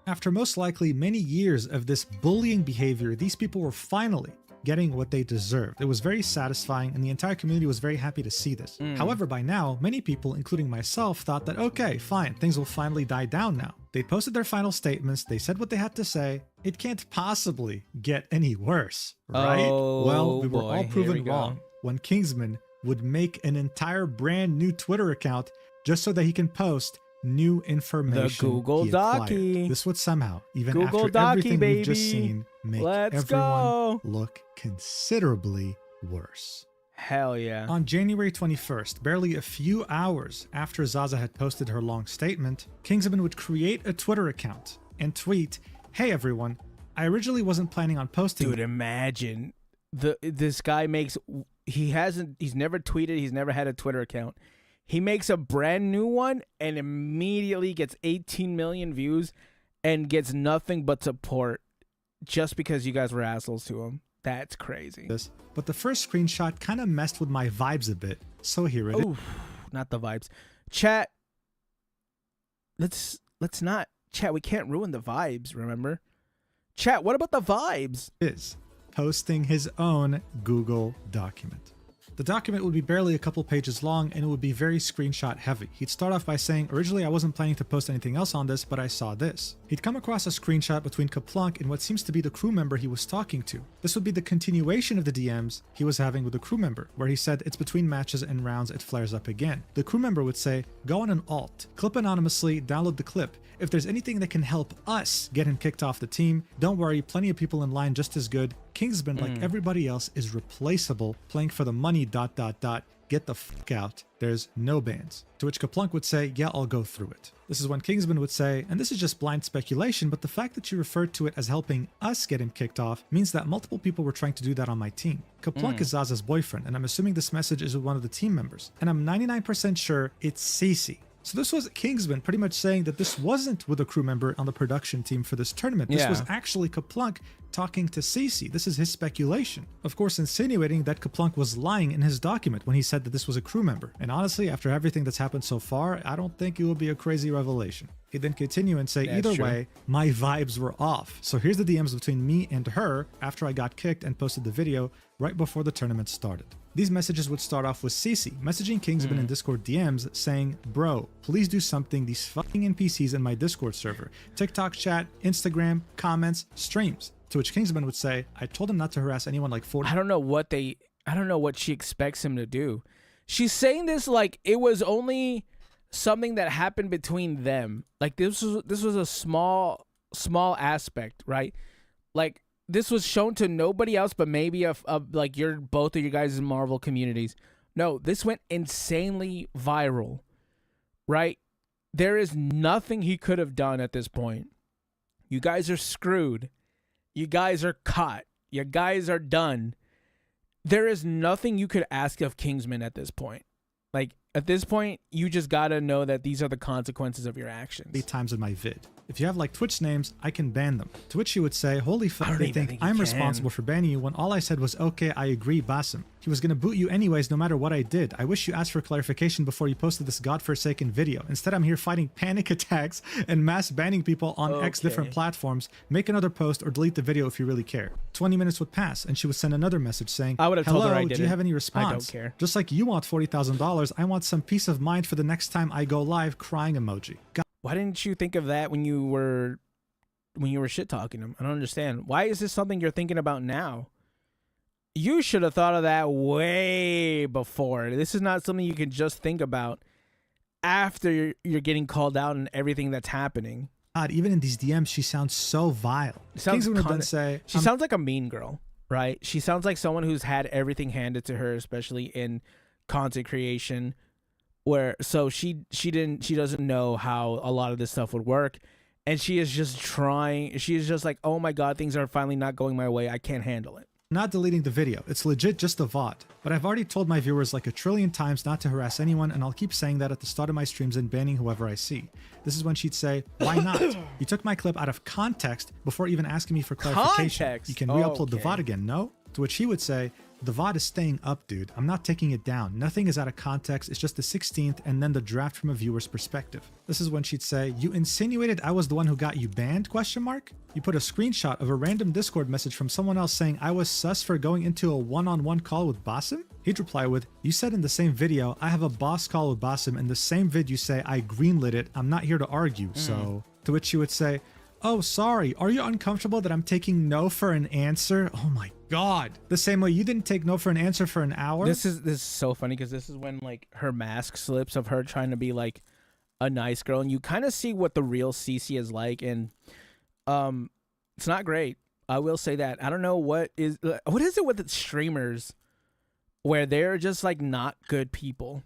B: After most likely many years of this bullying behavior, these people were finally getting what they deserved. It was very satisfying, and the entire community was very happy to see this. However, by now, many people, including myself, thought that, okay, fine, things will finally die down now. They posted their final statements, they said what they had to say. It can't possibly get any worse, right?
A: Oh,
B: well, we were
A: boy.
B: all
A: Here we
B: proven
A: go.
B: wrong when Kingsman would make an entire brand new Twitter account just so that he can post new information.
A: Google
B: he acquired.
A: Docky.
B: This would somehow, even
A: Google
B: after
A: Docky,
B: everything we've just
A: baby.
B: seen, make
A: Let's
B: everyone
A: go.
B: look considerably worse.
A: Hell yeah.
B: On January 21st, barely a few hours after Zaza had posted her long statement, Kingsman would create a Twitter account and tweet, "Hey everyone, I originally wasn't planning on posting."
A: Dude, imagine this guy he's never tweeted, he's never had a Twitter account. He makes a brand new one and immediately gets 18 million views and gets nothing but support just because you guys were assholes to him. That's crazy.
B: But the first screenshot kind of messed with my vibes a bit, so here it is.
A: Oof, not the vibes. Chat, let's not, chat, we can't ruin the vibes, remember? Chat, what about the vibes?
B: Is posting his own Google document. The document would be barely a couple pages long and it would be very screenshot heavy. He'd start off by saying, originally I wasn't planning to post anything else on this, but I saw this. He'd come across a screenshot between Kaplunk and what seems to be the crew member he was talking to. This would be the continuation of the DMs he was having with the crew member, where he said it's between matches and rounds it flares up again. The crew member would say, go on an alt, clip anonymously, download the clip. If there's anything that can help us get him kicked off the team, don't worry, plenty of people in line just as good. Kingsman, like everybody else, is replaceable, playing for the money, ... Get the fuck out. There's no bans. To which Kaplunk would say, yeah, I'll go through it. This is when Kingsman would say, and this is just blind speculation, but the fact that you referred to it as helping us get him kicked off means that multiple people were trying to do that on my team. Kaplunk is Zaza's boyfriend, and I'm assuming this message is with one of the team members. And I'm 99% sure it's Cece. So this was Kingsman pretty much saying that this wasn't with a crew member on the production team for this tournament. This was actually Kaplunk talking to Cece. This is his speculation. Of course, insinuating that Kaplunk was lying in his document when he said that this was a crew member. And honestly, after everything that's happened so far, I don't think it would be a crazy revelation. He'd then continue and say, either way, my vibes were off. So here's the DMs between me and her after I got kicked and posted the video right before the tournament started. These messages would start off with Cece messaging Kingsman in Discord DMs saying, bro, please do something, these fucking NPCs in my Discord server. TikTok chat, Instagram, comments, streams. To which Kingsman would say, I told him not to harass anyone like 40.
A: I don't know what she expects him to do. She's saying this like it was only something that happened between them. Like this was a small aspect, right? Like this was shown to nobody else but maybe like both of you guys' Marvel communities. No, this went insanely viral, right? There is nothing he could have done at this point. You guys are screwed. You guys are caught. You guys are done. There is nothing you could ask of Kingsman at this point. Like, at this point, you just gotta know that these are the consequences of your actions.
B: 8 times in my vid. If you have like Twitch names, I can ban them. To which he would say, holy fuck, they think I'm responsible for banning you when all I said was, okay, I agree, Basim. He was gonna boot you anyways no matter what I did. I wish you asked for clarification before you posted this godforsaken video. Instead, I'm here fighting panic attacks and mass banning people on X different platforms. Make another post or delete the video if you really care. 20 minutes would pass and she would send another message saying,
A: I would have told her I didn't.
B: Do you have any response?
A: I don't care.
B: Just like you want $40,000, I want some peace of mind for the next time I go live, crying emoji.
A: Why didn't you think of that when you were shit talking him? I don't understand. Why is this something you're thinking about now? You should have thought of that way before. This is not something you can just think about after you're getting called out and everything that's happening.
B: God, even in these DMs, she sounds so vile. She
A: sounds like a mean girl, right? She sounds like someone who's had everything handed to her, especially in content creation, where she doesn't know how a lot of this stuff would work, and she is just like, oh my god, things are finally not going my way, I can't handle it.
B: Not deleting the video. It's legit just a VOD. But I've already told my viewers like a trillion times not to harass anyone, and I'll keep saying that at the start of my streams and banning whoever I see. This is when she'd say, why not? You took my clip out of context before even asking me for clarification. You can re-upload the VOD again, no? To which he would say, The VOD is staying up, dude. I'm not taking it down. Nothing is out of context. It's just the 16th and then the draft from a viewer's perspective. This is when she'd say, you insinuated I was the one who got you banned, question mark? You put a screenshot of a random Discord message from someone else saying I was sus for going into a one-on-one call with Basim? He'd reply with, you said in the same video, I have a boss call with Basim. In the same vid you say, I greenlit it. I'm not here to argue, so... To which she would say, oh, sorry. Are you uncomfortable that I'm taking no for an answer? Oh my God. The same way you didn't take no for an answer for an hour.
A: This is so funny because this is when like her mask slips of her trying to be like a nice girl, and you kind of see what the real CC is like, and it's not great. I will say that. I don't know what is it with the streamers where they're just like not good people.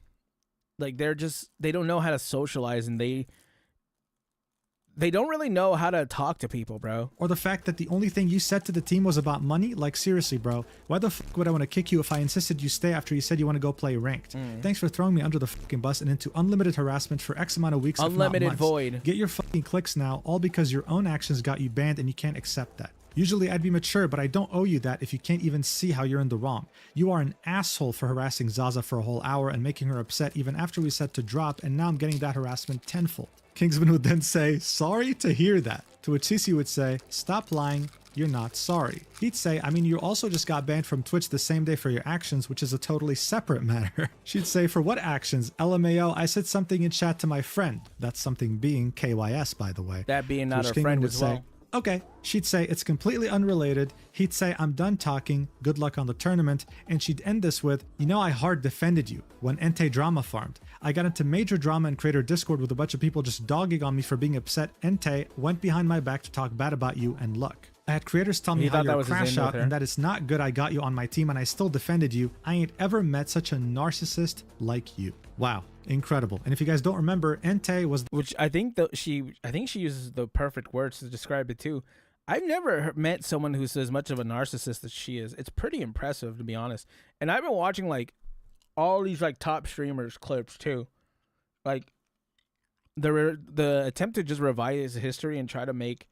A: Like they don't know how to socialize, and they don't really know how to talk to people, bro.
B: Or the fact that the only thing you said to the team was about money? Like, seriously, bro. Why the fuck would I want to kick you if I insisted you stay after you said you want to go play ranked? Thanks for throwing me under the fucking bus and into unlimited harassment for X amount of weeks,
A: Unlimited
B: if not months.
A: void.
B: Get your fucking clicks now, all because your own actions got you banned and you can't accept that. Usually I'd be mature, but I don't owe you that if you can't even see how you're in the wrong. You are an asshole for harassing Zaza for a whole hour and making her upset even after we said to drop, and now I'm getting that harassment tenfold. Kingsman would then say, sorry to hear that. To which Cece would say, stop lying, you're not sorry. He'd say, I mean, you also just got banned from Twitch the same day for your actions, which is a totally separate matter. She'd say, for what actions? LMAO, I said something in chat to my friend. That's something being KYS, by the way.
A: That being not her
B: Kingman
A: friend
B: would
A: as
B: say,
A: well.
B: okay. She'd say it's completely unrelated. He'd say, I'm done talking. Good luck on the tournament. And she'd end this with, you know, I hard defended you when Entei drama farmed. I got into major drama in Creator Discord with a bunch of people just dogging on me for being upset. Entei went behind my back to talk bad about you, and look. I had creators tell me how you're a crash out and that it's not good I got you on my team and I still defended you. I ain't ever met such a narcissist like you. Wow. Incredible. And if you guys don't remember, Entei was...
A: Which I think she uses the perfect words to describe it too. I've never met someone who's as much of a narcissist as she is. It's pretty impressive, to be honest. And I've been watching like all these like top streamers clips too. Like the attempt to just revise history and try to make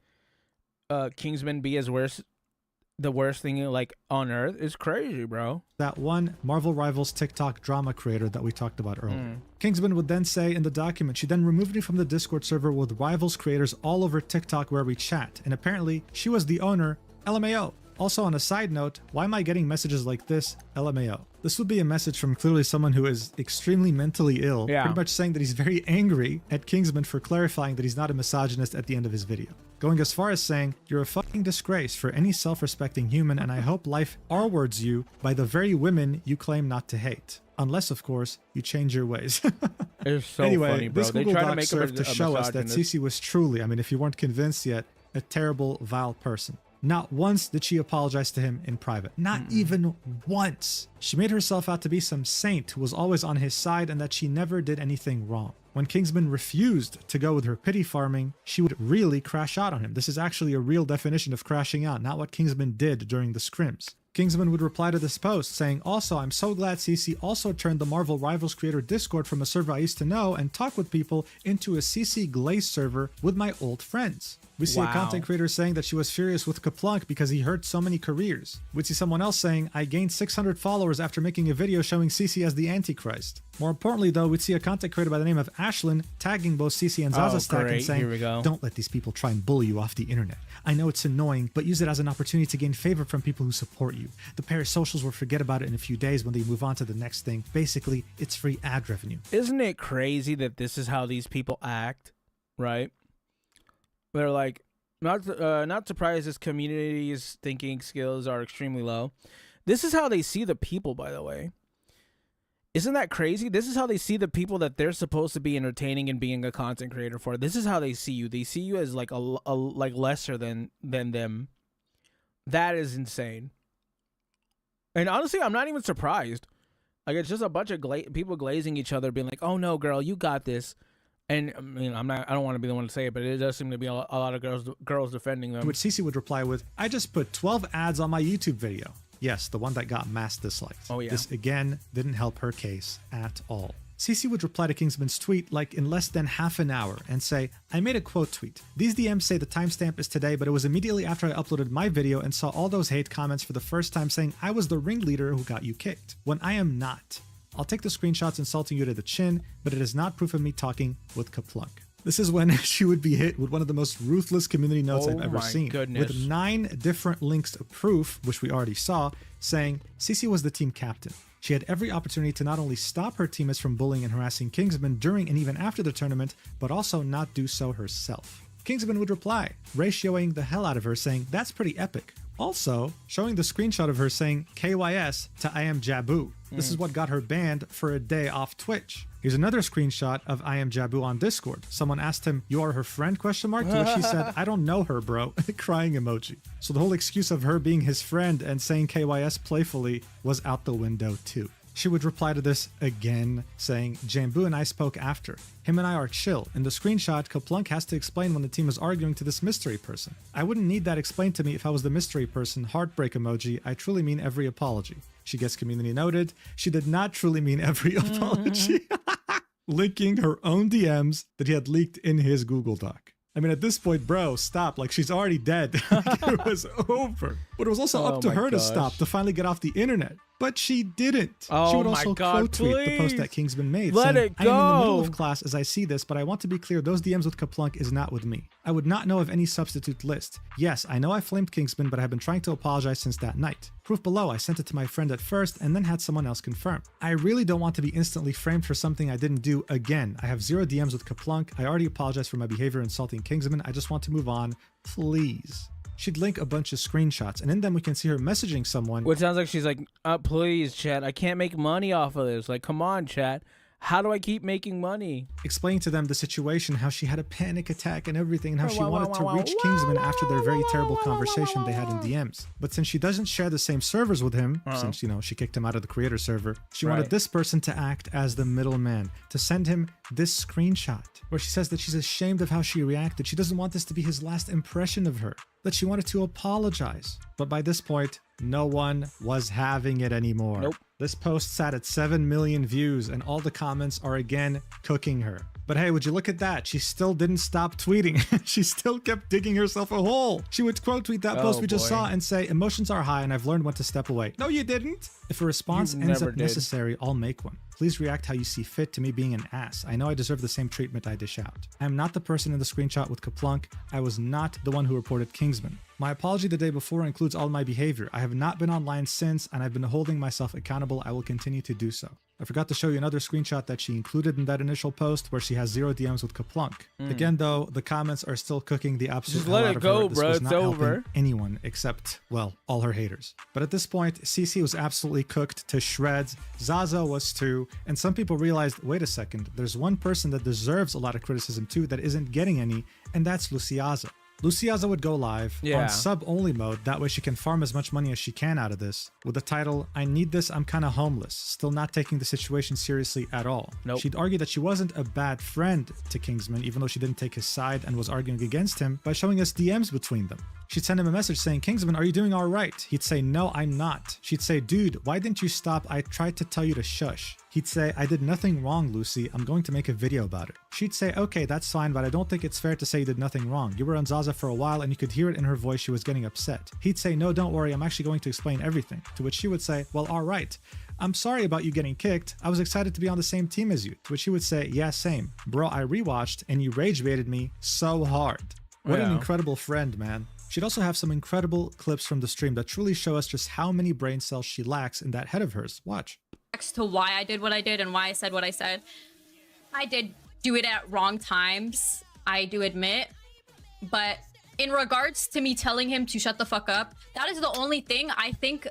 A: Kingsman be the worst thing like on earth is crazy, bro.
B: That one Marvel Rivals TikTok drama creator that we talked about earlier. Kingsman would then say in the document, she then removed me from the Discord server with Rivals creators all over TikTok where we chat, and apparently she was the owner. LMAO. Also, on a side note, why am I getting messages like this? LMAO. This would be a message from clearly someone who is extremely mentally ill, pretty much saying that he's very angry at Kingsman for clarifying that he's not a misogynist at the end of his video. Going as far as saying, you're a fucking disgrace for any self-respecting human, and I hope life R-words you by the very women you claim not to hate. Unless, of course, you change your ways.
A: It's so
B: anyway,
A: funny, bro.
B: This
A: They
B: Google
A: try to
B: Doc
A: make
B: served to show us that Cece was truly, I mean, if you weren't convinced yet, a terrible, vile person. Not once did she apologize to him in private. Not even once. She made herself out to be some saint who was always on his side and that she never did anything wrong. When Kingsman refused to go with her pity farming, she would really crash out on him. This is actually a real definition of crashing out, not what Kingsman did during the scrims. Kingsman would reply to this post saying, also, I'm so glad CC also turned the Marvel Rivals creator Discord from a server I used to know and talk with people into a CC Glaze server with my old friends. We see a content creator saying that she was furious with Kaplunk because he hurt so many careers. We'd see someone else saying, I gained 600 followers after making a video showing CC as the Antichrist. More importantly though, we'd see a content creator by the name of Ashlyn tagging both CC and Zaza Stack and saying, don't let these people try and bully you off the internet. I know it's annoying, but use it as an opportunity to gain favor from people who support you. The parasocials will forget about it in a few days when they move on to the next thing. Basically, it's free ad revenue.
A: Isn't it crazy that this is how these people act, right? They're like, not surprised this community's thinking skills are extremely low. This is how they see the people, by the way. Isn't that crazy? This is how they see the people that they're supposed to be entertaining and being a content creator for. This is how they see you. They see you as like like lesser than them. That is insane. And honestly, I'm not even surprised. Like, it's just a bunch of people glazing each other, being like, "Oh no, girl, you got this." And I mean, I don't want to be the one to say it, but it does seem to be a lot of girls defending them.
B: Which Cece would reply with, I just put 12 ads on my YouTube video. Yes, the one that got mass dislikes.
A: Oh yeah.
B: This again didn't help her case at all. CC would reply to Kingsman's tweet like in less than half an hour and say, I made a quote tweet. These DMs say the timestamp is today, but it was immediately after I uploaded my video and saw all those hate comments for the first time saying I was the ringleader who got you kicked, when I am not. I'll take the screenshots insulting you to the chin, but it is not proof of me talking with Kaplunk. This is when she would be hit with one of the most ruthless community notes I've ever seen.
A: Goodness.
B: With 9 different links of proof, which we already saw, saying CC was the team captain. She had every opportunity to not only stop her teammates from bullying and harassing Kingsman during and even after the tournament, but also not do so herself. Kingsman would reply, ratioing the hell out of her, saying, that's pretty epic. Also, showing the screenshot of her saying KYS to I am Jabu. This is what got her banned for a day off Twitch. Here's another screenshot of I am Jabu on Discord. Someone asked him, you are her friend, to which he said, I don't know her, bro. Crying emoji. So the whole excuse of her being his friend and saying KYS playfully was out the window too. She would reply to this again, saying, Jambu and I spoke after. Him and I are chill. In the screenshot, Kaplunk has to explain when the team is arguing to this mystery person. I wouldn't need that explained to me if I was the mystery person. Heartbreak emoji. I truly mean every apology. She gets community noted. She did not truly mean every apology. Linking her own DMs that he had leaked in his Google Doc. I mean, at this point, bro, stop. Like, she's already dead. It was over. But it was also up to her to stop, to finally get off the internet. But she didn't. She would also quote tweet the post that Kingsman made, saying, I am in the middle of class as I see this, but I want to be clear, those DMs with Kaplunk is not with me. I would not know of any substitute list. Yes, I know I flamed Kingsman, but I have been trying to apologize since that night. Proof below, I sent it to my friend at first and then had someone else confirm. I really don't want to be instantly framed for something I didn't do again. I have 0 DMs with Kaplunk. I already apologized for my behavior insulting Kingsman. I just want to move on. Please. She'd link a bunch of screenshots, and in them we can see her messaging someone.
A: What sounds like she's like, please, chat, I can't make money off of this. Like, come on, chat. How do I keep making money?
B: Explaining to them the situation, how she had a panic attack and everything, and how she wanted to reach Kingsman after their very terrible conversation they had in DMs. But since she doesn't share the same servers with him, since, you know, she kicked him out of the creator server, she wanted this person to act as the middleman, to send him this screenshot, where she says that she's ashamed of how she reacted. She doesn't want this to be his last impression of her, that she wanted to apologize. But by this point, no one was having it anymore.
A: Nope.
B: This post sat at 7 million views, and all the comments are again cooking her. But hey, would you look at that? She still didn't stop tweeting. She still kept digging herself a hole. She would quote tweet that post we just saw and say, emotions are high and I've learned when to step away. No, you didn't. If a response ends up necessary, I'll make one. Please react how you see fit to me being an ass. I know I deserve the same treatment I dish out. I am not the person in the screenshot with Kaplunk. I was not the one who reported Kingsman. My apology the day before includes all my behavior. I have not been online since, and I've been holding myself accountable. I will continue to do so. I forgot to show you another screenshot that she included in that initial post where she has 0 DMs with Kaplunk. Again, though, the comments are still cooking the absolute hell out of her. This was not helping anyone except, well, all her haters. But at this point, CC was absolutely cooked to shreds. Zaza was too. And some people realized, wait a second, there's one person that deserves a lot of criticism too that isn't getting any, and that's Luciaza. Luciaza would go live on sub-only mode, that way she can farm as much money as she can out of this, with the title, I need this, I'm kinda homeless, still not taking the situation seriously at all. She'd argue that she wasn't a bad friend to Kingsman, even though she didn't take his side and was arguing against him, by showing us DMs between them. She'd send him a message saying, Kingsman, are you doing alright? He'd say, no, I'm not. She'd say, dude, why didn't you stop? I tried to tell you to shush. He'd say, I did nothing wrong, Lucy. I'm going to make a video about it. She'd say, okay, that's fine, but I don't think it's fair to say you did nothing wrong. You were on Zaza for a while and you could hear it in her voice she was getting upset. He'd say, no, don't worry, I'm actually going to explain everything. To which she would say, well, alright. I'm sorry about you getting kicked. I was excited to be on the same team as you. To which she would say, yeah, same. Bro, I rewatched and you rage baited me so hard. What an incredible friend, man. She'd also have some incredible clips from the stream that truly show us just how many brain cells she lacks in that head of hers. Watch.
H: To why I did what I did and why I said what I said. I did do it at wrong times, I do admit. But in regards to me telling him to shut the fuck up, that is the only thing I think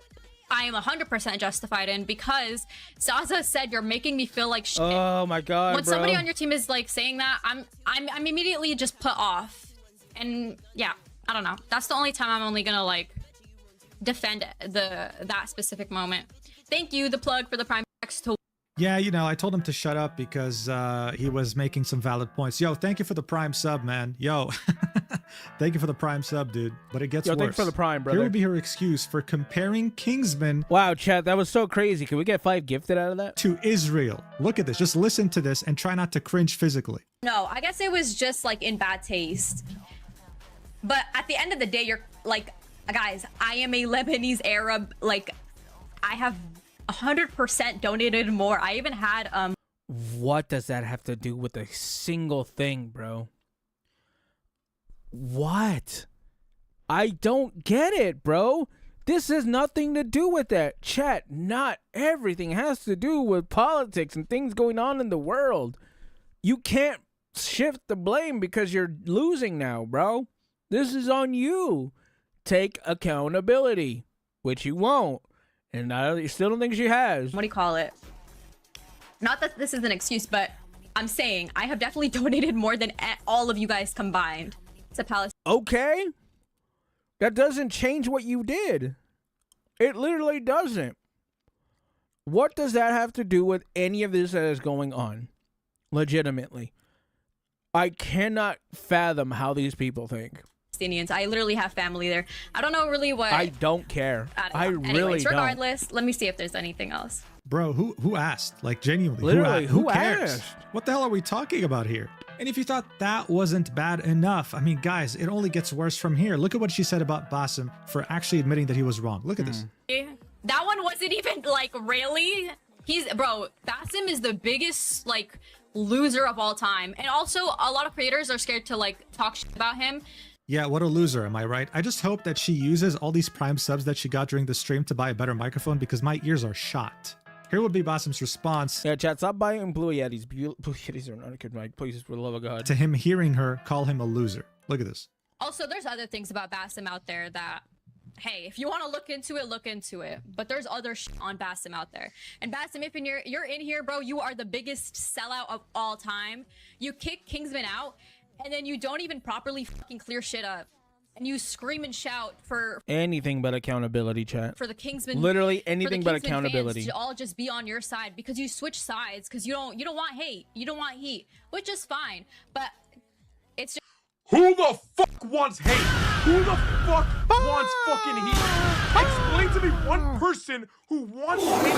H: I am 100% justified in, because Zaza said you're making me feel like shit.
A: Oh my god,
H: when somebody on your team is like saying that, I'm immediately just put off. And yeah, I don't know. That's the only time I'm only gonna like defend that specific moment. Thank you, the plug for the prime text to
B: Yeah, you know, I told him to shut up because he was making some valid points. Yo, thank you for the prime sub, man. Yo, thank you for the prime sub, dude. But it gets worse.
A: Thanks for the prime, brother.
B: Here will be her excuse for comparing Kingsman.
A: Wow, chat, that was so crazy. Can we get 5 gifted out of that?
B: To Israel. Look at this. Just listen to this and try not to cringe physically.
H: No, I guess it was just like in bad taste. But at the end of the day, you're like, guys, I am a Lebanese Arab. Like, I have 100% donated more. I even had
A: What does that have to do with a single thing, bro? What? I don't get it, bro. This has nothing to do with that. Chat, not everything has to do with politics and things going on in the world. You can't shift the blame because you're losing now, bro. This is on you. Take accountability, which you won't. And I still don't think she has.
H: What do you call it? Not that this is an excuse, but I'm saying I have definitely donated more than all of you guys combined to Palestine.
A: Okay. That doesn't change what you did. It literally doesn't. What does that have to do with any of this that is going on? Legitimately. I cannot fathom how these people think.
H: I literally have family there. I don't know really what.
A: I don't care. I
H: Anyways,
A: really don't.
H: regardless, let me see if there's anything else.
B: Bro, who asked? Like, genuinely,
A: Literally,
B: who
A: who
B: cares?
A: asked?
B: What the hell are we talking about here? And if you thought that wasn't bad enough, I mean, guys, it only gets worse from here. Look at what she said about Basim for actually admitting that he was wrong. Look at this.
H: That one wasn't even like really. Bro, Basim is the biggest like loser of all time, and also a lot of creators are scared to like talk shit about him.
B: Yeah, what a loser, am I right? I just hope that she uses all these prime subs that she got during the stream to buy a better microphone because my ears are shot. Here would be Basim's response.
A: Yeah, chat, stop buying Blue Yetis. Blue Yetis are not a good mic. Please, for the love of God.
B: To him hearing her call him a loser. Look at this.
H: Also, there's other things about Basim out there that, hey, if you want to look into it, look into it. But there's other shit on Basim out there. And Basim, if you're in here, bro, you are the biggest sellout of all time. You kick Kingsman out, and then you don't even properly fucking clear shit up. And you scream and shout for
A: anything but accountability, chat.
H: For the Kingsman,
A: literally anything but
H: Kingsman
A: accountability.
H: Fans to all just be on your side because you switch sides because you don't want hate, you don't want heat, which is fine. But it's just
I: Who the fuck wants hate? Who the fuck wants fucking heat? Explain to me one person who wants hate.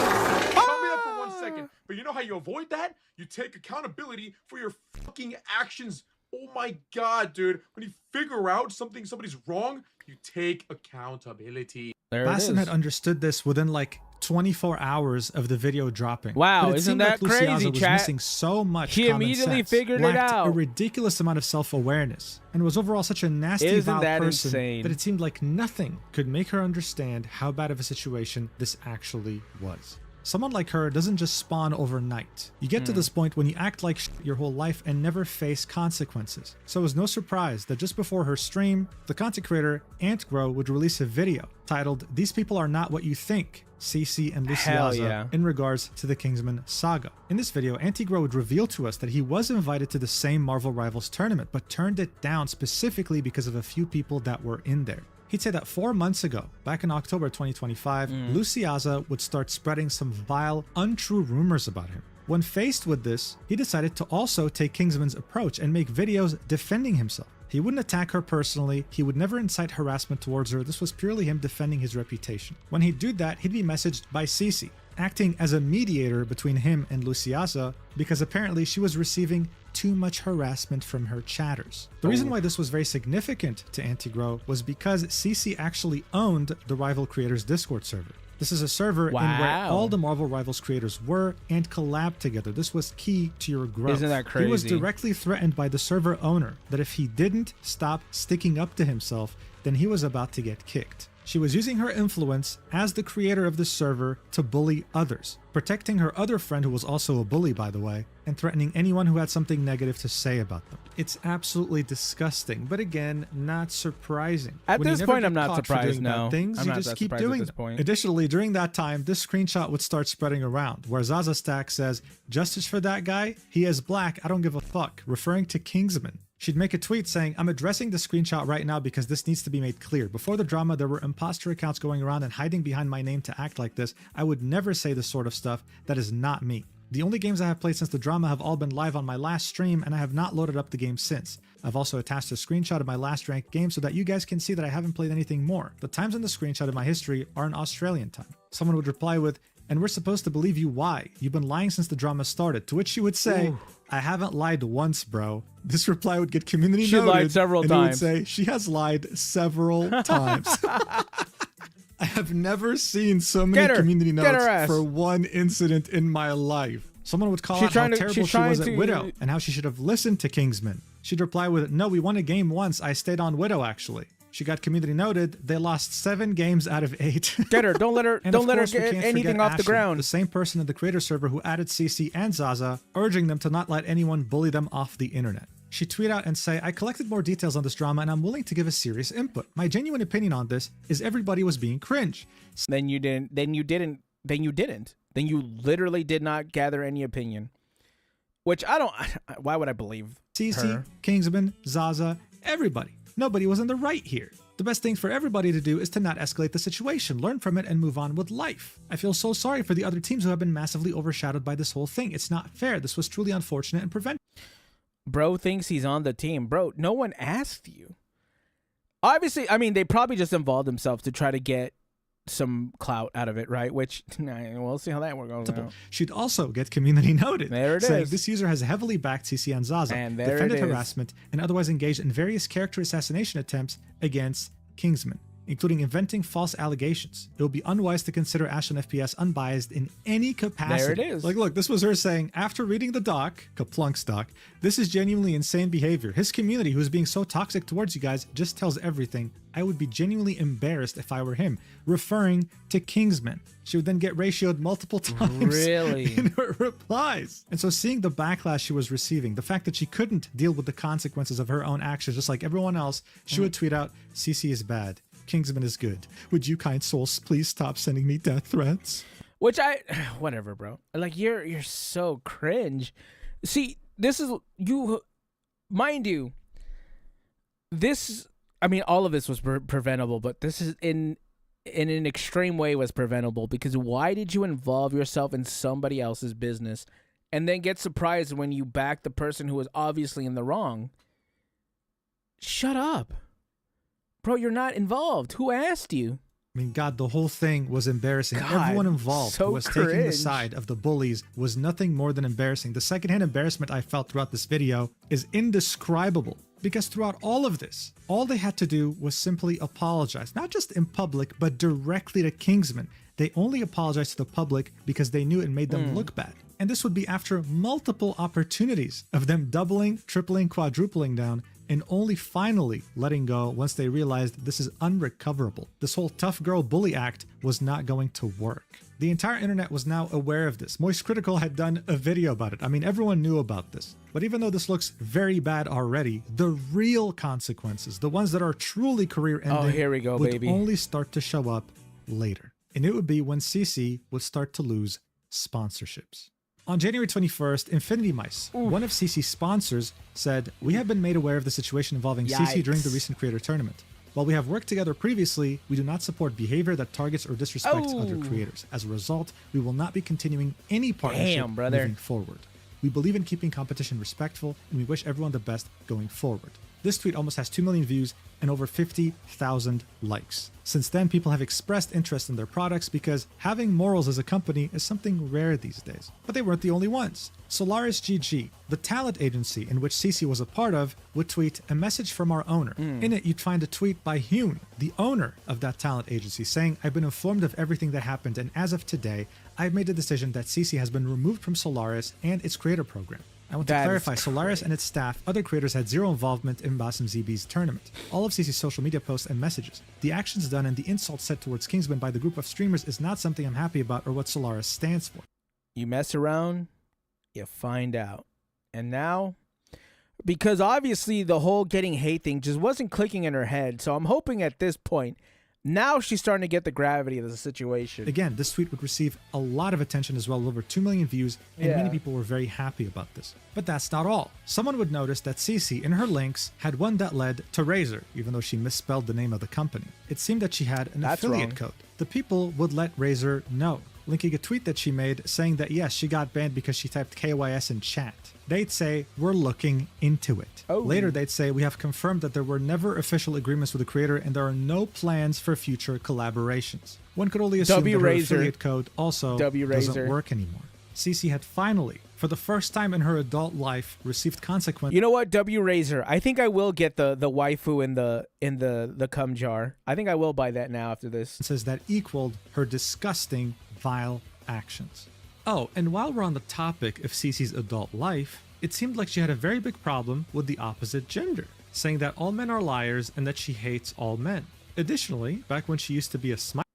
I: Tell me that for 1 second. But you know how you avoid that? You take accountability for your fucking actions. Oh my god, dude. When you figure out somebody's wrong, you take accountability.
B: Basim had understood this within like 24 hours of the video dropping.
A: Wow,
B: but it
A: isn't
B: seemed
A: that
B: like
A: crazy,
B: was
A: chat?
B: missing so much
A: He
B: common
A: immediately
B: sense,
A: figured it
B: lacked
A: out.
B: a ridiculous amount of self-awareness, and was overall such a nasty,
A: Isn't
B: vile
A: that
B: person
A: insane?
B: that it seemed like nothing could make her understand how bad of a situation this actually was. Someone like her doesn't just spawn overnight. You get to this point when you act like your whole life and never face consequences. So it was no surprise that just before her stream, the content creator Antgrow would release a video titled "These People Are Not What You Think," CC and
A: Hell
B: Luciaza,
A: yeah.
B: in regards to the Kingsman saga. In this video, Antgrow would reveal to us that he was invited to the same Marvel Rivals tournament, but turned it down specifically because of a few people that were in there. He'd say that 4 months ago, back in October 2025, Luciaza would start spreading some vile, untrue rumors about him. When faced with this, he decided to also take Kingsman's approach and make videos defending himself. He wouldn't attack her personally, he would never incite harassment towards her, this was purely him defending his reputation. When he'd do that, he'd be messaged by Cece, acting as a mediator between him and Luciaza, because apparently she was receiving too much harassment from her chatters. The reason why this was very significant to Antgrow was because CC actually owned the Rival Creators Discord server. This is a server in where all the Marvel Rivals creators were and collabed together. This was key to your growth.
A: Isn't that crazy?
B: He was directly threatened by the server owner that if he didn't stop sticking up to himself, then he was about to get kicked. She was using her influence as the creator of the server to bully others, protecting her other friend who was also a bully, by the way, and threatening anyone who had something negative to say about them. It's absolutely disgusting, but again, not surprising.
A: At
B: When you
A: this
B: never
A: point,
B: get
A: I'm not
B: caught for
A: surprised,
B: doing bad
A: no.
B: things,
A: I'm
B: you
A: not
B: just
A: that
B: keep
A: surprised at
B: doing
A: this
B: them.
A: point.
B: Additionally, during that time, this screenshot would start spreading around, where Zaza Stack says, "Justice for that guy? He is black, I don't give a fuck," referring to Kingsman. She'd make a tweet saying, "I'm addressing the screenshot right now because this needs to be made clear. Before the drama, there were imposter accounts going around and hiding behind my name to act like this. I would never say this sort of stuff. That is not me." The only games I have played since the drama have all been live on my last stream, and I have not loaded up the game since. I've also attached a screenshot of my last ranked game so that you guys can see that I haven't played anything more. The times in the screenshot of my history are in Australian time. Someone would reply with, "And we're supposed to believe you, why? You've been lying since the drama started." To which she would say, "Ooh. I haven't lied once, bro." This reply would get community
A: she
B: noted.
A: Lied several
B: and
A: times.
B: It would say, "She has lied several times." I have never seen so many community notes for one incident in my life. Someone would call out how terrible she was at Widow and how she should have listened to Kingsman. She'd reply with, "No, we won a game once. I stayed on Widow, actually." She got community noted. They lost 7 games out of 8.
A: Get her. Don't let her get anything off the ground.
B: The same person in the creator server who added CC and Zaza, urging them to not let anyone bully them off the internet. She'd tweet out and say, "I collected more details on this drama and I'm willing to give a serious input. My genuine opinion on this is everybody was being cringe."
A: Then you literally did not gather any opinion. Which why would I believe
B: CC,
A: her?
B: Kingsman, Zaza, everybody. Nobody was in the right here. The best thing for everybody to do is to not escalate the situation, learn from it, and move on with life. I feel so sorry for the other teams who have been massively overshadowed by this whole thing. It's not fair. This was truly unfortunate and preventable.
A: Bro thinks he's on the team. Bro, no one asked you. Obviously, I mean, they probably just involved themselves to try to get some clout out of it, right? Which, we'll see how that goes out.
B: She'd also get community noted.
A: There it
B: saying,
A: is.
B: "This user has heavily backed CC and Zaza, defended harassment, and otherwise engaged in various character assassination attempts against Kingsman, including inventing false allegations. It would be unwise to consider Ashlyn FPS unbiased in any capacity."
A: There it is.
B: Like, look, this was her saying, after reading the doc, Kaplunk's doc, "This is genuinely insane behavior. His community, who's being so toxic towards you guys, just tells everything. I would be genuinely embarrassed if I were him," referring to Kingsman. She would then get ratioed multiple times in her replies. And so seeing the backlash she was receiving, the fact that she couldn't deal with the consequences of her own actions, just like everyone else, she would tweet out, "CC is bad. Kingsman is good. Would you kind souls please stop sending me death threats?"
A: Which whatever, bro. Like, you're so cringe. See, this is, mind you, this, I mean, all of this was preventable, but this is in an extreme way was preventable, because why did you involve yourself in somebody else's business and then get surprised when you back the person who was obviously in the wrong? Shut up. Bro, you're not involved. Who asked you?
B: I mean, God, the whole thing was embarrassing.
A: God,
B: everyone involved
A: so
B: who was
A: cringe.
B: taking the side of the bullies was nothing more than embarrassing. The secondhand embarrassment I felt throughout this video is indescribable, because throughout all of this, all they had to do was simply apologize, not just in public, but directly to Kingsman. They only apologized to the public because they knew it made them look bad. And this would be after multiple opportunities of them doubling, tripling, quadrupling down, and only finally letting go once they realized this is unrecoverable. This whole tough girl bully act was not going to work. The entire internet was now aware of this. Moist Critical had done a video about it. I mean, everyone knew about this. But even though this looks very bad already, the real consequences, the ones that are truly career-ending,
A: here we go,
B: would
A: baby.
B: only start to show up later. And it would be when CC would start to lose sponsorships. On January 21st, Infinity Mice, one of CC's sponsors, said, "We have been made aware of the situation involving CC during the recent creator tournament. While we have worked together previously, we do not support behavior that targets or disrespects other creators. As a result, we will not be continuing any partnership moving forward. We believe in keeping competition respectful, and we wish everyone the best going forward." This tweet almost has 2 million views and over 50,000 likes. Since then, people have expressed interest in their products because having morals as a company is something rare these days. But they weren't the only ones. Solaris GG, the talent agency in which CC was a part of, would tweet a message from our owner. In it, you'd find a tweet by Hune, the owner of that talent agency, saying, "I've been informed of everything that happened, and as of today, I've made a decision that CC has been removed from Solaris and its creator program." I want to clarify, Solaris and its staff, other creators had zero involvement in Basim ZB's tournament. All of CC's social media posts and messages, the actions done and the insults said towards Kingsman by the group of streamers is not something I'm happy about or what Solaris stands for.
A: You mess around, you find out. And now, because obviously the whole getting hate thing just wasn't clicking in her head, so I'm hoping at this point, now she's starting to get the gravity of the situation.
B: Again, this tweet would receive a lot of attention as well, over 2 million views, and many people were very happy about this. But that's not all. Someone would notice that CC in her links had one that led to Razer, even though she misspelled the name of the company. It seemed that she had an affiliate code. The people would let Razer know. linking a tweet that she made saying that yes, she got banned because she typed KYS in chat. They'd say, we're looking into it.
A: Oh.
B: Later, they'd say, we have confirmed that there were never official agreements with the creator and there are no plans for future collaborations. One could only assume that her affiliate code also doesn't work anymore. CC had finally, for the first time in her adult life, received consequences.
A: You know what, W Razor? I think I will get the waifu in the cum jar. I think I will buy that now after this.
B: Says that equaled her disgusting, vile actions. Oh, and while we're on the topic of CC's adult life, it seemed like she had a very big problem with the opposite gender, saying that all men are liars and that she hates all men. Additionally, back when she used to be a Smite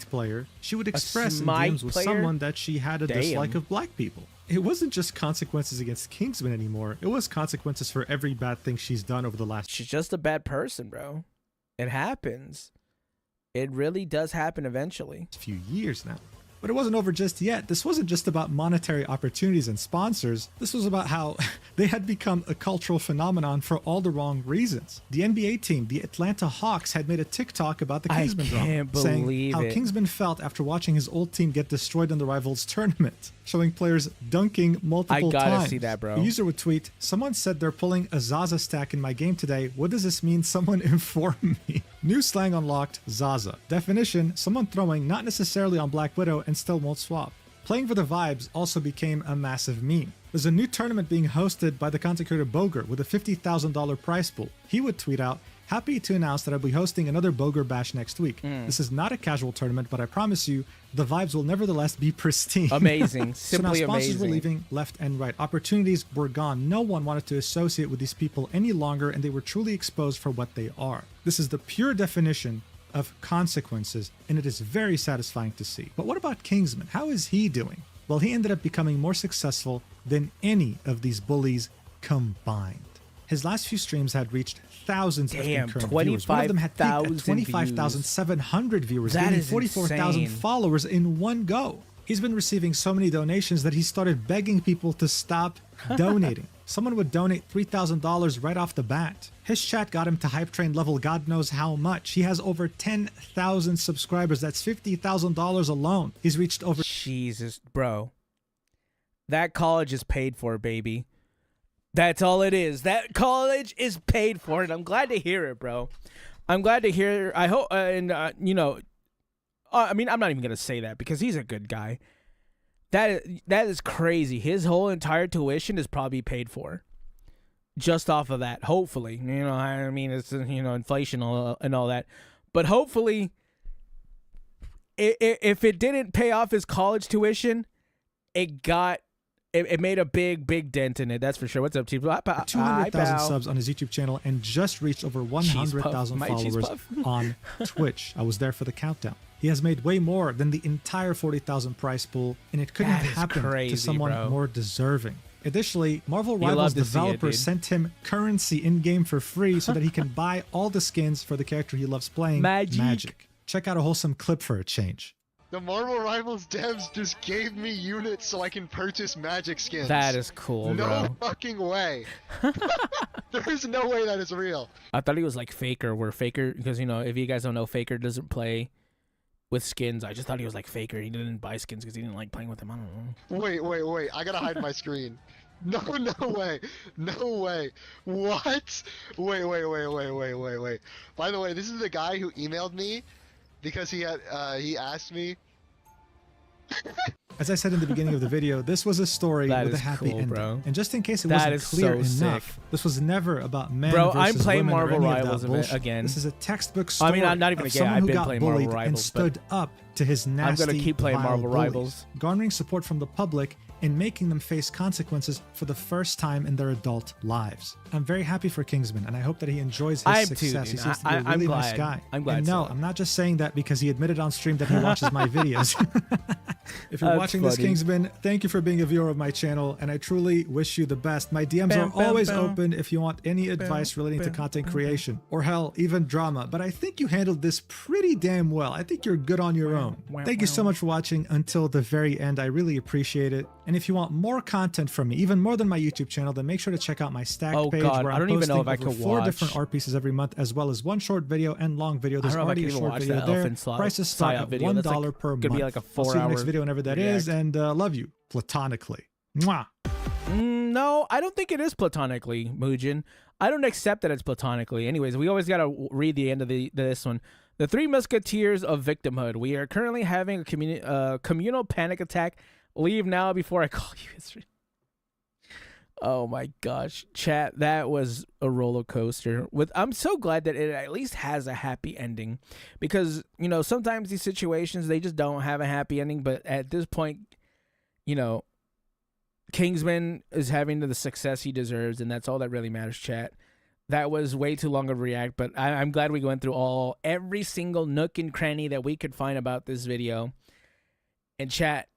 B: player, she would express in DMs with someone that she had a dislike of black people. It wasn't just consequences against Kingsman anymore, it was consequences for every bad thing she's done over the last...
A: She's just a bad person, bro. It happens. It really does happen eventually.
B: Few years now. But it wasn't over just yet. This wasn't just about monetary opportunities and sponsors. This was about how they had become a cultural phenomenon for all the wrong reasons. The NBA team, the Atlanta Hawks, had made a TikTok about the Kingsman drama, saying how Kingsman felt after watching his old team get destroyed in the rivals tournament, showing players dunking multiple times.
A: I gotta see that, bro.
B: The user would tweet, "Someone said they're pulling a Zaza stack in my game today. What does this mean? Someone inform me." New slang unlocked, Zaza. Definition, someone throwing not necessarily on Black Widow and still won't swap. Playing for the vibes also became a massive meme. There's a new tournament being hosted by the content creator Boger with a $50,000 prize pool. He would tweet out, "Happy to announce that I'll be hosting another Boger Bash next week. This is not a casual tournament, but I promise you, the vibes will nevertheless be pristine."
A: Amazing.
B: So now
A: Simply
B: sponsors
A: amazing.
B: were leaving left and right. Opportunities were gone. No one wanted to associate with these people any longer, and they were truly exposed for what they are. This is the pure definition of consequences, and it is very satisfying to see. But what about Kingsman? How is he doing? Well, he ended up becoming more successful than any of these bullies combined. His last few streams had reached thousands of concurrent viewers. One of them had peaked at 25,700 viewers,
A: That
B: gaining
A: is
B: 44,000
A: insane.
B: followers in one go. He's been receiving so many donations that he started begging people to stop donating. Someone would donate $3,000 right off the bat. His chat got him to hype train level God knows how much. He has over 10,000 subscribers. That's $50,000 alone. He's reached over...
A: Jesus, bro. That college is paid for, baby. That's all it is. That college is paid for, and I'm glad to hear it, bro. I'm glad to hear. I hope, you know, I mean, I'm not even gonna say that because he's a good guy. That is crazy. His whole entire tuition is probably paid for, just off of that. Hopefully, you know, I mean, it's inflation and all that, but hopefully, if it didn't pay off his college tuition, it made a big dent in it. That's for sure. What's up, Chief?
B: 200,000 subs on his YouTube channel and just reached over 100,000 followers on Twitch. I was there for the countdown. He has made way more than the entire 40,000 prize pool, and it couldn't happen to someone more deserving. Additionally, Marvel Rivals developers sent him currency in-game for free so that he can buy all the skins for the character he loves playing, Magic. Check out a wholesome clip for a change.
D: The Marvel Rivals devs just gave me units so I can purchase Magic skins.
A: That is cool, bro.
D: No fucking way. There is no way that is real.
A: I thought he was like Faker, where Faker, because, you know, if you guys don't know, Faker doesn't play with skins. I just thought he was like Faker. He didn't buy skins because he didn't like playing with them. I don't know.
D: Wait. I gotta hide my screen. No way. No way. What? Wait. By the way, this is the guy who emailed me because he asked me.
B: As I said in the beginning of the video, this was a story with a happy ending.
A: Bro.
B: And just in case it wasn't clear enough, this was never about men versus
A: I'm playing
B: women
A: Marvel
B: or any
A: Rivals
B: of that bullshit.
A: again.
B: This is a textbook story.
A: I mean, I'm not even
B: of
A: gonna
B: someone
A: I've
B: who
A: been
B: got
A: playing
B: bullied
A: Marvel Rivals,
B: and stood up to his nasty,
A: I'm gonna keep playing
B: vile
A: Marvel
B: bullies,
A: Rivals,
B: garnering support from the public and making them face consequences for the first time in their adult lives. I'm very happy for Kingsman, and I hope that he enjoys his success. He seems to be a really nice guy.
A: I'm glad.
B: And no, I'm not just saying that because he admitted on stream that he watches my videos. If you're watching this, Kingsman, thank you for being a viewer of my channel, and I truly wish you the best. My DMs are always open if you want any advice relating to content creation, or hell, even drama, but I think you handled this pretty damn well. I think you're good on your own. Thank you so much for watching until the very end. I really appreciate it. And And if you want more content from me, even more than my YouTube channel, then make sure to check out my Stacked
A: Oh,
B: page
A: God,
B: where
A: I
B: I'm
A: don't even know
B: posting
A: if I
B: over
A: could
B: 4
A: watch.
B: different art pieces every month, as well as one short video and long video. There's
A: I don't know if I
B: already
A: can
B: a
A: even
B: short
A: watch
B: video
A: that
B: there.
A: elephant
B: Prices start
A: psyop
B: at
A: video.
B: $1
A: That's like,
B: per
A: gonna
B: month.
A: be like a
B: I'll see you in the next
A: 4-hour
B: video whenever that is, and love you platonically. Mwah.
A: No, I don't think it is platonically, Muujin. I don't accept that it's platonically. Anyways, we always got to read the end of this one. The Three Musketeers of Victimhood. We are currently having a communal panic attack. Leave now before I call you history. Oh my gosh, chat, that was a roller coaster. I'm so glad that it at least has a happy ending, because you know sometimes these situations they just don't have a happy ending. But at this point, you know, Kingsman is having the success he deserves, and that's all that really matters, chat. That was way too long of a react, but I'm glad we went through every single nook and cranny that we could find about this video. And chat,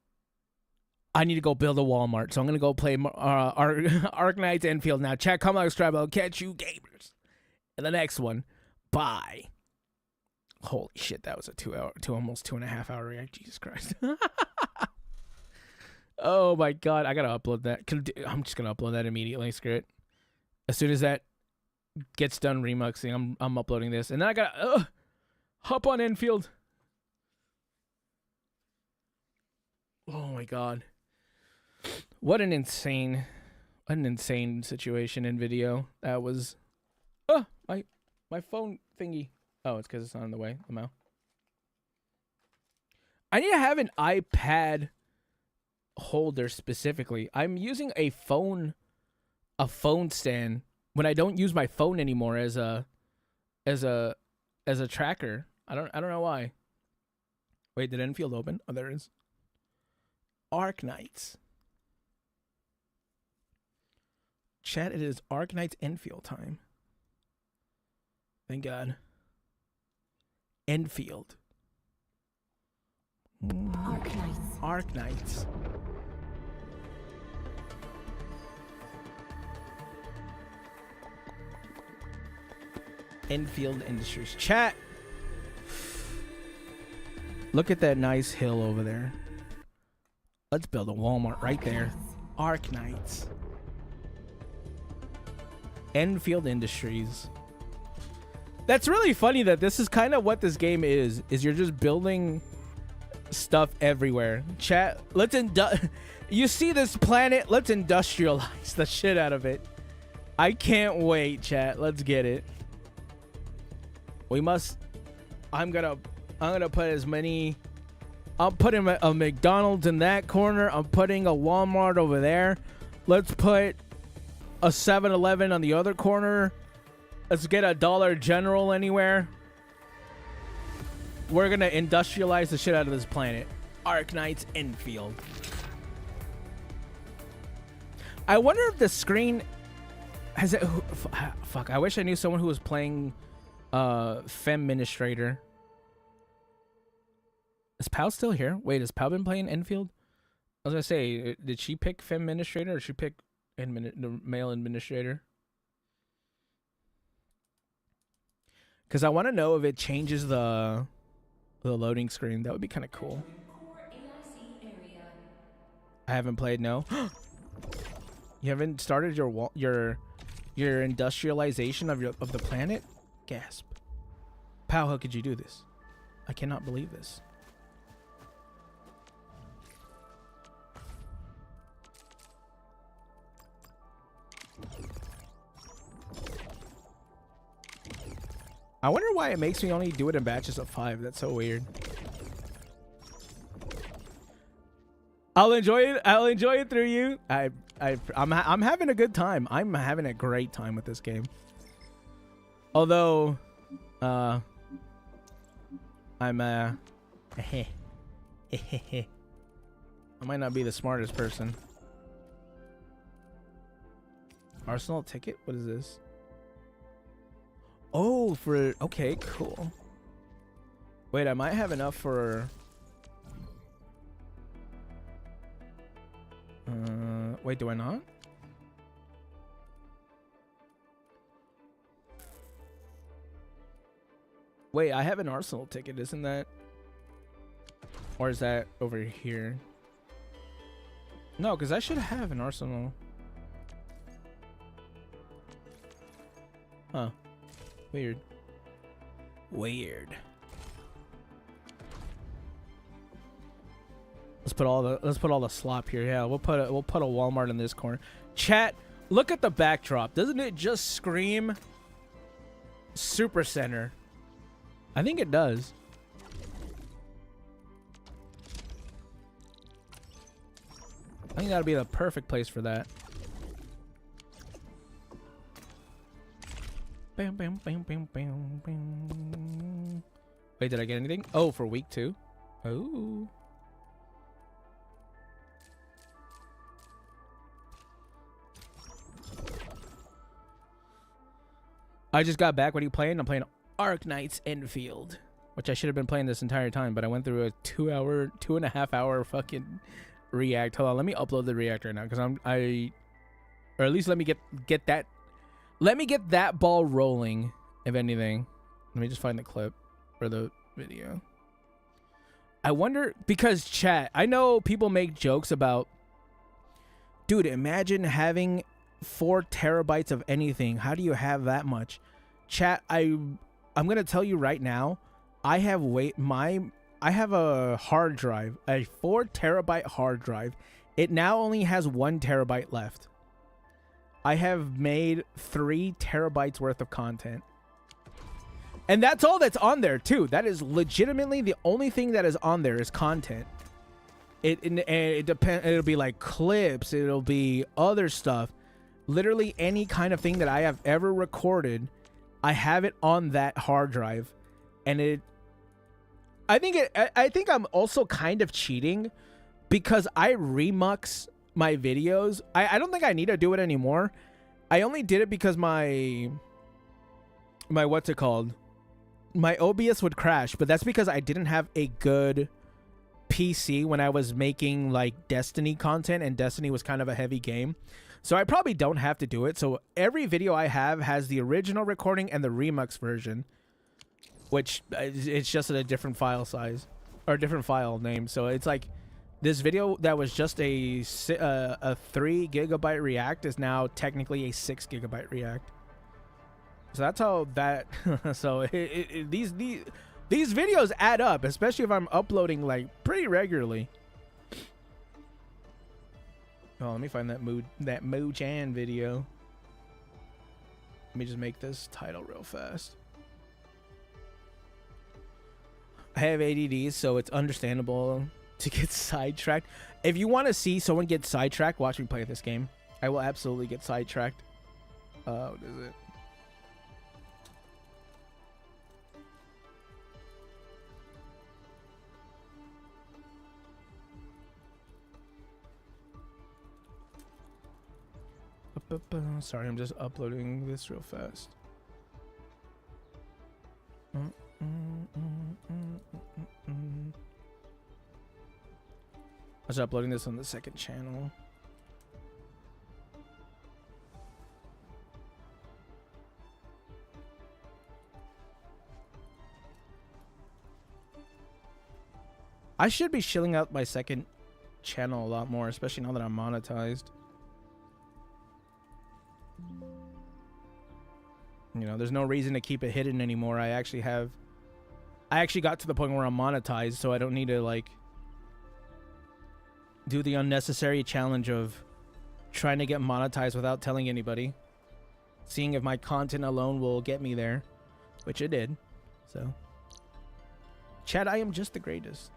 A: I need to go build a Walmart, so I'm going to go play Arknights Endfield now. Chat, comment, like, subscribe. I'll catch you gamers in the next one. Bye. Holy shit, that was a almost 2.5 hour react. Jesus Christ. Oh my god, I got to upload that. I'm just going to upload that immediately. Screw it. As soon as that gets done remuxing, I'm uploading this. And then I got to hop on Endfield. Oh my god. What an insane situation in video. That was my phone thingy. Oh, it's because it's not in the way. Somehow. I need to have an iPad holder specifically. I'm using a phone stand when I don't use my phone anymore as a tracker. I don't know why. Wait, did Enfield open? Oh, there it is. Arknights. Chat, it is Arknights Enfield time. Thank God. Enfield.
K: Arknights.
A: Arknights. Enfield Industries. Chat. Look at that nice hill over there. Let's build a Walmart right there. Arknights. Enfield Industries. That's really funny that this is kind of what this game is you're just building stuff everywhere. Chat, you see this planet? Let's industrialize the shit out of it. I can't wait, chat. Let's get it. We must. I'm gonna put as many. I'm putting a McDonald's in that corner. I'm putting a Walmart over there. Let's put a 7-Eleven on the other corner. Let's get a Dollar General anywhere. We're gonna industrialize the shit out of this planet. Arknights Enfield. I wonder if the screen has it. Fuck! I wish I knew someone who was playing Feministrator. Is Pal still here? Wait, has Pal been playing Enfield? I was gonna say, did she pick Feministrator or did she pick the male administrator? Because I want to know if it changes the loading screen. That would be kind of cool. I haven't played. No. You haven't started your industrialization of the planet? Gasp. Pal, how could you do this? I cannot believe this. I wonder why it makes me only do it in batches of 5. That's so weird. I'll enjoy it. I'll enjoy it through you. I'm having a good time. I'm having a great time with this game. Although, I'm I might not be the smartest person. Arsenal ticket? What is this? Oh, okay, cool. Wait, I might have enough for wait, do I not? Wait, I have an Arsenal ticket, isn't that? Or is that over here? No, because I should have an arsenal. Huh. Weird. Weird. Let's put all the slop here. Yeah, we'll put a Walmart in this corner. Chat, look at the backdrop. Doesn't it just scream Super Center? I think it does. I think that'll be the perfect place for that. Bam, bam, bam, bam, bam, bam. Wait, did I get anything? Oh, for week 2. Oh. I just got back. What are you playing? I'm playing Arknights Endfield, which I should have been playing this entire time, but I went through a 2.5 hour fucking react. Hold on, let me upload the react right now, because or at least let me get that. Let me get that ball rolling, if anything. Let me just find the clip for the video. I wonder, because chat, I know people make jokes about, dude, imagine having 4 terabytes of anything. How do you have that much? Chat, I'm gonna tell you right now, I have a hard drive, a 4 terabyte hard drive. It now only has 1 terabyte left. I have made 3 terabytes worth of content. And that's all that's on there too. That is legitimately the only thing that is on there is content. It depends. It'll be like clips. It'll be other stuff. Literally any kind of thing that I have ever recorded, I have it on that hard drive. And I think I'm also kind of cheating because I remux my videos. I don't think I need to do it anymore. I only did it because my what's it called? My OBS would crash, but that's because I didn't have a good PC when I was making like Destiny content, and Destiny was kind of a heavy game. So I probably don't have to do it. So every video I have has the original recording and the remix version, which it's just at a different file size or different file name. So it's like this video that was just a 3 gigabyte react is now technically a 6 gigabyte react. So that's how that. So these videos add up, especially if I'm uploading like pretty regularly. Oh, let me find that Mojang video. Let me just make this title real fast. I have ADD, so it's understandable to get sidetracked. If you want to see someone get sidetracked, watch me play this game. I will absolutely get sidetracked. What is it? Sorry, I'm just uploading this real fast. I was uploading this on the second channel. I should be shilling out my second channel a lot more, especially now that I'm monetized. You know, there's no reason to keep it hidden anymore. I actually got to the point where I'm monetized, so I don't need to like do the unnecessary challenge of trying to get monetized without telling anybody. Seeing if my content alone will get me there, which it did. So, chat, I am just the greatest.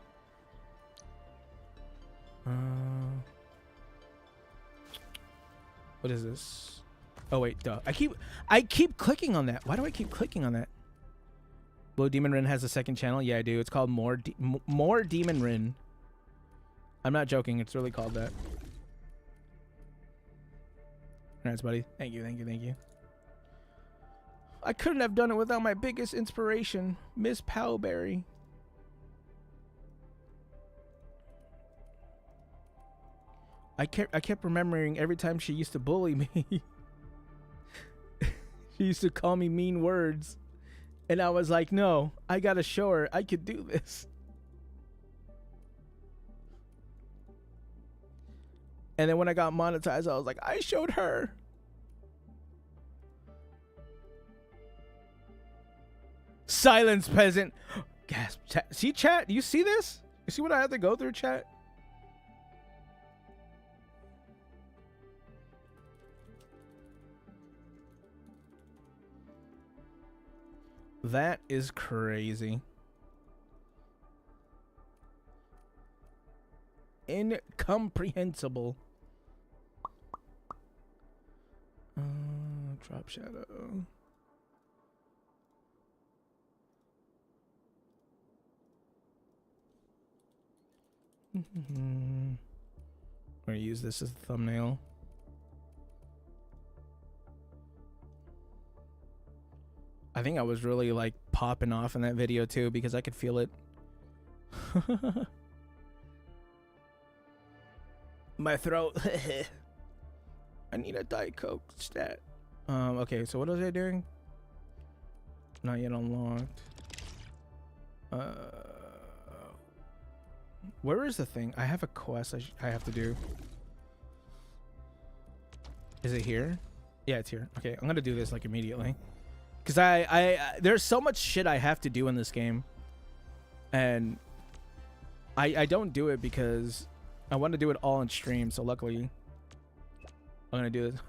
A: What is this? Oh wait, duh. I keep clicking on that. Why do I keep clicking on that? Blue Demon Rin has a second channel. Yeah, I do. It's called More Demon Rin. I'm not joking. It's really called that. Alright, buddy. Thank you, thank you, thank you. I couldn't have done it without my biggest inspiration, Miss Powberry. I kept remembering every time she used to bully me. She used to call me mean words. And I was like, no, I gotta show her I could do this. And then when I got monetized, I was like, I showed her. Silence, peasant. Gasp. See, chat? You see this? You see what I have to go through, chat? That is crazy. Incomprehensible. Drop shadow. I'm gonna use this as the thumbnail. I think I was really like popping off in that video too because I could feel it. My throat. I need a Diet Coke stat. Okay, so what was I doing? Not yet unlocked. Where is the thing? I have a quest I have to do. Is it here? Yeah, it's here. Okay, I'm gonna do this like immediately. Cause I there's so much shit I have to do in this game. And I don't do it because I want to do it all in stream, so luckily I'm gonna do this.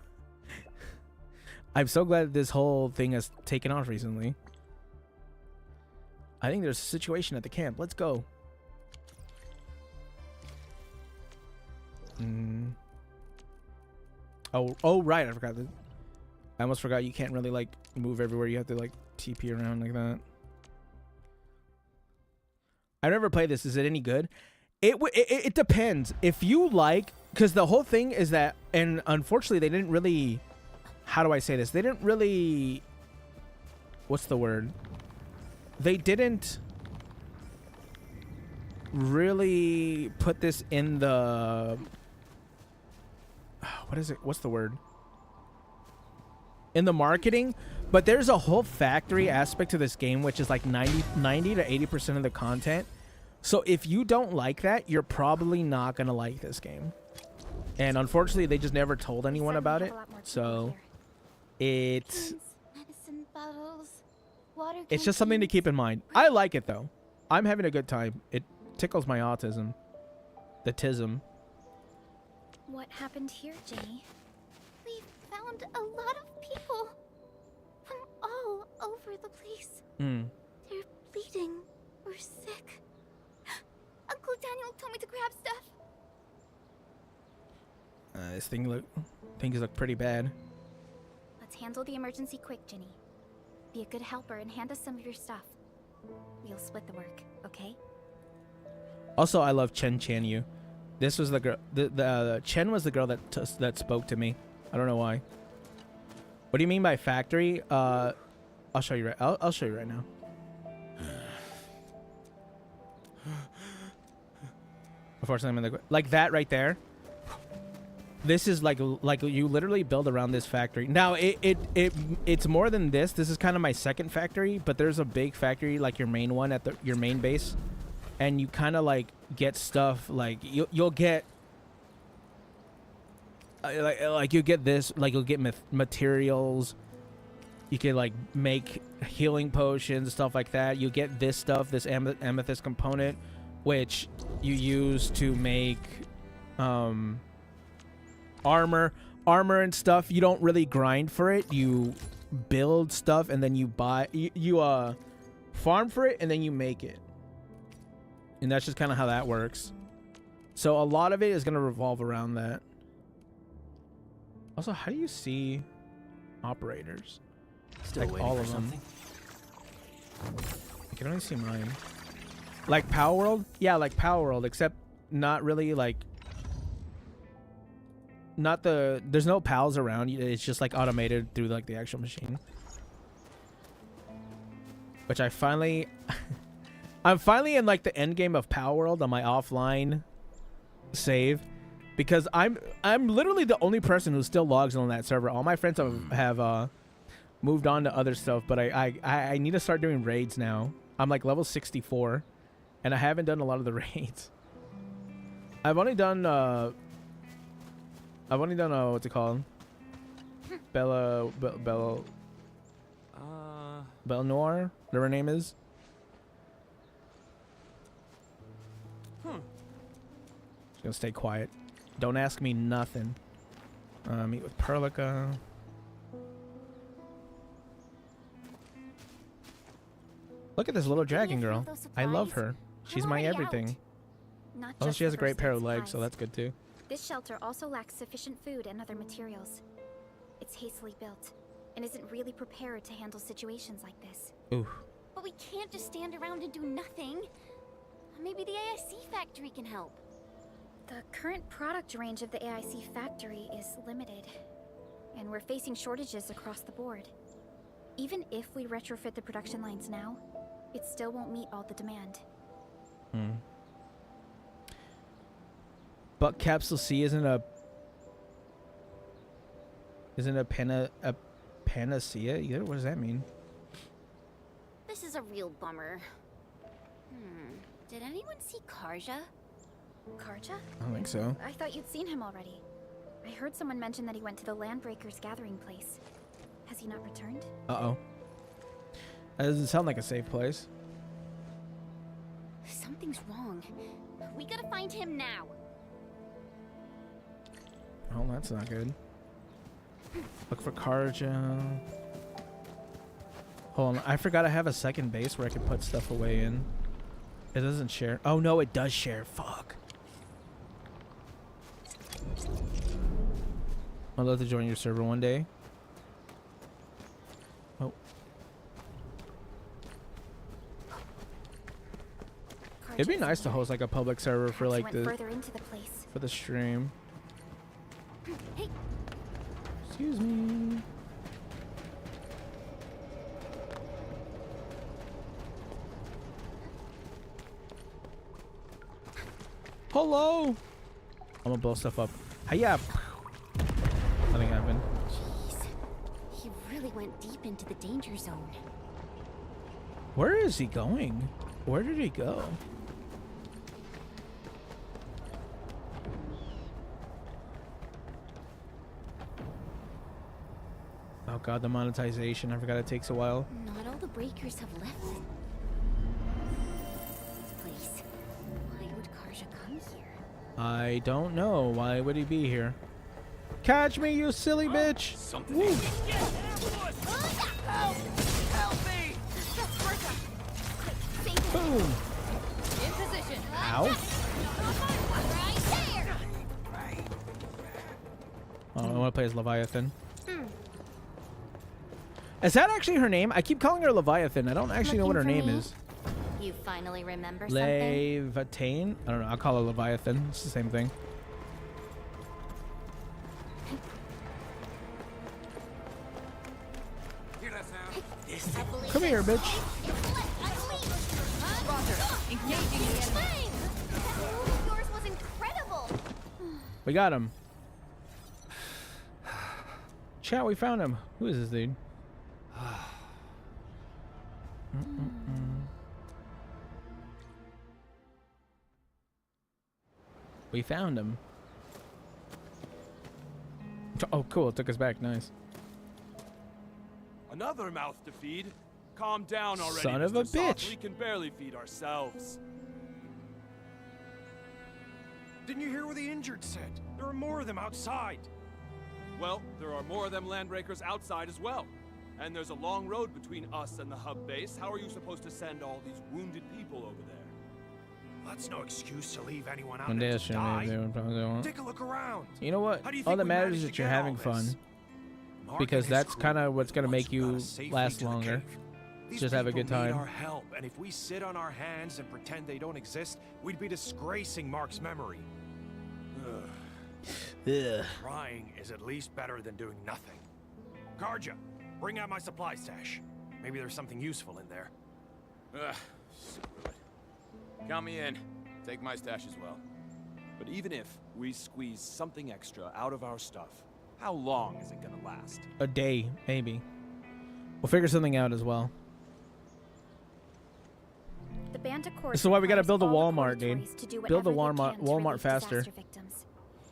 A: I'm so glad this whole thing has taken off recently. I think there's a situation at the camp. Let's go. Oh right, I forgot that. I almost forgot you can't really like move everywhere. You have to like TP around like that. I never played this. Is it any good? It depends. If you like, because the whole thing is that, and unfortunately they didn't really, how do I say this? They didn't really, what's the word? They didn't really put this in the, what is it? What's the word? In the marketing, but there's a whole factory aspect to this game, which is like 90 to 80% of the content. So if you don't like that, you're probably not going to like this game. And unfortunately, they just never told anyone about it. So it's just something to keep in mind. I like it though. I'm having a good time. It tickles my autism. The tism.
L: What happened here, Jenny? We found a lot of people from all over the place. They're bleeding or sick. Uncle Daniel told me to grab stuff.
A: This things look pretty bad.
L: Let's handle the emergency quick, Jenny. Be a good helper and hand us some of your stuff. We'll split the work, okay?
A: Also, I love Chen Chanyu. This was the girl. The Chen was the girl that spoke to me. I don't know why. What do you mean by factory? I'll show you right. I'll show you right now. Unfortunately, I'm in the like that right there. This is like you literally build around this factory. Now it's more than this. This is kind of my second factory, but there's a big factory like your main one at your main base, and you kind of like get stuff like you'll get like you get this, like you'll get materials. You can like make healing potions, stuff like that. You get this stuff, this amethyst component, which you use to make armor and stuff. You don't really grind for it. You build stuff and then you buy, you farm for it and then you make it. And that's just kind of how that works. So a lot of it is going to revolve around that. Also, how do you see operators?
N: Still
A: like
N: waiting
A: all
N: for
A: of them.
N: something?
A: I can only see mine. Like Power World? Yeah, like Power World, except not really like, not the, there's no pals around. It's just like automated through like the actual machine. Which I finally, I'm finally in like the end game of Power World on my offline save, because I'm literally the only person who still logs on that server. All my friends have moved on to other stuff, but I need to start doing raids now. I'm like level 64, and I haven't done a lot of the raids. I've only done I only don't know what to call him. Bella Noir, whatever her name is. Just gonna stay quiet. Don't ask me nothing. Meet with Perlica. Look at this little dragon girl. I love her. She's my everything. Oh, she has a great pair of legs, so that's good too.
N: This shelter also lacks sufficient food and other materials. It's hastily built and isn't really prepared to handle situations like this.
A: Ooh.
N: But we can't just stand around and do nothing. Maybe the AIC factory can help. The current product range of the AIC factory is limited, and we're facing shortages across the board. Even if we retrofit the production lines now, it still won't meet all the demand.
A: But Capsule C isn't a panacea either. What does that mean?
N: This is a real bummer. Did anyone see Karja? Karja?
A: I don't think so.
N: I thought you'd seen him already. I heard someone mention that he went to the Landbreakers gathering place. Has he not returned?
A: Uh-oh. That doesn't sound like a safe place.
N: Something's wrong. We gotta find him now.
A: Oh, that's not good. Look for Karja. Hold on, I forgot I have a second base where I can put stuff away in. It doesn't share. Oh no, it does share. Fuck. I'd love to join your server one day. Oh. It'd be nice to host like a public server for like the for the stream.
N: Hey.
A: Excuse me. Hello. I'm gonna blow stuff up. Hiya. Nothing happened.
N: Jeez. He really went deep into the danger zone.
A: Where is he going? Where did he go? Oh god, the monetization. I forgot it takes a while.
N: Not all the breakers have left this place. Why would Karja come here?
A: I don't know. Why would he be here? Catch me, you silly bitch! Woo. Boom!
N: In position.
A: Ow! Oh, I want to play as Leviathan. Is that actually her name? I keep calling her Leviathan. I don't actually know what her name is.
N: You finally remember something?
A: Leviathan? I don't know. I'll call her Leviathan. It's the same thing. Come here, bitch.
N: Yours was incredible.
A: We got him. Chat, we found him. Who is this dude? We found him. Oh, cool. It took us back. Nice.
O: Another mouth to feed. Calm down already,
A: Son of a
O: Mr. Soft.
A: bitch.
O: We can barely feed ourselves.
P: Didn't you hear what the injured said? There are more of them outside.
O: Well, there are more of them landbreakers outside as well. And there's a long road between us and the hub base. How are you supposed to send all these wounded people over there?
P: That's no excuse to leave anyone out
A: One
P: there
A: day I
P: to
A: should
P: die.
A: maybe
P: Take a look around.
A: You know what?
P: How do you
A: All
P: think
A: that
P: we
A: matters
P: managed
A: is
P: to
A: that you're
P: get
A: having
P: all this?
A: fun.
P: Mark
A: Because
P: and his
A: that's
P: crew
A: kind of what's going to make
P: also got
A: you
P: us safely
A: last
P: to the
A: longer.
P: cave. These
A: Just have a
P: people
A: good time.
P: need our help, and if we sit on our hands and pretend they don't exist, we'd be disgracing Mark's memory.
A: Ugh.
P: Trying is at least better than doing nothing. Karja, bring out my supply stash. Maybe there's something useful in there.
O: Screw it. Count me in. Take my stash as well. But even if we squeeze something extra out of our stuff, how long is it gonna last?
A: A day, maybe. We'll figure something out as well.
N: The band of
A: This is why we gotta build a
N: requires all the
A: Walmart, dude.
N: Corridors to do
A: Build a
N: whatever they
A: Walmart,
N: can to
A: Walmart
N: relieve
A: faster.
N: disaster victims.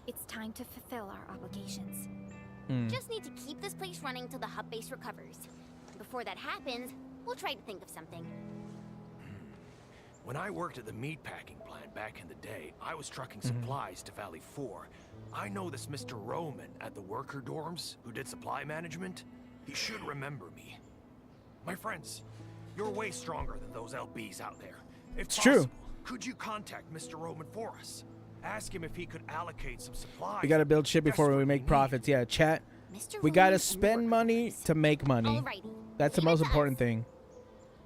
N: It's time to fulfill our obligations.
Q: Just need to keep this place running till the hub base recovers. Before that happens, we'll try to think of something.
P: When I worked at the meatpacking plant back in the day, I was trucking supplies to Valley 4. I know this Mr. Roman at the worker dorms who did supply management. He should remember me. My friends, you're way stronger than those LBs out there. If
A: It's
P: possible,
A: true.
P: could you contact Mr. Roman for us? Ask him if he could allocate some supplies.
A: We gotta build shit before we make profits. Yeah, chat. We gotta spend money to make money. That's the most important thing.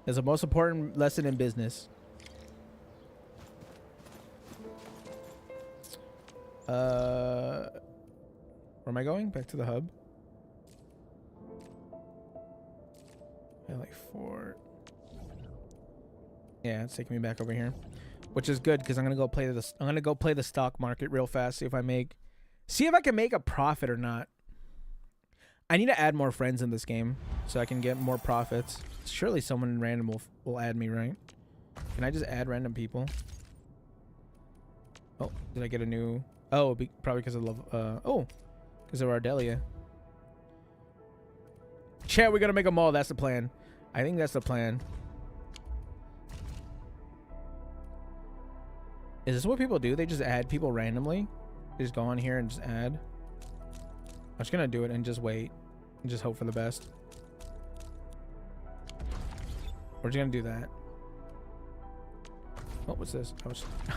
A: That's the most important lesson in business. Where am I going? Back to the hub. Like 4. Yeah, it's taking me back over here, which is good because I'm gonna go play the stock market real fast. See if I can make a profit or not. I need to add more friends in this game so I can get more profits. Surely someone random will add me, right? Can I just add random people? Oh, did I get a new? Oh, probably because of because of Ardelia. Chat, we gotta make a mall. That's the plan. I think that's the plan. Is this what people do? They just add people randomly? They just go on here and just add? I'm just gonna do it and just wait. And just hope for the best. We're just gonna do that. Oh, what's this?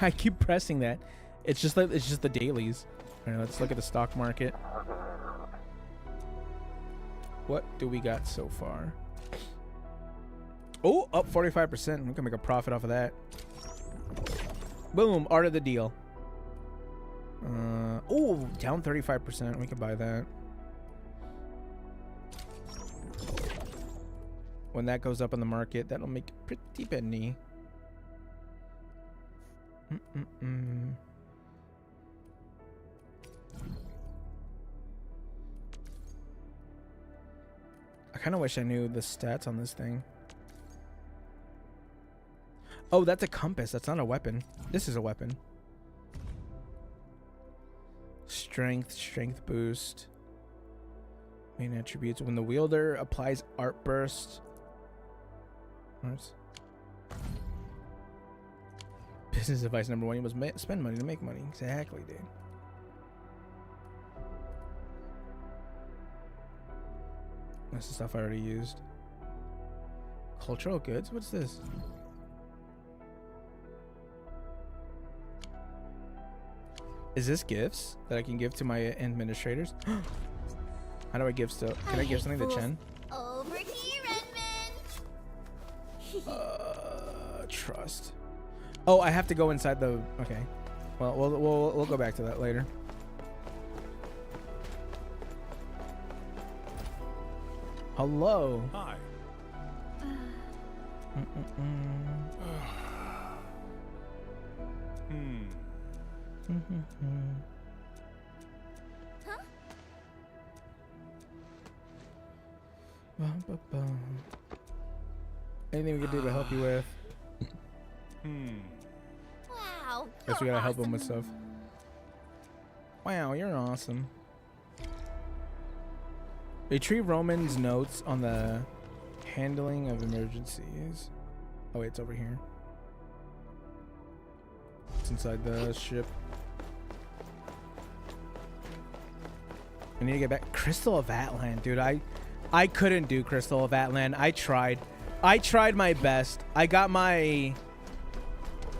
A: I keep pressing that. It's just the dailies. Alright, let's look at the stock market. What do we got so far? Oh, up 45%. We can make a profit off of that. Boom, art of the deal. Oh, down 35%. We can buy that. When that goes up on the market, that'll make it pretty penny. I kind of wish I knew the stats on this thing. Oh, that's a compass. That's not a weapon. This is a weapon. Strength boost. Main attributes. When the wielder applies art burst. Business advice number 1. You must spend money to make money. Exactly, dude. That's the stuff I already used. Cultural goods? What's this? Is this gifts that I can give to my administrators? How do I give stuff? Can I give something to Chen?
Q: Over here, Edmund.
A: Trust. Oh, I have to go inside the. Okay. Well, we'll go back to that later. Hello.
O: Hi.
Q: Huh?
A: Anything we can do to help you with?
Q: Wow.
A: Guess we gotta help him with stuff. Wow, you're awesome. Retrieve Roman's notes on the handling of emergencies. Oh wait, it's over here. It's inside the ship. I need to get back. Crystal of Atlan, dude. I couldn't do Crystal of Atlan. I tried my best. I got my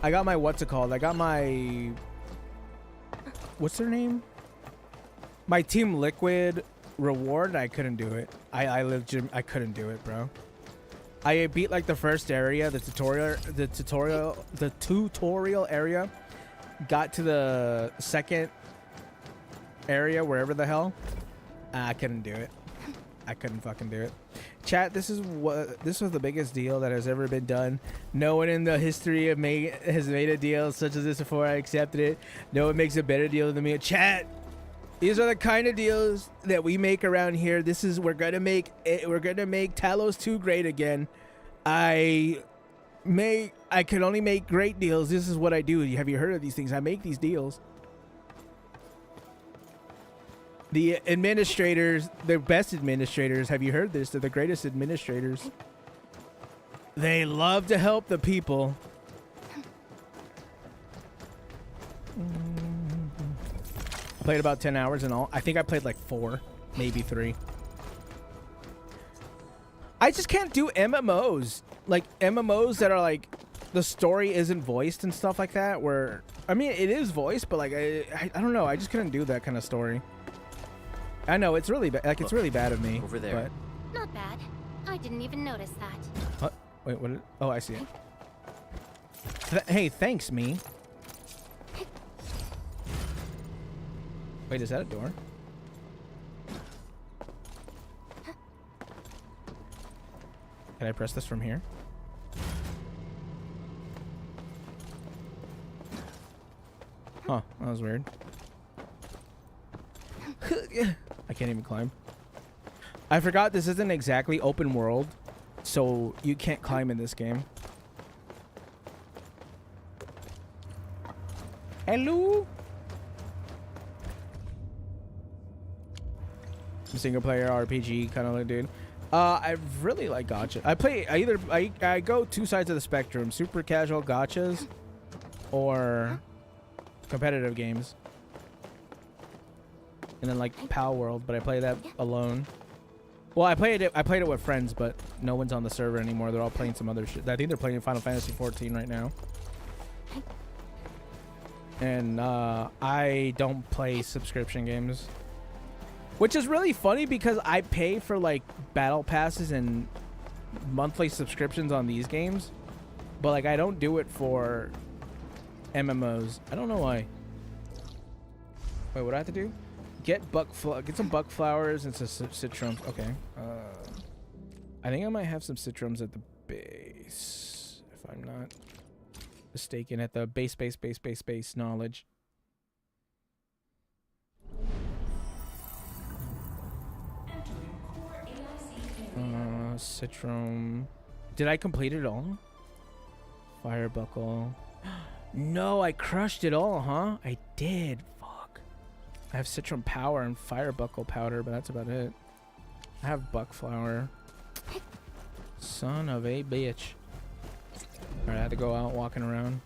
A: what's it called? I got my what's their name? My Team Liquid reward. I couldn't do it. I couldn't do it, bro. I beat like the first area, the tutorial area. Got to the second area, wherever the hell. I couldn't do it. I couldn't fucking do it. Chat, this was the biggest deal that has ever been done. No one in the history of has made a deal such as this before. I accepted it. No one makes a better deal than me. Chat, these are the kind of deals that we make around here. We're gonna make Talos 2 great again. I can only make great deals. This is what I do. Have you heard of these things? I make these deals. The administrators, the best administrators, have you heard this? They're the greatest administrators. They love to help the people. I played about 10 hours in all. I think I played like 4, maybe 3. I just can't do MMOs. Like MMOs that are like the story isn't voiced and stuff like that, where I mean it is voiced, but like I don't know, I just couldn't do that kind of story. I know it's really bad. Like it's really bad of me.
Q: Over there. Not bad. I didn't even notice that.
A: What? Wait, what? Oh, I see it. Hey, thanks, me. Wait, is that a door? Can I press this from here? Huh, that was weird. I can't even climb. I forgot this isn't exactly open world, so you can't climb in this game. Hello? Single player RPG kind of like dude. I really like gacha. I go 2 sides of the spectrum: super casual gachas or competitive games. And then like Pal World, but I play that alone. Well, I played it with friends, but no one's on the server anymore. They're all playing some other shit. I think they're playing Final Fantasy 14 right now. And I don't play subscription games. Which is really funny because I pay for like battle passes and monthly subscriptions on these games, but like I don't do it for MMOs. I don't know why. Wait, what do I have to do? Get some buck flowers and some citrums. Okay. I think I might have some citrums at the base, if I'm not mistaken. At the base knowledge. Citrum. Did I complete it all? Fire buckle. No, I crushed it all, huh? I did. Fuck. I have citrum power and fire buckle powder, but that's about it. I have buck flower. Son of a bitch. Alright, I had to go out walking around.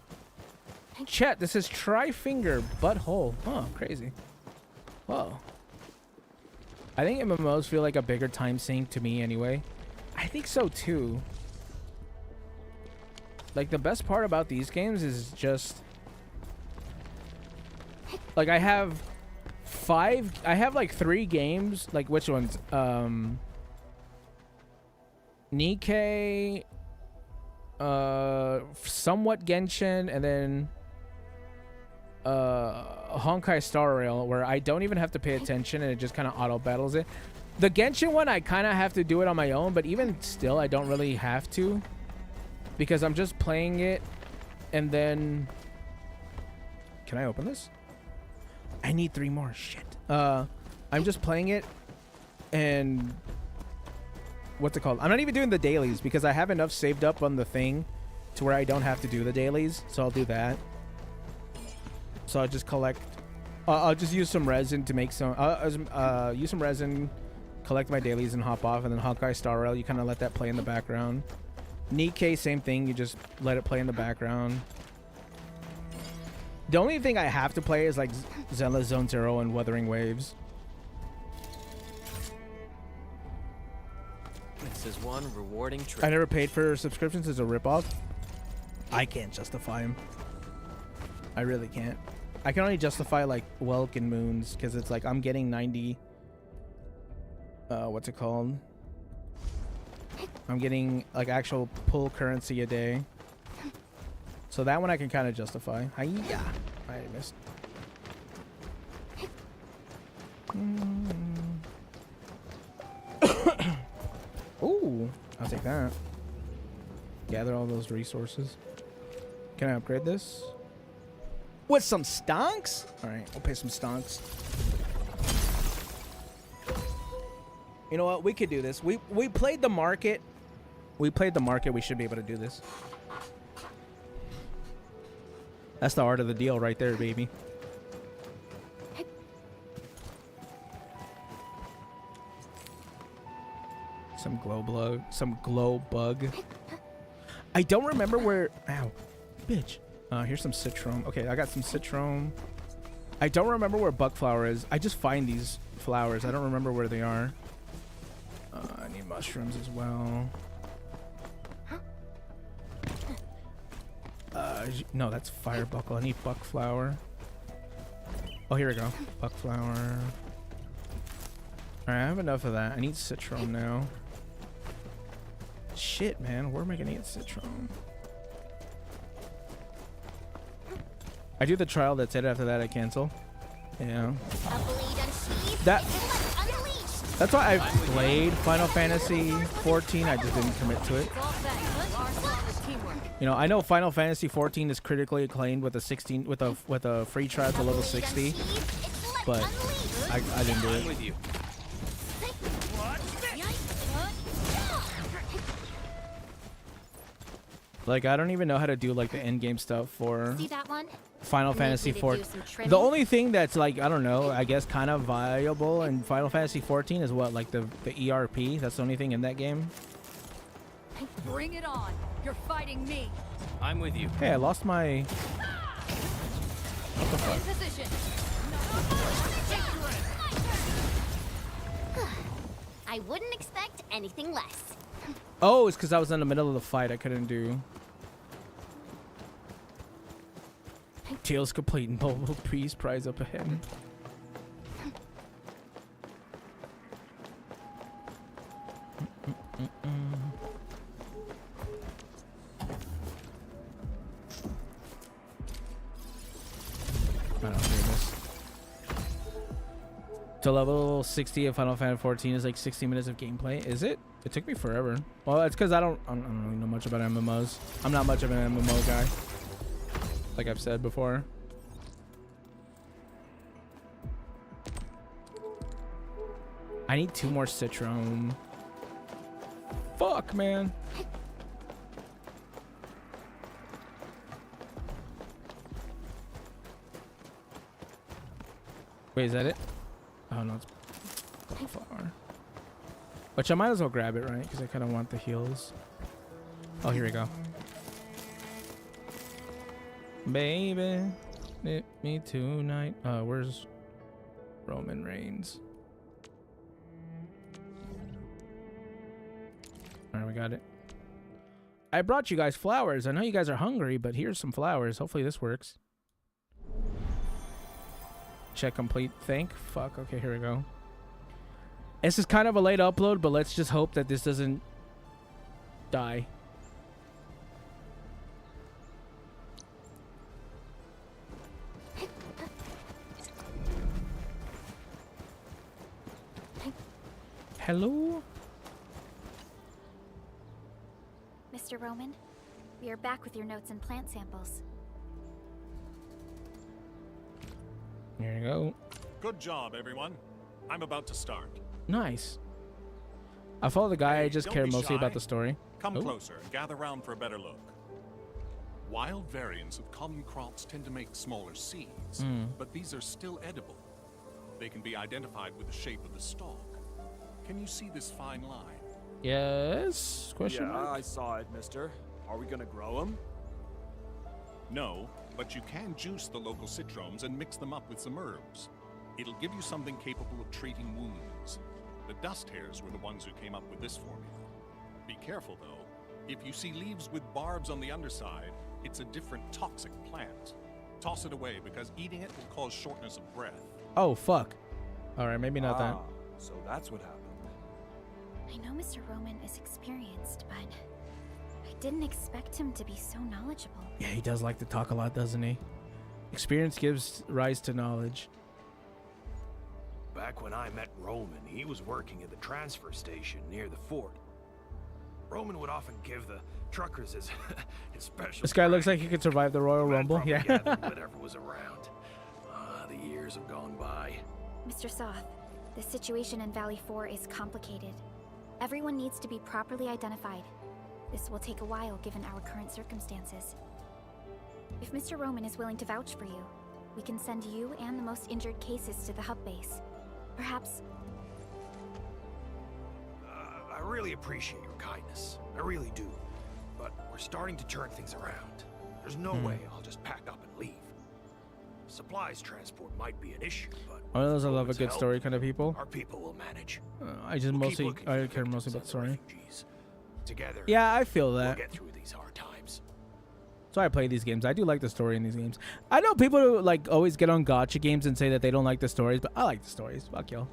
A: Chat, this is tri-finger butthole. Oh, crazy. Whoa. I think MMOs feel like a bigger time sink to me anyway. I think so too. Like the best part about these games is just like I have like 3 games. Like which ones? Nikkei, somewhat Genshin, and then Honkai Star Rail, where I don't even have to pay attention and it just kind of auto battles it. The Genshin one, I kind of have to do it on my own, but even still, I don't really have to because I'm just playing it. And then can I open this? I need 3 more. Shit. I'm just playing it and what's it called? I'm not even doing the dailies because I have enough saved up on the thing to where I don't have to do the dailies, so I'll do that. So I'll just collect. I'll just use some resin to make some. Use some resin, collect my dailies, and hop off. And then Honkai Star Rail, you kind of let that play in the background. Nikkei, same thing. You just let it play in the background. The only thing I have to play is like Zelda Zone Zero and Wuthering Waves.
R: This is one rewarding trip.
A: I never paid for subscriptions as a ripoff. I can't justify them. I really can't. I can only justify like Welkin Moons because it's like I'm getting 90. What's it called? I'm getting like actual pull currency a day. So that one I can kind of justify. Hiya! I missed. Ooh, I'll take that. Gather all those resources. Can I upgrade this? With some stonks? Alright, we'll pay some stonks. You know what? We could do this. We played the market. We played the market. We should be able to do this. That's the art of the deal right there, baby. Some glow bug. I don't remember where. Ow, bitch. Here's some citron. Okay, I got some citron. I don't remember where bugflower is. I just find these flowers. I don't remember where they are. I need mushrooms as well. No, that's firebuckle. I need buckflower. Oh, here we go. Buckflower. Alright, I have enough of that. I need citron now. Shit, man. Where am I gonna get citron? I do the trial, that's it. After that, I cancel. Yeah. That's why I played Final Fantasy 14. I just didn't commit to it. You know, I know Final Fantasy 14 is critically acclaimed with a 16 with a free trial to level 60, but I didn't do it. Like, I don't even know how to do like the end game stuff for Final Fantasy 14. The only thing that's like, I don't know, I guess kind of viable in Final Fantasy 14 is what, like the ERP. That's the only thing in that game.
S: Bring it on. You're fighting me.
R: I'm with you.
A: Hey, I lost my. What the fuck?
Q: I wouldn't expect anything less.
A: Oh, it's because I was in the middle of the fight. I couldn't do. Tails complete and mobile trees prize up ahead. I don't hear this. To level 60 of Final Fantasy 14 is like 60 minutes of gameplay. Is it? It took me forever. Well, it's because I don't really know much about MMOs. I'm not much of an MMO guy, like I've said before. I need 2 more citron. Fuck, man. Wait, is that it? Oh no, it's far. Which I might as well grab it, right? Because I kind of want the heals. Oh, here we go. Baby, hit me tonight. Where's Roman Reigns? Alright, we got it. I brought you guys flowers. I know you guys are hungry, but here's some flowers. Hopefully this works. Check complete. Thank. Fuck. Okay, here we go. This is kind of a late upload, but let's just hope that this doesn't die. Hello?
N: Mr. Roman, we are back with your notes and plant samples.
A: Here you go.
T: Good job, everyone. I'm about to start.
A: Nice. I follow the guy. I just
T: Don't
A: care
T: be
A: mostly
T: shy.
A: about the story.
T: Come
A: Oh.
T: closer and gather round for a better look. Wild variants of common crops tend to make smaller seeds, but these are still edible. They can be identified with the shape of the stalk. Can you see this fine line?
A: Yes? Question
O: Yeah,
A: mark?
O: I saw it, mister. Are we gonna grow them?
T: No, but you can juice the local citrons and mix them up with some herbs. It'll give you something capable of treating wounds. The dust hares were the ones who came up with this formula. Be careful, though. If you see leaves with barbs on the underside, it's a different toxic plant. Toss it away because eating it will cause shortness of breath.
A: Oh, fuck. Alright, maybe not that.
O: So that's what happened.
N: I know Mr. Roman is experienced, but I didn't expect him to be so knowledgeable.
A: Yeah, he does like to talk a lot, doesn't he? Experience gives rise to knowledge.
P: Back when I met Roman, he was working at the transfer station near the fort. Roman would often give the truckers his special.
A: This guy looks like he could survive the Royal Rumble. Yeah.
P: gathered whatever was around. The years have gone by.
N: Mr. Soth, the situation in Valley 4 is complicated. Everyone needs to be properly identified. This will take a while given our current circumstances. If Mr. Roman is willing to vouch for you, we can send you and the most injured cases to the hub base. Perhaps...
P: I really appreciate your kindness. I really do. But we're starting to turn things around. There's no way I'll just pack up and leave. Supplies transport might be an issue, but
A: One of those I love a
P: with
A: good
P: help,
A: story kind of people.
P: Our people will manage.
A: I just
P: We'll keep
A: mostly
P: looking
A: I
P: for
A: care
P: the
A: mostly about the story.
P: refugees. Together,
A: Yeah, I feel that.
P: we'll get through these hard times.
A: So I play these games. I do like the story in these games. I know people who like always get on gacha games and say that they don't like the stories, but I like the stories. Fuck y'all.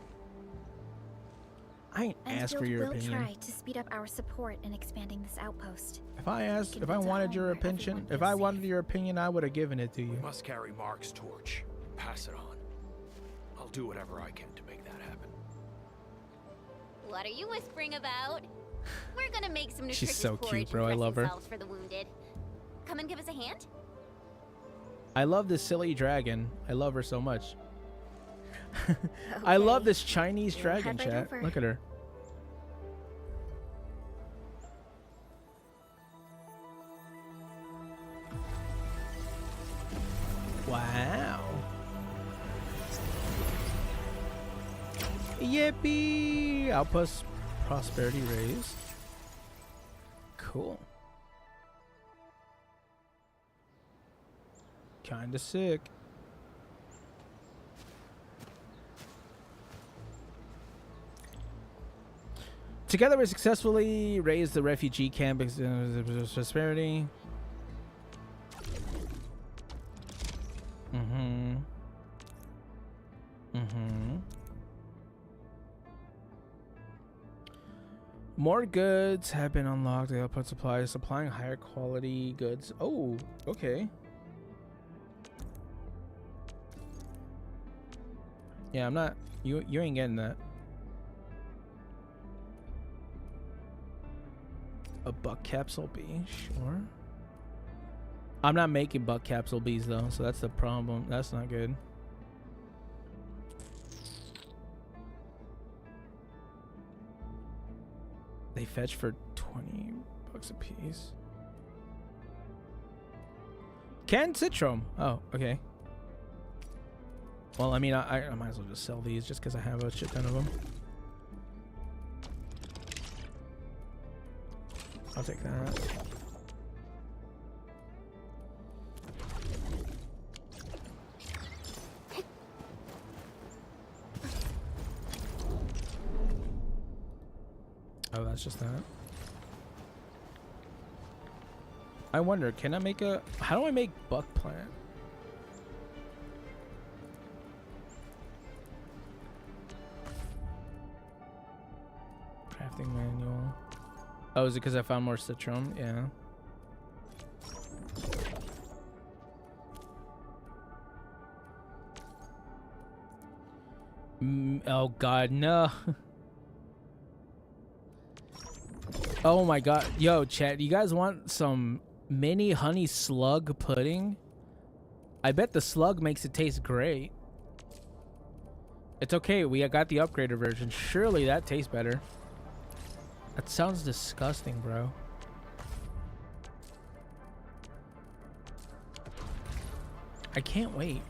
A: I ain't asked for your
N: will
A: opinion.
N: try to speed up our support in expanding this outpost.
A: If I wanted your opinion, I would have given it to you.
P: We must carry Mark's torch and pass it on. I'll do whatever I can to make that happen.
Q: What are you whispering about? We're gonna make some
A: She's
Q: nutritious
A: so cute,
Q: porridge
A: bro. I
Q: and
A: love her.
Q: dressing cells for the wounded. Come and give us a hand.
A: I love this silly dragon. I love her so much. I love this Chinese
N: We'll
A: dragon,
N: head right
A: chat.
N: over.
A: Look at her. Wow. Yippee! Outpost prosperity raised. Cool. Kinda sick. Together we successfully raised the refugee camp prosperity. More goods have been unlocked. The output supply supplying higher quality goods. Oh, okay. Yeah, I'm not. You ain't getting that. A buck capsule bee, sure. I'm not making buck capsule bees though, so that's the problem. That's not good. They fetch for 20 bucks a piece. Canned citron. Oh, okay. Well, I mean, I might as well just sell these just because I have a shit ton of them. I'll take that. Oh, that's just that. I wonder, can I make a... How do I make buck plant? Crafting manual. Oh, is it because I found more citron? Yeah. Oh god, no. Oh my god. Yo, chat, you guys want some mini honey slug pudding? I bet the slug makes it taste great. It's okay, we got the upgraded version. Surely that tastes better. That sounds disgusting, bro. I can't wait.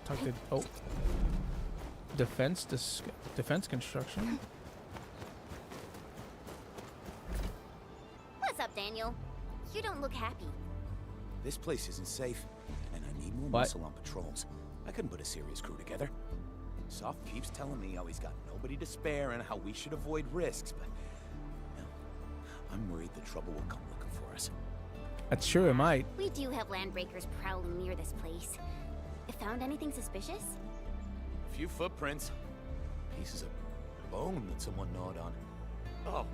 A: Talk to... Oh. Defense construction.
Q: What's up, Daniel? You don't look happy.
O: This place isn't safe, and I need more
A: What?
O: muscle on patrols. I couldn't put a serious crew together. Soft keeps telling me how he's got nobody to spare and how we should avoid risks, but no, I'm worried the trouble will come looking for us.
A: That's true, it might.
Q: We do have landbreakers prowling near this place. You found anything suspicious?
O: A few footprints, pieces of bone that someone gnawed on. Oh,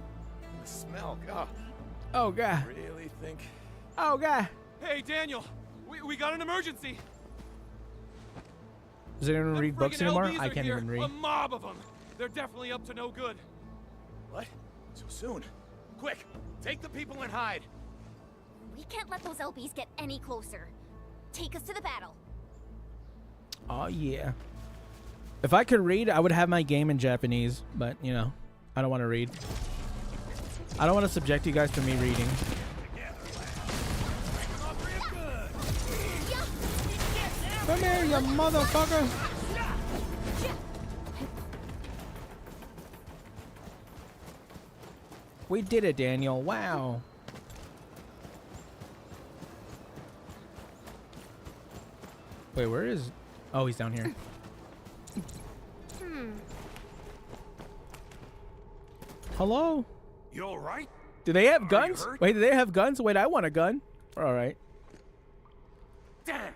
O: and the smell, God.
A: Oh, God.
O: Really think?
A: Oh, God.
G: Hey, Daniel, we got an emergency.
A: Does anyone read books
G: Friggin'
A: anymore?
G: LBs
A: I
G: are
A: can't
G: here.
A: even read.
G: A mob of them. They're definitely up to no good.
O: What? So soon? Quick, take the people and hide.
Q: We can't let those LBs get any closer. Take us to the battle.
A: Oh, yeah. If I could read, I would have my game in Japanese, but, you know, I don't want to read. I don't want to subject you guys to me reading. Come here, you motherfucker! We did it, Daniel. Wow. Wait, where is... Oh, he's down here. Hello?
P: You all right?
A: Do they have
P: Are you
A: guns?
P: hurt?
A: Wait, do they have guns? Wait, I want a gun. All right.
P: Damn!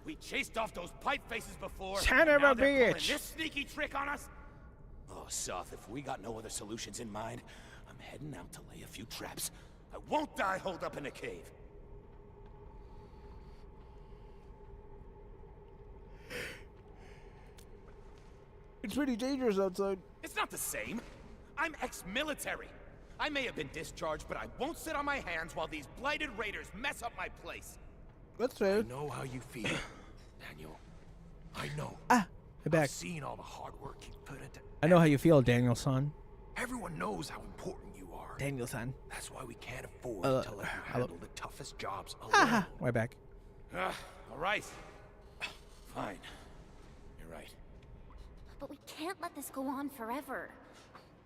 P: We chased off those pipe faces before.
A: Son
P: and
A: of
P: now
A: a
P: they're pulling
A: bitch.
P: this sneaky trick on us?
O: Oh, Soth, if we got no other solutions in mind, I'm heading out to lay a few traps. I won't die holed up in a cave.
A: It's pretty dangerous outside.
P: It's not the same. I'm ex-military. I may have been discharged, but I won't sit on my hands while these blighted raiders mess up my place.
A: That's fair.
P: I know how you feel, Daniel. I know.
A: Ah, I'm back.
P: I've seen all the hard work you put into.
A: I know how you feel, Daniel-san.
P: Everyone knows how important you are.
A: Daniel-san.
P: That's why we can't afford
A: Hello.
P: to let you
A: Hello.
P: handle the toughest jobs alone.
A: Aha, way back.
P: All right. Fine. You're right.
Q: But we can't let this go on forever.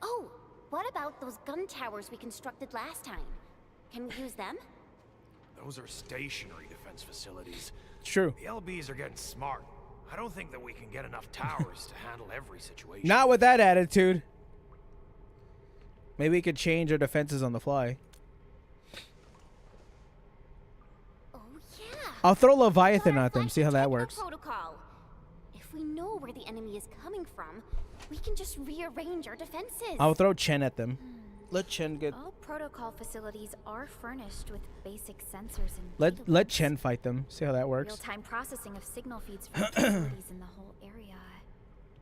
Q: Oh, what about those gun towers we constructed last time? Can we use them?
P: Those are stationary defense facilities.
A: True.
P: The LBs are getting smart. I don't think that we can get enough towers to handle every situation.
A: Not with that attitude. Maybe we could change our defenses on the fly.
Q: Oh yeah.
A: I'll throw Leviathan at them, see how that works.
Q: Protocol. If we know where the enemy is coming from, we can just rearrange our defenses.
A: I'll throw Chen at them. Let Chen get...
N: All protocol facilities are furnished with basic sensors and
A: Let Chen fight them, see how that works.
N: real-time processing of signal feeds from facilities in the whole area.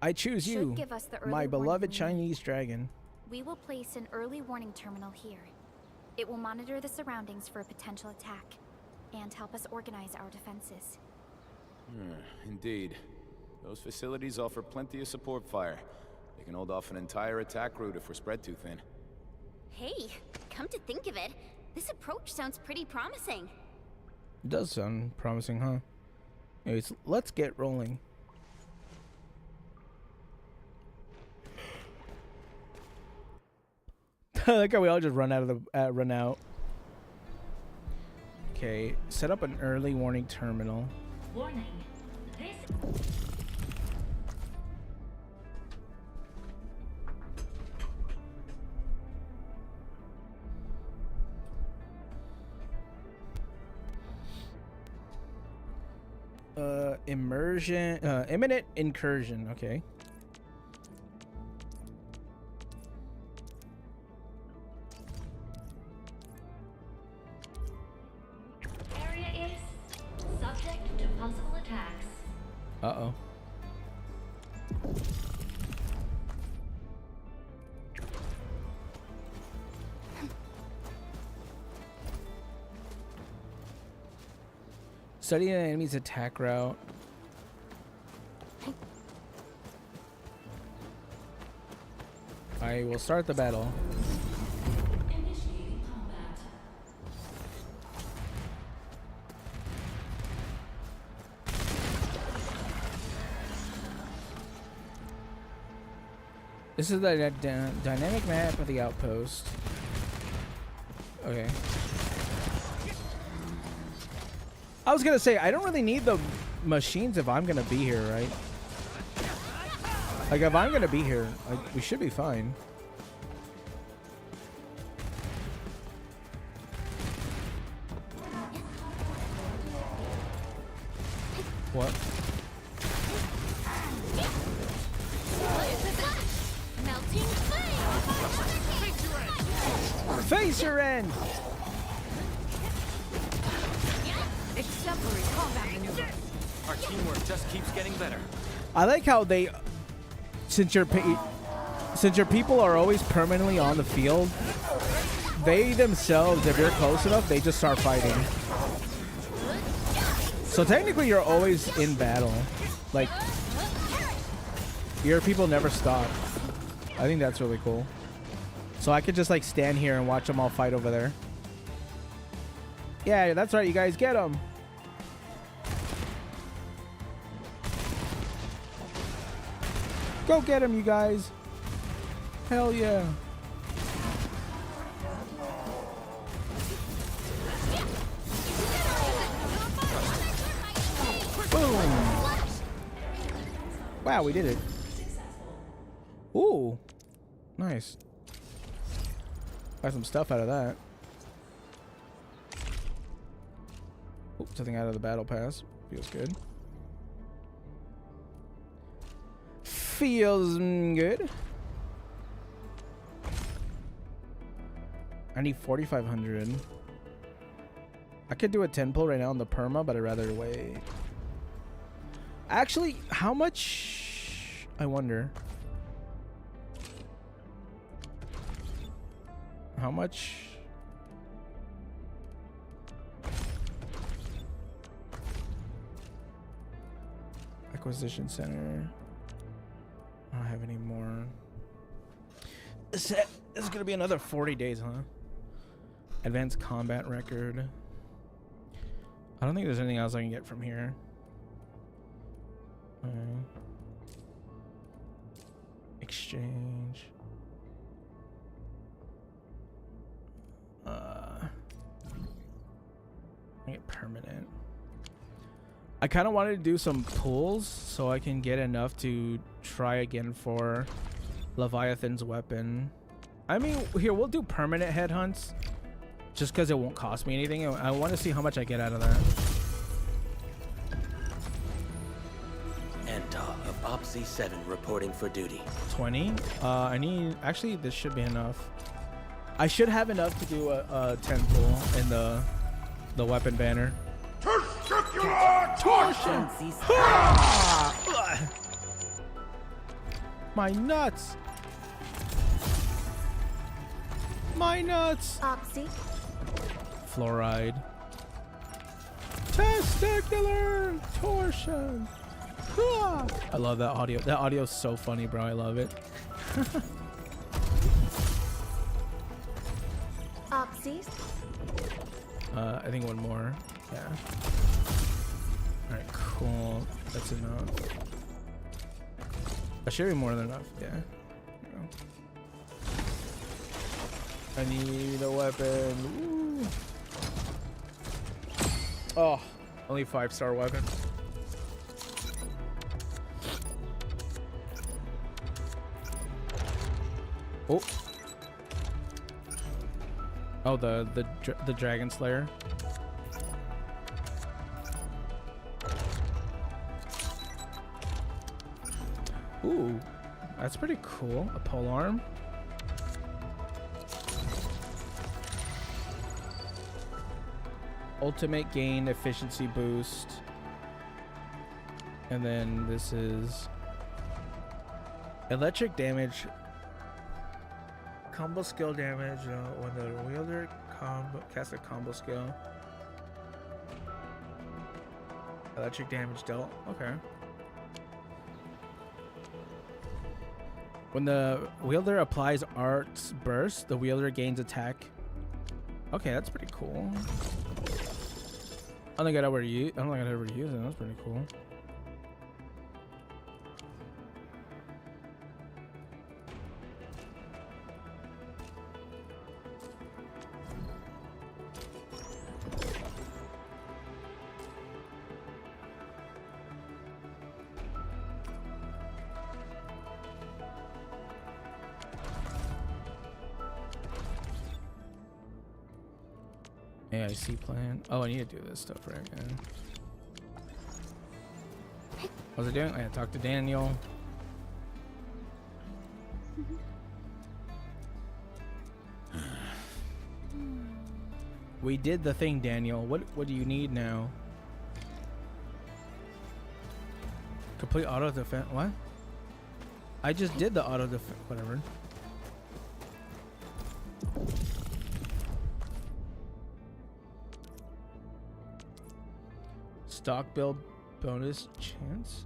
A: I choose
N: Should
A: you,
N: give us the early
A: my
N: warning
A: beloved
N: we need.
A: Chinese dragon.
N: We will place an early warning terminal here. It will monitor the surroundings for a potential attack and help us organize our defenses.
O: Indeed. Those facilities offer plenty of support fire. They can hold off an entire attack route if we're spread too thin.
Q: Hey, come to think of it, this approach sounds pretty promising.
A: It does sound promising, huh? Anyways, let's get rolling. Like how we all just run out of the run out. Okay, set up an early warning terminal.
U: Warning. This
A: Immersion, imminent incursion, okay.
U: area is subject to possible attacks.
A: Uh-oh. Study an enemy's attack route. I will start the battle.
U: Initiating combat.
A: This is the dynamic map of the outpost. Okay. I was gonna say, I don't really need the machines if I'm gonna be here, right? Like, if I'm gonna be here, like, we should be fine. What?
Q: Melting flame!
A: Face your end!
S: Exemplary combat maneuver.
R: Our teamwork just keeps getting better.
A: I like how they, since your people are always permanently on the field, they themselves, if you're close enough, they just start fighting. So technically, you're always in battle. Like, your people never stop. I think that's really cool. So I could just like stand here and watch them all fight over there. Yeah, that's right, you guys, get them. Go get him, you guys. Hell yeah. Boom! Wow, we did it. Ooh, nice. Got some stuff out of that. Ooh, something out of the battle pass. Feels good. Feels good. I need 4,500. I could do a 10 pull right now on the perma, but I'd rather wait. Actually, how much? I wonder. How much? Acquisition center. I don't have any more. This is gonna be another 40 days, huh? Advanced combat record. I don't think there's anything else I can get from here. Exchange. I get permanent. I kind of wanted to do some pulls so I can get enough to try again for Leviathan's weapon. I mean, here, we'll do permanent headhunts just because it won't cost me anything. I want to see how much I get out of that.
C: Of OPC 7 reporting for duty.
A: 20. I need. Actually, this should be enough. I should have enough to do a 10 pull in the weapon banner. Torsion! My nuts! My nuts!
N: Opsy.
A: Fluoride. Testicular torsion! I love that audio. That audio is so funny, bro. I love it.
N: Opsies.
A: I think one more. Yeah. All right, cool. That's enough. That should be more than enough. Yeah. I need a weapon. Ooh. Oh, only 5-star weapon. Oh. Oh, the Dragon Slayer. Ooh, that's pretty cool. A pole arm. Ultimate gain efficiency boost. And then this is electric damage. Combo skill damage when the wielder casts a combo skill. Electric damage dealt. Okay. When the wielder applies Art's burst, the wielder gains attack. Okay, that's pretty cool. I don't think I'd ever use it. That's pretty cool. AIC plan. Oh, I need to do this stuff right now. What's it doing? I gotta talk to Daniel. We did the thing, Daniel. What do you need now? Complete auto defense. What? I just did the auto defense. Whatever. Stock build bonus chance.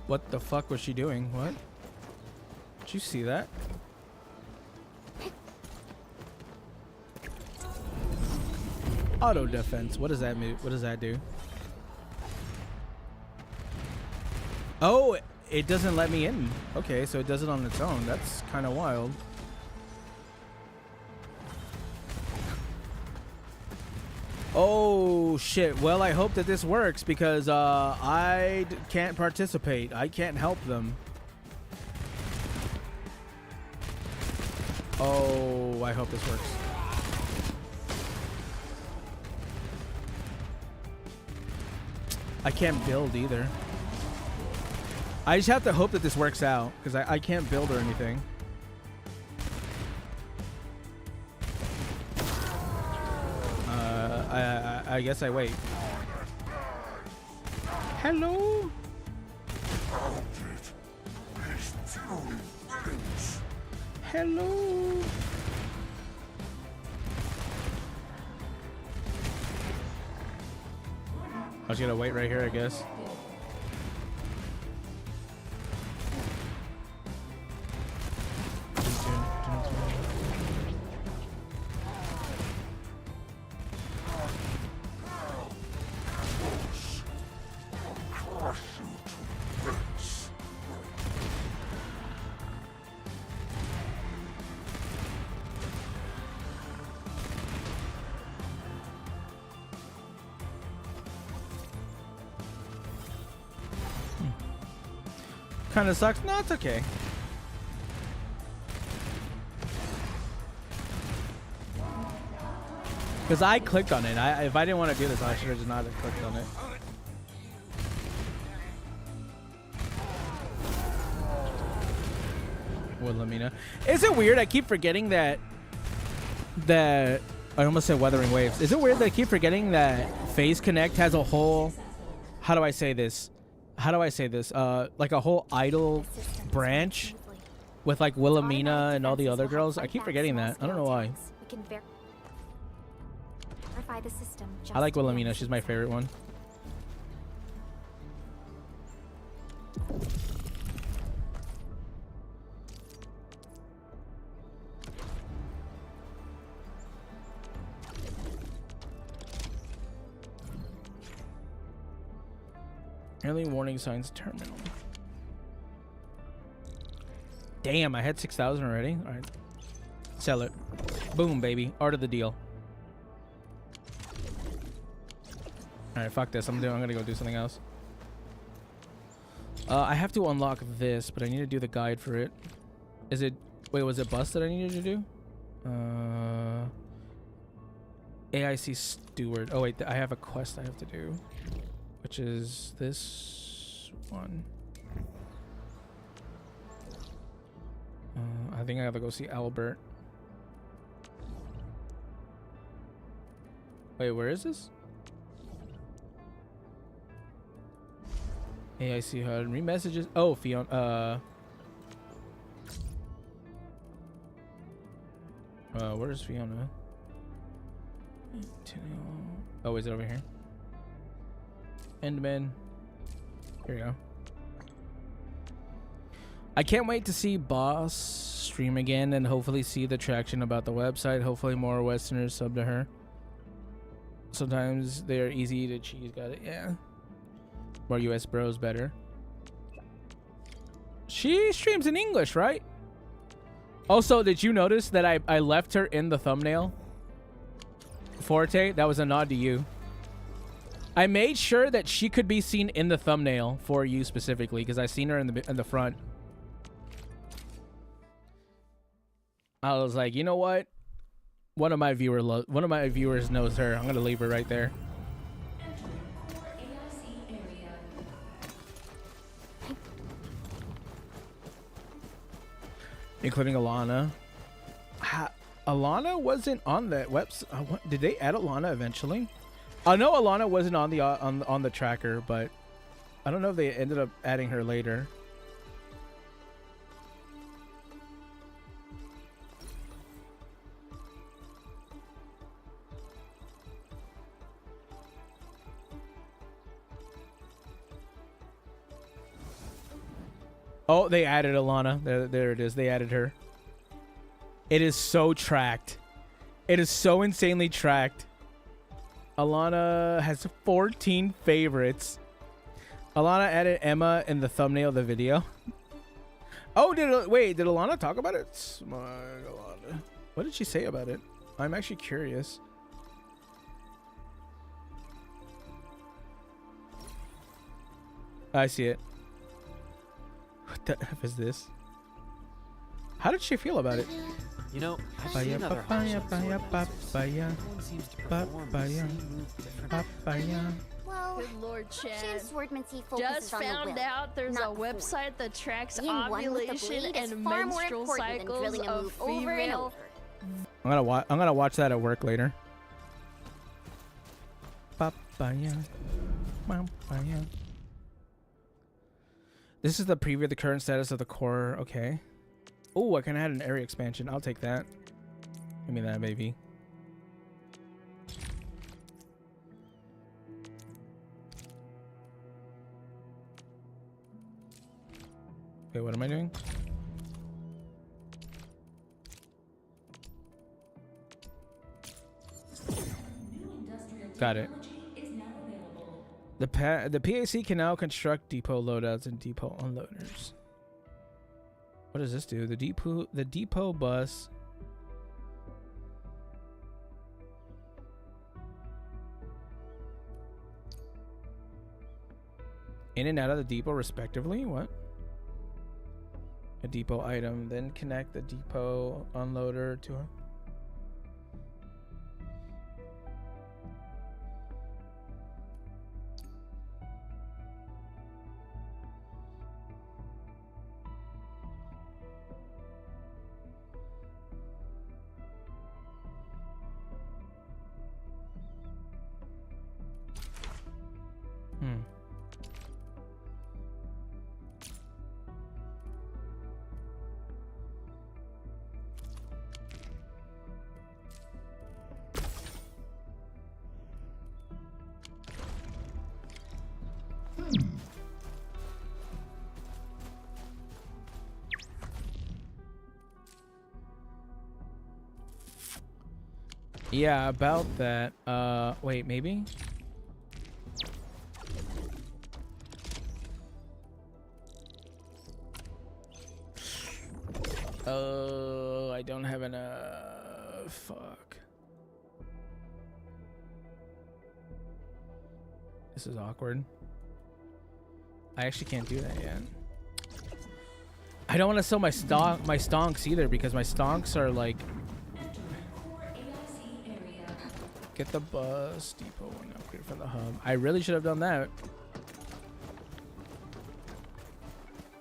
A: What the fuck was she doing? What? Did you see that? Auto defense. What does that mean? What does that do? Oh, it doesn't let me in. Okay, so it does it on its own. That's kind of wild. Oh shit. Well, I hope that this works because I can't participate. I can't help them. Oh, I hope this works. I can't build either. I just have to hope that this works out because I can't build or anything. I guess I wait. Hello? Hello? I was gonna wait right here, I guess. Kind of sucks. No, it's okay. Because I clicked on it. If I didn't want to do this, I should have just not clicked on it. Well, let me know. Is it weird? I keep forgetting that I almost said Wuthering Waves. Is it weird that I keep forgetting that Phase Connect has a whole, how do I say this? Like a whole idol branch with like Wilhelmina and all the other girls. I keep forgetting that. I don't know why. I like Wilhelmina. She's my favorite one. Early warning signs terminal. Damn, I had 6,000 already. All right, sell it. Boom, baby. Art of the deal. All right, fuck this. I'm gonna go do something else. I have to unlock this, but I need to do the guide for it. Is it? Wait, was it bus that I needed to do? AIC steward. Oh wait, I have a quest I have to do, which is this one. I think I have to go see Albert. Wait, where is this? AIC HUD. Remessages. Oh, Fiona. Where's Fiona? Oh, is it over here? Endman. Here we go. I can't wait to see Boss stream again and hopefully see the traction about the website. Hopefully more Westerners sub to her. Sometimes they're easy to cheese. Got it. Yeah. More US bros better. She streams in English, right? Also, did you notice that I left her in the thumbnail? Forte, that was a nod to you. I made sure that she could be seen in the thumbnail for you specifically because I seen her in the front. I was like, you know what? One of my viewers knows her. I'm gonna leave her right there. Including Alana. Alana wasn't on that website. Did they add Alana eventually? I know Alana wasn't on the on the tracker, but I don't know if they ended up adding her later. Oh, they added Alana. There it is. They added her. It is so tracked. It is so insanely tracked. Alana has 14 favorites. Alana added Emma in the thumbnail of the video. Oh, did Alana talk about it? Smug Alana. What did she say about it? I'm actually curious. I see it. What the F is this? How did she feel about it?
C: You know, I've seen other hot
Q: Well,
M: Good Lord, Chad.
Q: Shan's swordsmancy focuses
M: Just
Q: on the
M: found
Q: will,
M: out there's a
Q: not the sword.
M: website that tracks
Q: Being one with the
M: ovulation
Q: blade is
M: and
Q: far more
M: menstrual
Q: important than
M: cycles
Q: drilling a
M: of
Q: move over and
M: female.
Q: over.
A: I'm gonna watch that at work later. Papaya. Papaya. This is the preview of the current status of the core. Okay. Oh, I can add an area expansion. I'll take that. Give me that, baby. Okay, what am I doing? Got it. The PAC can now construct depot loadouts and depot unloaders. What does this do? The depot bus. In and out of the depot respectively? What? A depot item, then connect the depot unloader to a... Yeah, about that. Wait, maybe? Oh, I don't have enough. Fuck. This is awkward. I actually can't do that yet. I don't want to sell my stonks either because my stonks are like... Get the bus depot one upgrade for the hub. I really should have done that.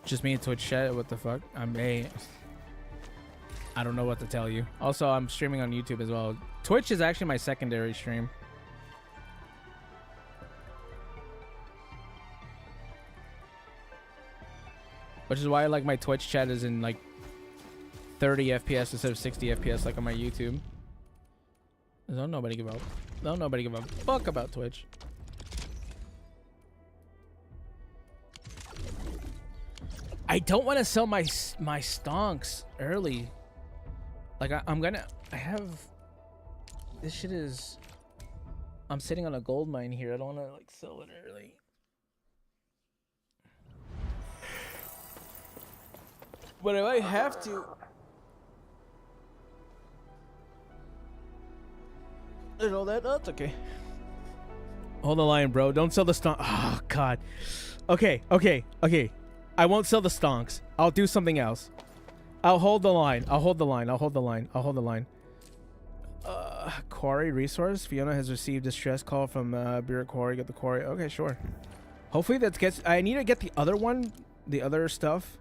A: Just me and Twitch chat. What the fuck? I don't know what to tell you. Also, I'm streaming on YouTube as well. Twitch is actually my secondary stream. Which is why like my Twitch chat is in like 30 FPS instead of 60 FPS like on my YouTube. Don't nobody give a fuck about Twitch. I don't want to sell my stonks early. Like I have this shit is I'm sitting on a gold mine here. I don't want to like sell it early. But if I have to, and all that, that's okay. Hold the line, bro. Don't sell the stonks. Oh god. Okay. I won't sell the stonks. I'll do something else. I'll hold the line. Quarry resource. Fiona has received distress call from Bureau Quarry. Get the quarry. Okay, sure. Hopefully that gets. I need to get the other one, the other stuff,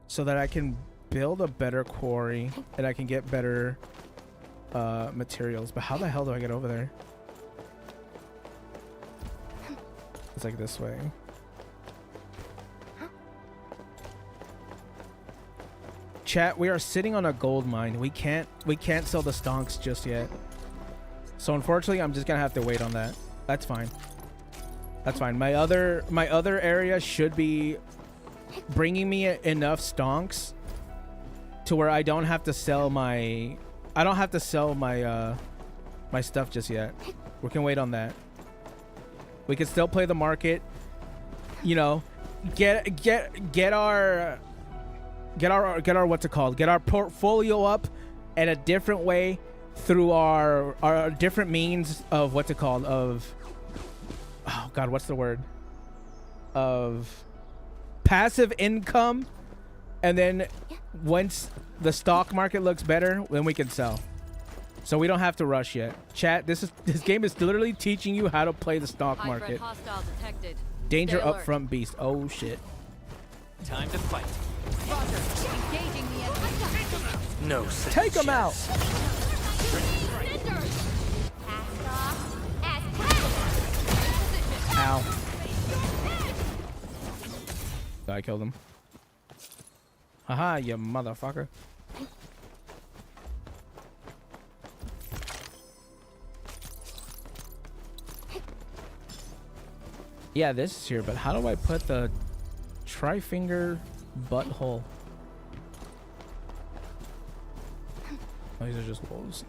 A: so that I can build a better quarry and I can get better materials. But how the hell do I get over there? It's like this way. Chat, we are sitting on a gold mine. We can't sell the stonks just yet. So unfortunately, I'm just gonna have to wait on that. That's fine. That's fine. My other area should be bringing me enough stonks to where I don't have to sell my my stuff just yet. We can wait on that. We can still play the market. You know, get our what's it called? Get our portfolio up in a different way through our different means of what's it called? Of oh god, what's the word? Of passive income, and then once the stock market looks better, then we can sell. So we don't have to rush yet. Chat, this game is literally teaching you how to play the stock market.
S: Hostile detected.
A: Danger
S: Stay
A: up
S: alert.
A: from beast. Oh shit.
R: Time to fight.
S: Roger. Engaging the enemy.
R: No.
A: Take him out. Ow. I killed him. Haha, you motherfucker. Yeah, this is here, but how do I put the tri-finger butthole? Oh, these are just wolves.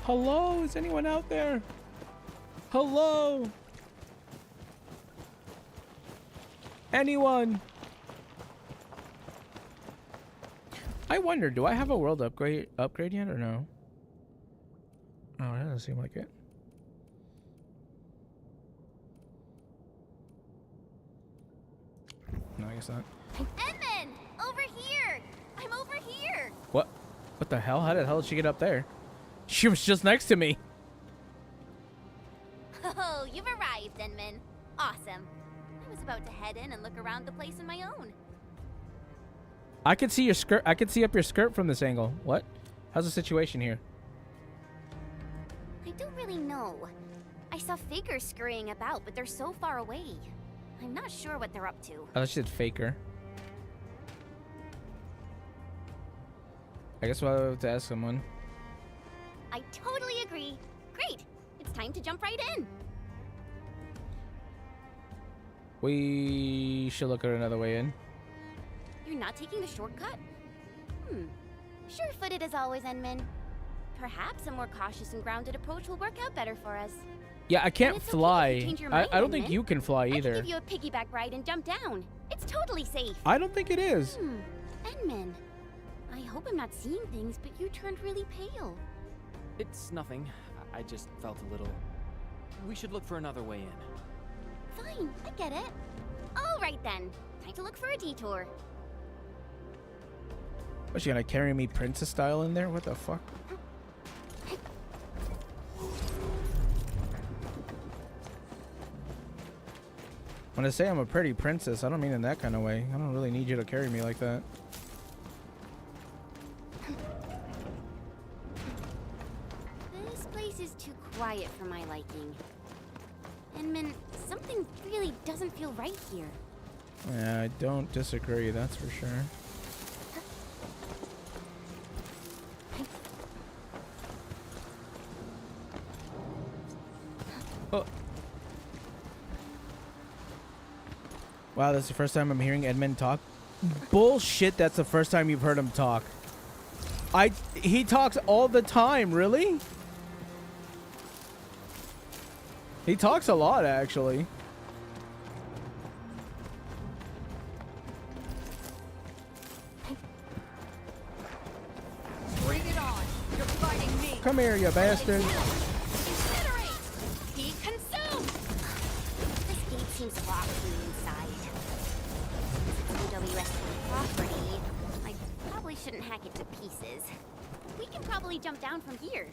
A: Hello, is anyone out there? Hello? Anyone? I wonder, do I have a world upgrade yet or no? Oh, that doesn't seem like it. No, I guess not.
Q: Edmund! Over here! I'm over here!
A: What? What the hell? How the hell did she get up there? She was just next to me.
Q: Oh, you've arrived, Edmund. Awesome. I was about to head in and look around the place on my own.
A: I could see your skirt. I could see up your skirt from this angle. What? How's the situation here?
Q: I don't really know. I saw figures scurrying about, but they're so far away. I'm not sure what they're up to.
A: I thought she said faker. I guess we'll have to ask someone.
Q: I totally agree. Great. It's time to jump right in.
A: We should look at another way in.
Q: You're not taking the shortcut? Sure-footed as always, Enman. Perhaps a more cautious and grounded approach will work out better for us.
A: Yeah, I can't
Q: it's okay if you
A: fly.
Q: change your
A: I
Q: mind,
A: don't think
Q: Edmund.
A: you can fly
Q: I
A: either.
Q: can give you a piggyback ride and jump down. It's totally safe.
A: I don't think it is.
Q: Enman, I hope I'm not seeing things, but you turned really pale.
R: It's nothing. I just felt a little... We should look for another way in.
Q: Fine, I get it. All right then. Time to look for a detour.
A: What's she gonna carry me princess style in there? What the fuck? When I say I'm a pretty princess, I don't mean in that kind of way. I don't really need you to carry me like that.
Q: This place is too quiet for my liking. Enman, something really doesn't feel right here.
A: Yeah, I don't disagree, that's for sure. Oh. Wow, that's the first time I'm hearing Edmund talk. Bullshit, that's the first time you've heard him talk. He talks all the time, really? He talks a lot, actually.
S: Bring it on. You're fighting me.
A: Come here, you bastard.
Q: Incinerate! Be consumed! This gate seems locked from the inside. It's OWS property. I probably shouldn't hack it to pieces. We can probably jump down from here.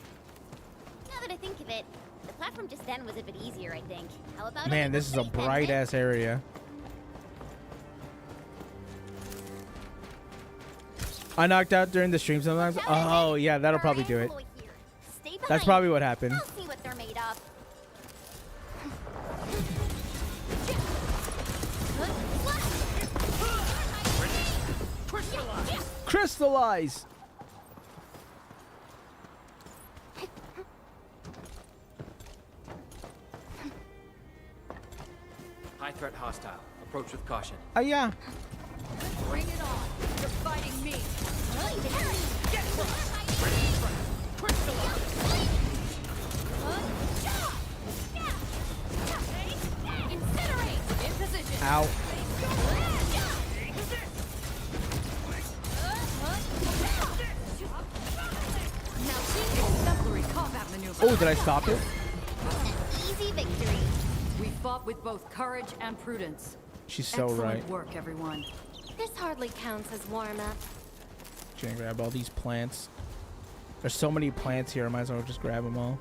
Q: Now that I think of it, the platform just then was a bit easier, I think. How about
A: Man, this is a bright ass area. I knocked out during the stream sometimes. Oh yeah, that'll probably do it. That's probably what happened.
Q: I'll see what they're made of.
A: Crystallize.
R: High threat hostile. Approach with caution.
A: Yeah.
S: Bring it on. You're fighting me. Get crushed. Incinerate. In position.
A: Ow. Oh, did I stop it?
Q: Easy victory.
S: We fought with both courage and prudence.
A: She's so
S: Excellent
A: right.
S: work, everyone.
Q: This hardly counts as warm-up.
A: Gonna grab all these plants. There's so many plants here. I might as well just grab them all.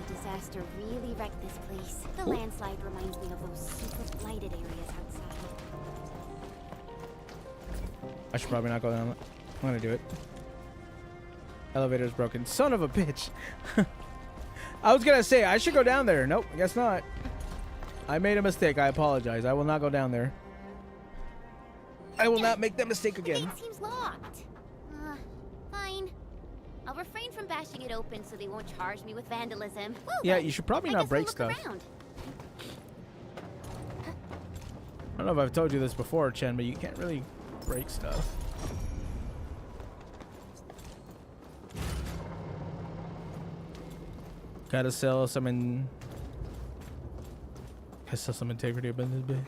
Q: The disaster really wrecked this place. The landslide reminds me of those super blighted areas outside.
A: I should probably not go down. I'm gonna do it. Elevator's broken. Son of a bitch. I was gonna say I should go down there. Nope, I guess not. I made a mistake. I apologize. I will not go down there. I will not make that mistake again.
Q: The gate seems locked. Fine. I'll refrain from bashing it open so they won't charge me with vandalism. Well,
A: Yeah,
Q: then,
A: you should probably
Q: I
A: not
Q: guess we'll
A: break
Q: look
A: stuff.
Q: around.
A: I don't know if I've told you this before, Chen, but you can't really break stuff. Gotta sell some gotta sell some integrity up in this bit.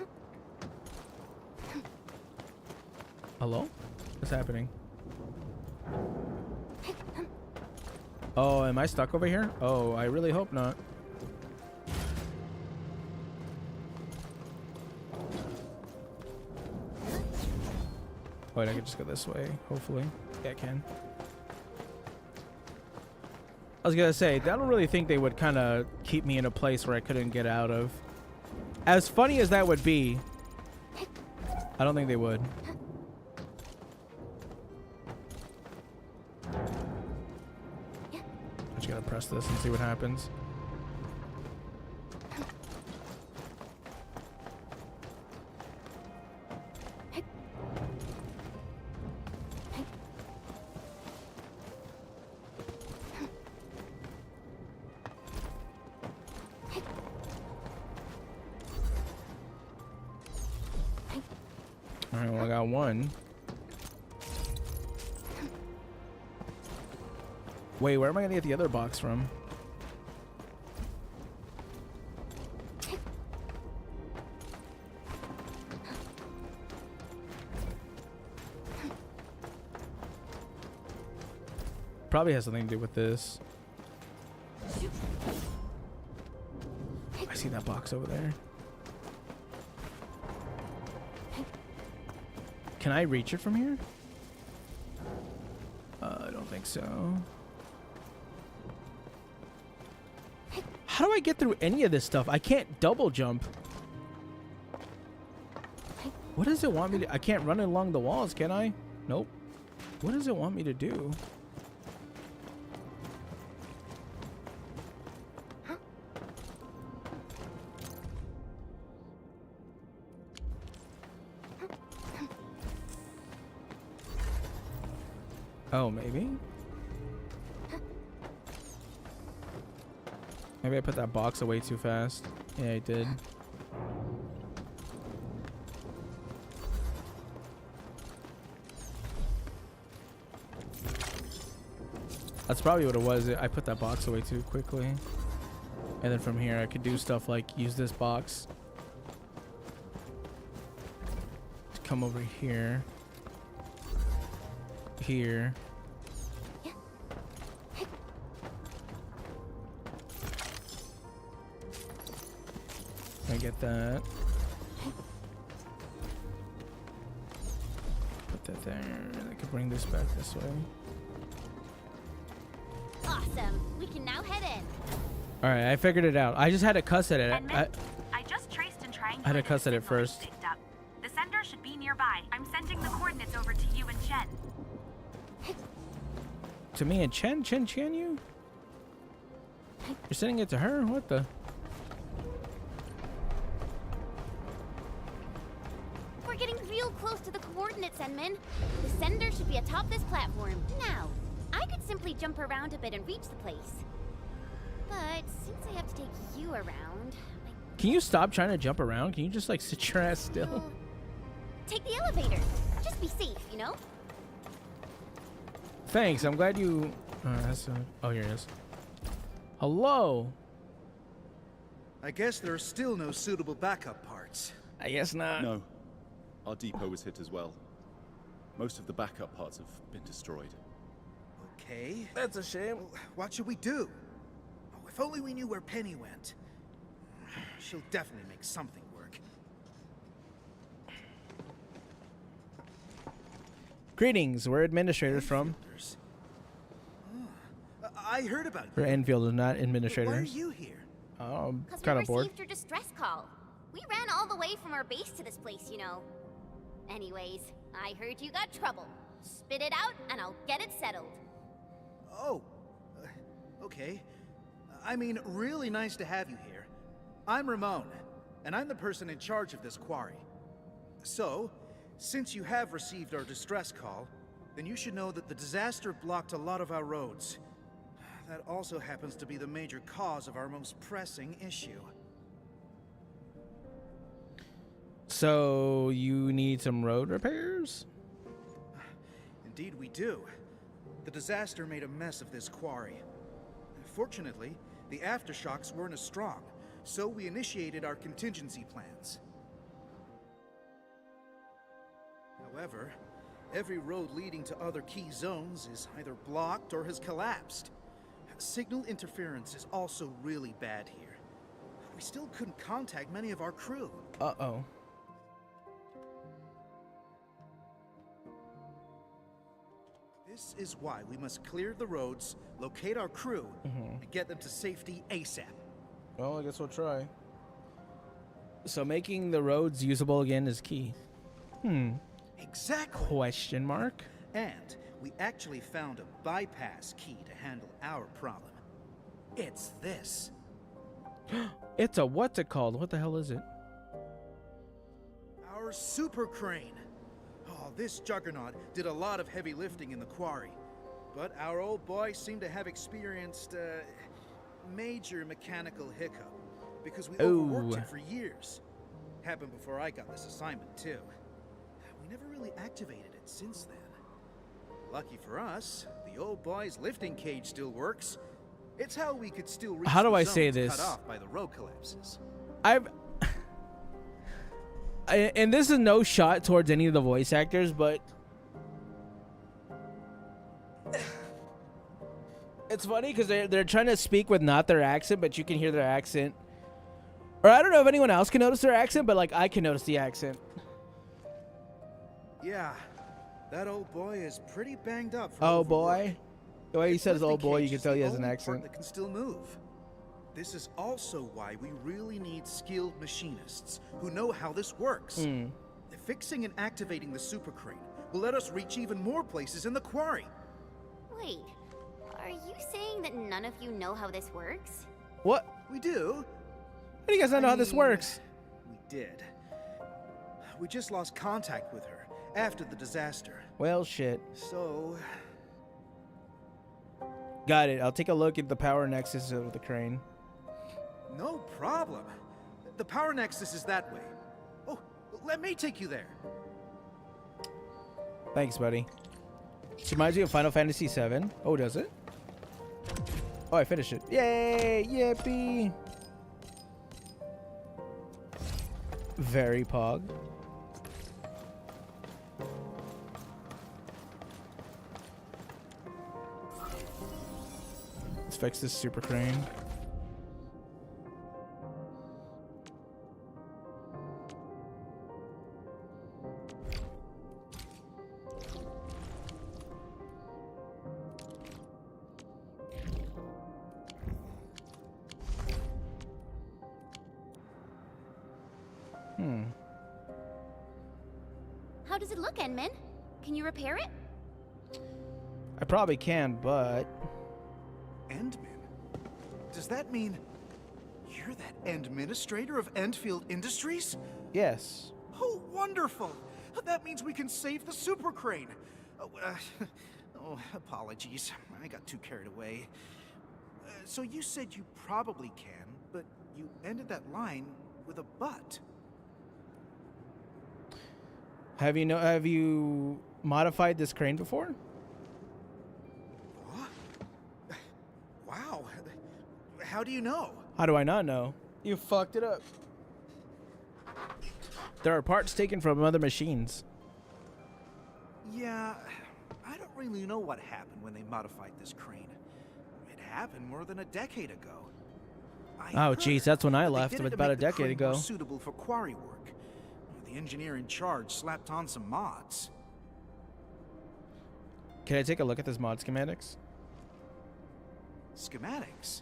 A: Hello? What's happening? Oh, am I stuck over here? Oh, I really hope not. Wait, I can just go this way, hopefully. Yeah, I can. I was gonna say, I don't really think they would kind of keep me in a place where I couldn't get out of. As funny as that would be, I don't think they would. I just gotta press this and see what happens. Alright, well, I got one. Wait, where am I gonna get the other box from? Probably has something to do with this. I see that box over there. Can I reach it from here? I don't think so. How do I get through any of this stuff? I can't double jump. What does it want me to? I can't run along the walls, can I? Nope. What does it want me to do? Oh, maybe? Maybe I put that box away too fast. Yeah, I did. That's probably what it was. I put that box away too quickly. And then from here, I could do stuff like use this box to come over here. Here. I get that. Put that there. I could bring this back this way.
Q: Awesome. We can now head in.
A: All right, I figured it out. I just had to cuss at it.
M: I just traced and triangulated.
A: I had to cuss at it first.
M: Picked up. The sender should be nearby. I'm sending the coordinates over to you and Chen.
A: To me and Chen you? You're sending it to her? What the?
Q: We're getting real close to the coordinates, Enman. Enderman. The sender should be atop this platform. Now, I could simply jump around a bit and reach the place. But since I have to take you around,
A: Can you stop trying to jump around? Can you just like sit your ass still?
Q: take the elevator. Just be safe, you know?
A: Thanks. I'm glad you. Oh, here it is. Hello.
F: I guess there are still no suitable backup parts.
A: I guess not.
V: No. Our depot was hit as well. Most of the backup parts have been destroyed.
F: Okay.
A: That's a shame.
F: Well, what should we do? Oh, if only we knew where Penny went. She'll definitely make something work.
A: Greetings. We're administrators from.
F: I heard about
A: We're
F: you.
A: Enfield, not
F: Why are
A: administrators.
F: you here?
A: Oh, I'm
Q: Because
A: kind
Q: we
A: of bored.
Q: received your distress call. We ran all the way from our base to this place, you know. Anyways, I heard you got trouble. Spit it out, and I'll get it settled.
F: Oh, okay. I mean, really nice to have you here. I'm Ramon, and I'm the person in charge of this quarry. So, since you have received our distress call, then you should know that the disaster blocked a lot of our roads. That also happens to be the major cause of our most pressing issue.
A: So you need some road repairs?
F: Indeed we do. The disaster made a mess of this quarry. Fortunately, the aftershocks weren't as strong, so we initiated our contingency plans. However, every road leading to other key zones is either blocked or has collapsed. Signal interference is also really bad here. We still couldn't contact many of our crew.
A: Uh-oh.
F: This is why we must clear the roads, locate our crew, and get them to safety ASAP.
A: Well, I guess we'll try. So making the roads usable again is key.
F: Exactly.
A: Question mark?
F: And we actually found a bypass key to handle our problem. It's this.
A: It's a what's it called? What the hell is it?
F: Our super crane. Oh, this juggernaut did a lot of heavy lifting in the quarry. But our old boy seemed to have experienced a major mechanical hiccup because we overworked it for years. Happened before I got this assignment too. We never really activated it since then. Lucky for us, the old boy's lifting cage still works. It's how we could still reach
A: How do
F: the
A: I say
F: zones
A: this?
F: cut off by the road collapses.
A: And this is no shot towards any of the voice actors, but it's funny because they're trying to speak with not their accent, but you can hear their accent. Or I don't know if anyone else can notice their accent, but like I can notice the accent.
F: Yeah, that old boy is pretty banged up.
A: Oh boy. The way he says "old boy," you can tell he has an accent.
F: That can still move. This is also why we really need skilled machinists who know how this works. Fixing and activating the super crane will let us reach even more places in the quarry.
Q: Wait, are you saying that none of you know how this works?
A: What?
F: We do.
A: How do you guys not know how this works?
F: We did. We just lost contact with her after the disaster.
A: Well, shit.
F: So...
A: Got it. I'll take a look at the power nexus of the crane.
F: No problem. The power nexus is that way. Oh, let me take you there.
A: Thanks, buddy. This reminds me of Final Fantasy VII. Oh, does it? Oh, I finished it. Yay! Yippee! Very pog. Let's fix this super crane.
Q: How does it look, Endman? Can you repair it?
A: I probably can, but...
F: Endman? Does that mean you're that administrator of Endfield Industries?
A: Yes.
F: Oh, wonderful! That means we can save the super crane. Oh, apologies. I got too carried away. So you said you probably can, but you ended that line with a but.
A: Have you modified this crane before?
F: What? Wow. How do you know?
A: How do I not know? You fucked it up. There are parts taken from other machines.
F: Yeah, I don't really know what happened when they modified this crane. It happened more than a decade ago.
A: Oh, jeez, that's when I
F: They
A: left,
F: did it to
A: about a
F: make the
A: decade
F: crane
A: ago.
F: more suitable for quarry work. The engineer in charge slapped on some mods.
A: Can I take a look at this mod schematics?
F: Schematics?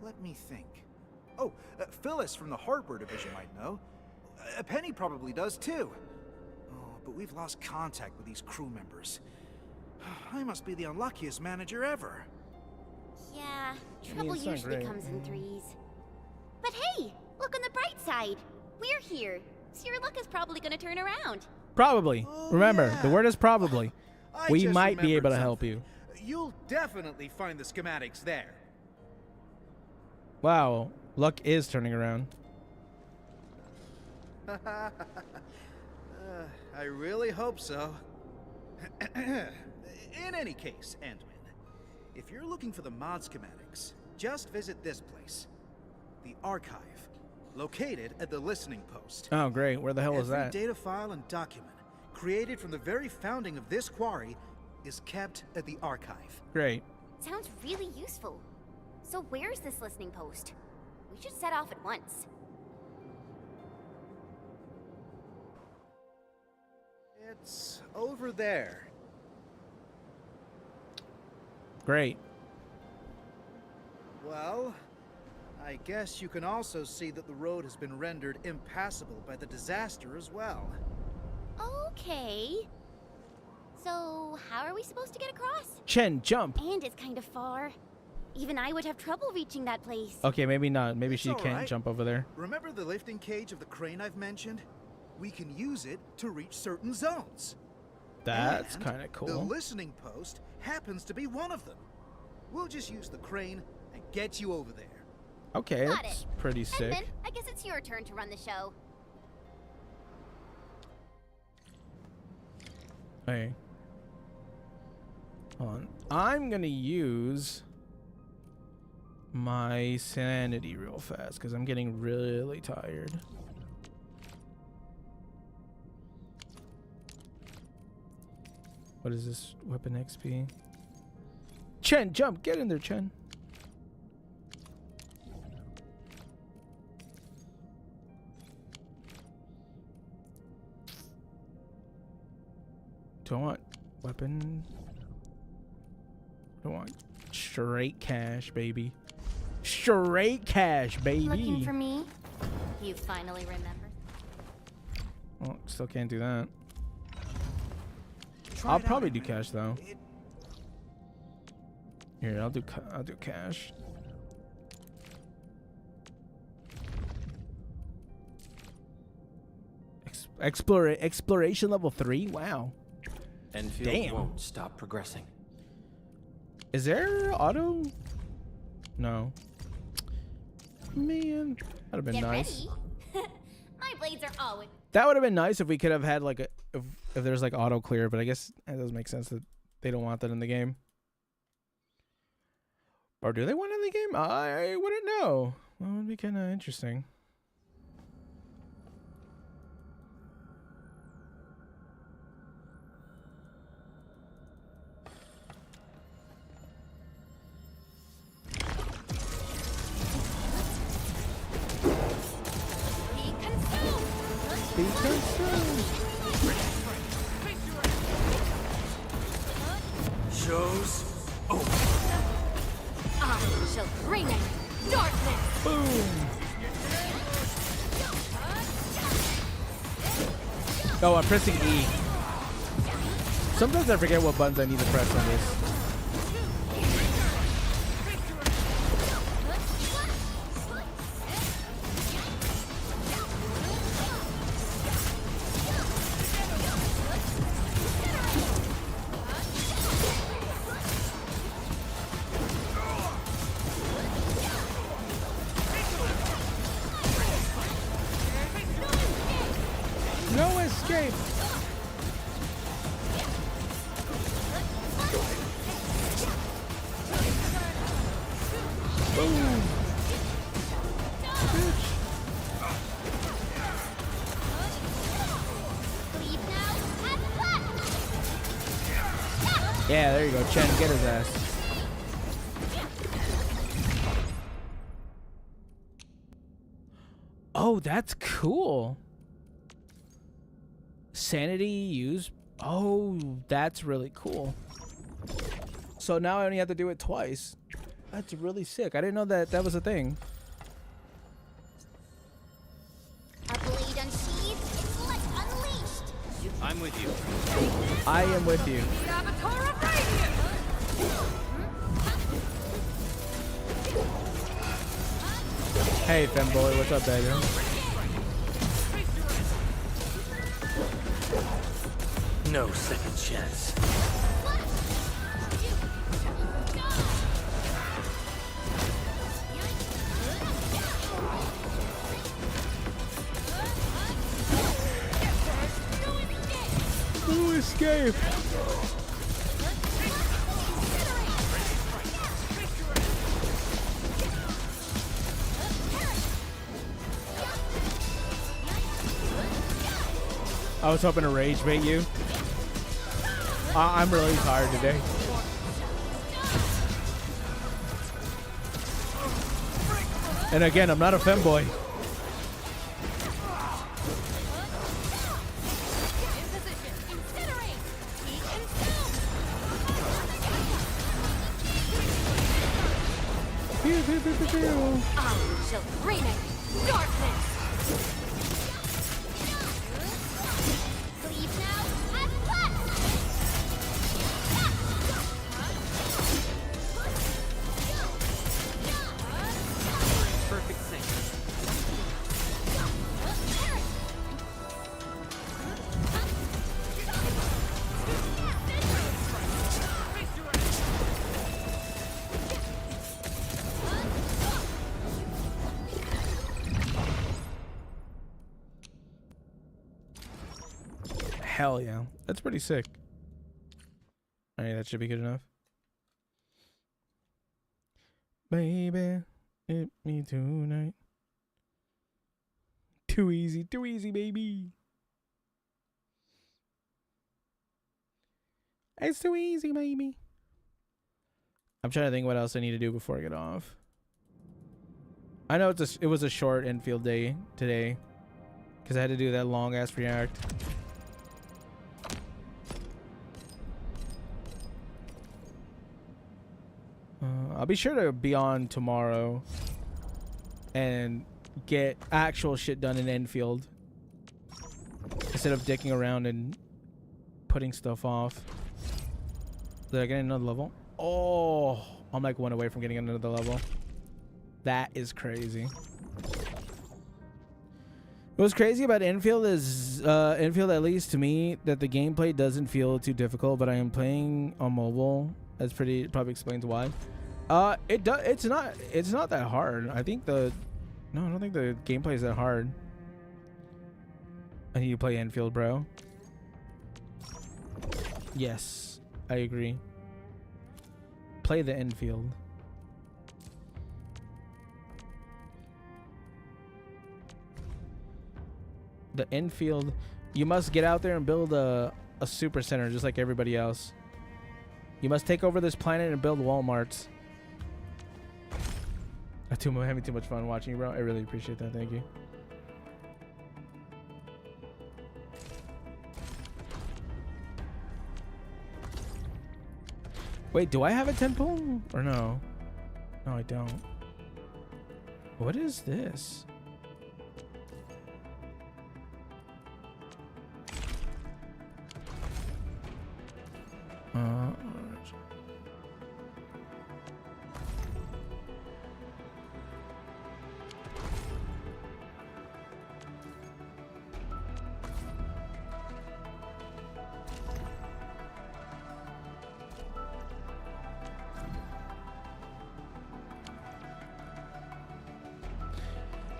F: Let me think. Oh, Phyllis from the hardware division might know. Penny probably does too. Oh, but we've lost contact with these crew members. I must be the unluckiest manager ever.
Q: Yeah, trouble
A: it's not
Q: usually
A: great.
Q: comes in threes. But hey, look on the bright side. We're here, so your luck is probably gonna turn around.
A: Probably. Remember, the word is probably.
F: I
A: We
F: just
A: might be
F: remembered
A: able to help
F: something.
A: you.
F: You'll definitely find the schematics there.
A: Wow, luck is turning around.
F: I really hope so. In any case, Antwin, if you're looking for the mod schematics, just visit this place, the Archive, located at the Listening Post.
A: Oh, great. Where the hell is
F: Every
A: that?
F: data file and document created from the very founding of this quarry is kept at the Archive.
A: Great.
Q: Sounds really useful. So where's this listening post? We should set off at once.
F: It's over there.
A: Great.
F: Well, I guess you can also see that the road has been rendered impassable by the disaster as well.
Q: Okay. So, how are we supposed to get across?
A: Chen, jump.
Q: And it's kind of far. Even I would have trouble reaching that place.
A: Okay, maybe not. Maybe she
F: all
A: can't
F: right.
A: jump over there.
F: Remember the lifting cage of the crane I've mentioned? We can use it to reach certain zones.
A: That's
F: And
A: kind of
F: The
A: cool.
F: listening post happens to be one of them. We'll just use the crane and get you over there.
A: Okay,
Q: Got
A: that's
Q: it.
A: pretty sick.
Q: Edmund, I guess it's your turn to run the show.
A: Hey. Hold on. I'm gonna use my sanity real fast because I'm getting really tired. What is this? Weapon XP? Chen, jump! Get in there, Chen. Do I want weapon? I want straight cash, baby. Straight cash, baby.
Q: Looking for me? You finally remembered.
A: Well, still can't do that.
F: Try
A: I'll
F: it out,
A: probably do
F: Edmund.
A: cash though. Here, I'll do cash. Exploration level 3. Wow.
R: Endfield
A: Damn.
R: won't stop progressing.
A: Is there auto? No. Man, that'd have been
Q: Get
A: nice.
Q: ready. My blades are always.
A: That would have been nice if we could have had like if there's like auto clear, but I guess it doesn't make sense that they don't want that in the game. Or do they want it in the game? I wouldn't know. That would be kind of interesting.
Q: Be consumed!
A: Be consumed!
F: Shows over.
Q: I shall bring it! Darkness!
A: Boom! Oh, I'm pressing E. Sometimes I forget what buttons I need to press on this. Yeah, there you go. Chen, get his ass. Oh, that's cool. Sanity use. Oh, that's really cool. So now I only have to do it twice. That's really sick. I didn't know that that was a thing.
Q: A blade unsheathed, intellect unleashed.
C: I'm with you.
A: I am with you. Hey, femboy, what's up, baby?
C: No second chance.
A: No escape. I was hoping to rage bait you. I'm really tired today. And again, I'm not a femboy.
Q: I shall bring it. Darkness. Leave now and plus.
C: Perfect sync.
A: Hell yeah. That's pretty sick. Alright, that should be good enough. Baby, hit me tonight. Too easy, baby. It's too easy, baby. I'm trying to think what else I need to do before I get off. I know it was a short Endfield day today because I had to do that long ass react. I'll be sure to be on tomorrow and get actual shit done in Endfield instead of dicking around and putting stuff off. Did I get another level? Oh, I'm like one away from getting another level. That is crazy. What's crazy about Endfield is Endfield, at least to me, that the gameplay doesn't feel too difficult, but I am playing on mobile. That's probably explains why. It's not that hard. I don't think the gameplay is that hard. I need to play Endfield, bro. Yes, I agree. Play the Endfield. The Endfield. You must get out there and build a super center just like everybody else. You must take over this planet and build Walmarts. I'm having too much fun watching you, bro. I really appreciate that. Thank you. Wait, do I have a temple or no? No, I don't. What is this?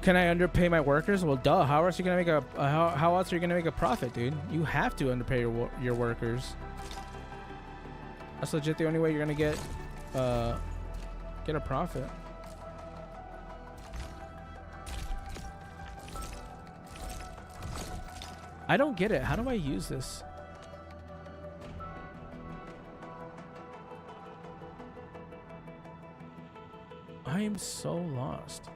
A: Can I underpay my workers? Well, duh. How else are you gonna make how else are you gonna make a profit, dude? You have to underpay your workers. That's legit the only way you're gonna get a profit. I don't get it. How do I use this? I am so lost.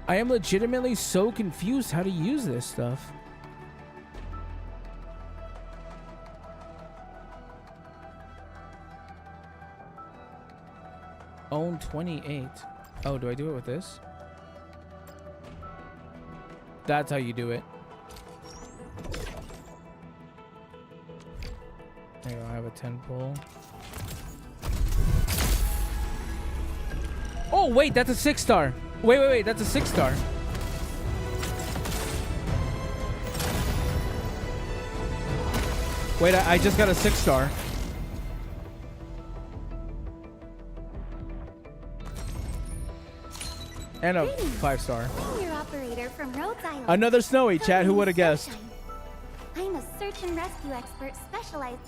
A: I am legitimately so confused how to use this stuff. Own 28. Oh, do I do it with this? That's how you do it. There you go, I have a 10 pull. Oh, wait, that's a 6-star. Wait, that's a 6-star. Wait, I just got a 6-star. And a 5-star.
Q: Senior operator from Rhodes Island.
A: Another snowy, chat. Who would have guessed?
Q: I'm a search and rescue expert specialized.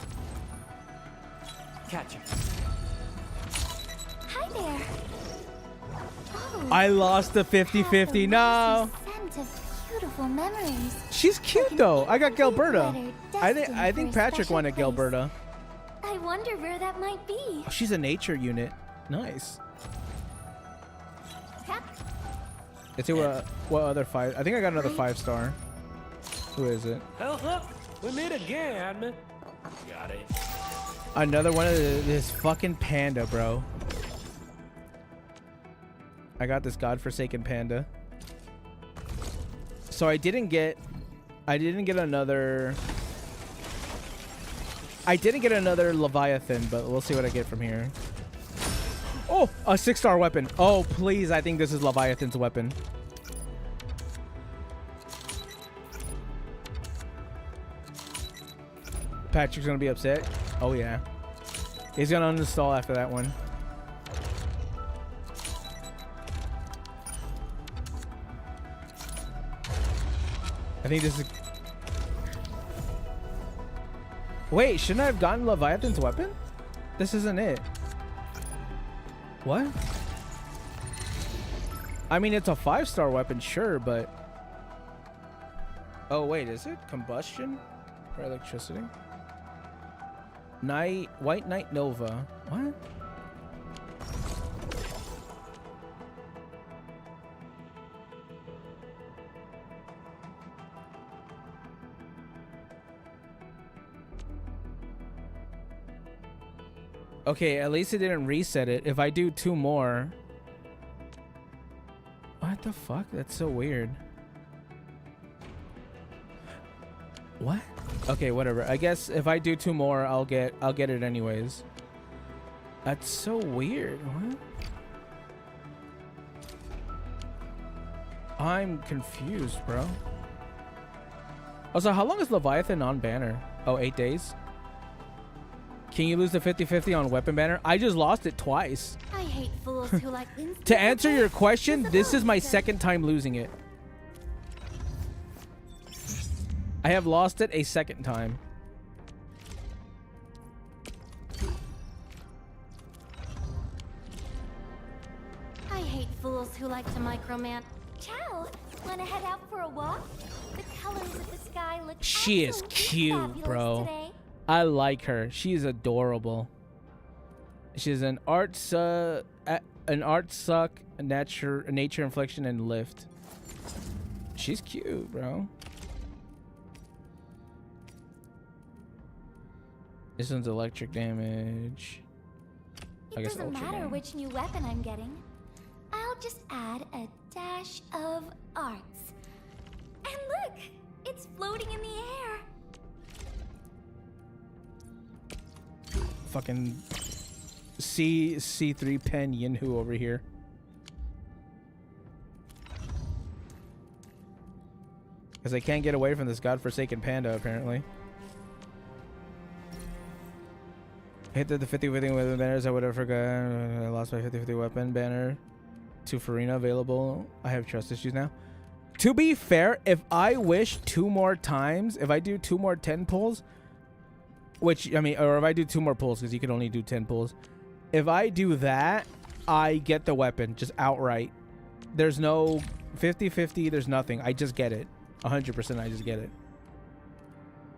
R: Catch her.
Q: Hi there.
A: I lost the 50-50. No.
Q: Scent of beautiful memories.
A: She's cute though. I got Gilberta.
Q: Letter
A: I think
Q: destined for a
A: Patrick
Q: special
A: wanted
Q: place.
A: Gilberta.
Q: I wonder where that might be.
A: Oh, she's a nature unit. Nice.
Q: Tap.
A: Let's see what other 5. I think I got another 5-star. Who is it?
C: Health up. We meet again, admin. Got it.
A: Another one of this fucking panda, bro. I got this godforsaken panda. So I didn't get another Leviathan, but we'll see what I get from here. Oh, a 6-star weapon. Oh, please. I think this is Leviathan's weapon. Patrick's gonna be upset. Oh yeah. He's gonna uninstall after that one. I think this is... Wait, shouldn't I have gotten Leviathan's weapon? This isn't it. What? I mean, it's a 5-star weapon, sure, but... Oh, wait, is it? Combustion? Or electricity? White Knight Nova. What? Okay, at least it didn't reset it. If I do 2 more... What the fuck? That's so weird. What? Okay, whatever. I guess if I do 2 more, I'll get it anyways. That's so weird. What? I'm confused, bro. Also, how long is Leviathan on banner? Oh, 8 days? Can you lose the 50-50 on weapon banner? I just lost it twice.
Q: I hate fools who like
A: To answer your question, this is my 2nd time losing it. I have lost it a 2nd time.
Q: I hate fools who like to microman. Ciao. Wanna head out for a walk? The colors of the sky look
A: She is
Q: absolutely
A: cute,
Q: fabulous
A: bro.
Q: today.
A: I like her. She's adorable. She's an art suck, nature inflection, and lift. She's cute, bro. This one's electric damage.
Q: It doesn't matter which new weapon I'm getting. I'll just add a dash of arts. And look, it's floating in the air.
A: Fucking C3 pen Yinhu over here. Because they can't get away from this godforsaken panda, apparently. Hit the 50-50 with banners. I would have forgot. I lost my 50-50 weapon banner to Farina available. I have trust issues now. To be fair, if I wish 2 more times, if I do 2 more 10 pulls, which, I mean, or if I do 2 more pulls, because you can only do 10 pulls. If I do that, I get the weapon just outright. There's no 50-50. There's nothing. I just get it. 100% I just get it.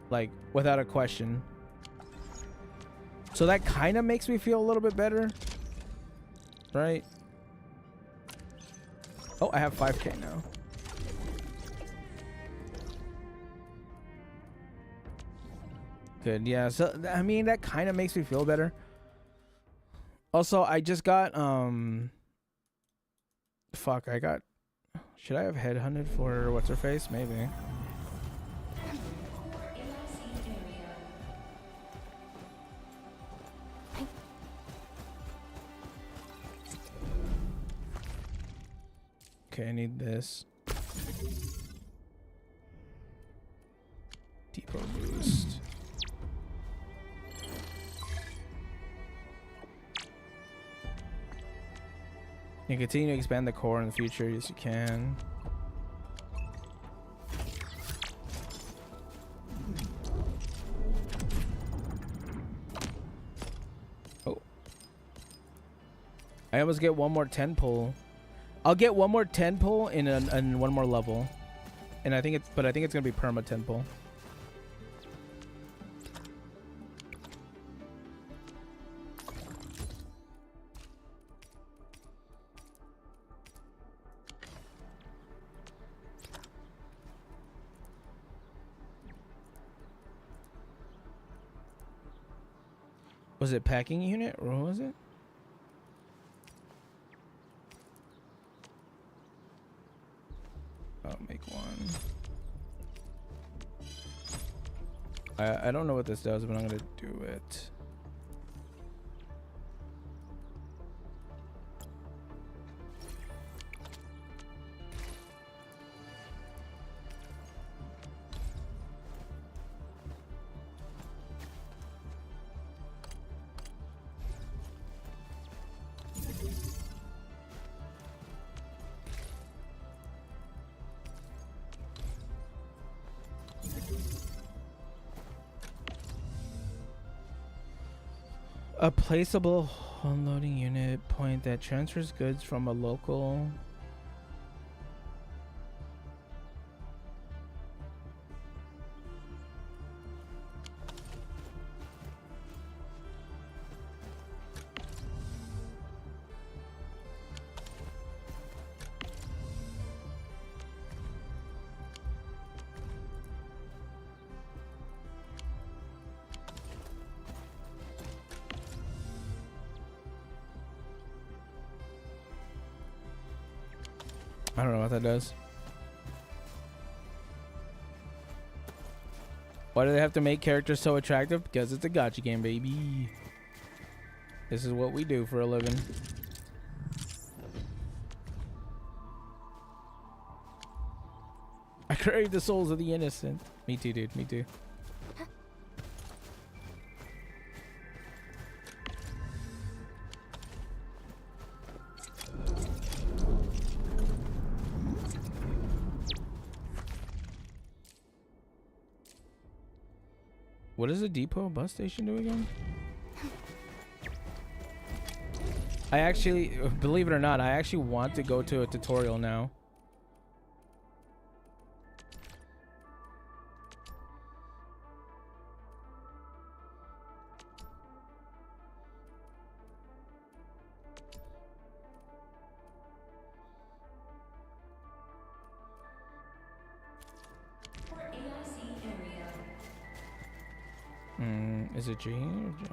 A: Like, without a question. So that kind of makes me feel a little bit better. Right? Oh, I have 5K now. Good, yeah. So, I mean, that kind of makes me feel better. Also, I just got, fuck, I got... Should I have headhunted for what's-her-face? Maybe. Okay, I need this. Depot boost. You can continue to expand the core in the future. Yes, you can. Oh. I almost get one more 10 pull. I'll get one more 10 pull in one more level. And I think it's gonna be perma 10 pull. Was it packing unit or what was it? I'll make one. I don't know what this does, but I'm gonna do it. A placeable unloading unit point that transfers goods from a local. I don't know what that does. Why do they have to make characters so attractive? Because it's a gacha game, baby. This is what we do for a living. I crave the souls of the innocent. Me too, dude. Me too. What does a depot bus station do again? I actually, believe it or not, I actually want to go to a tutorial now. Is it G or J?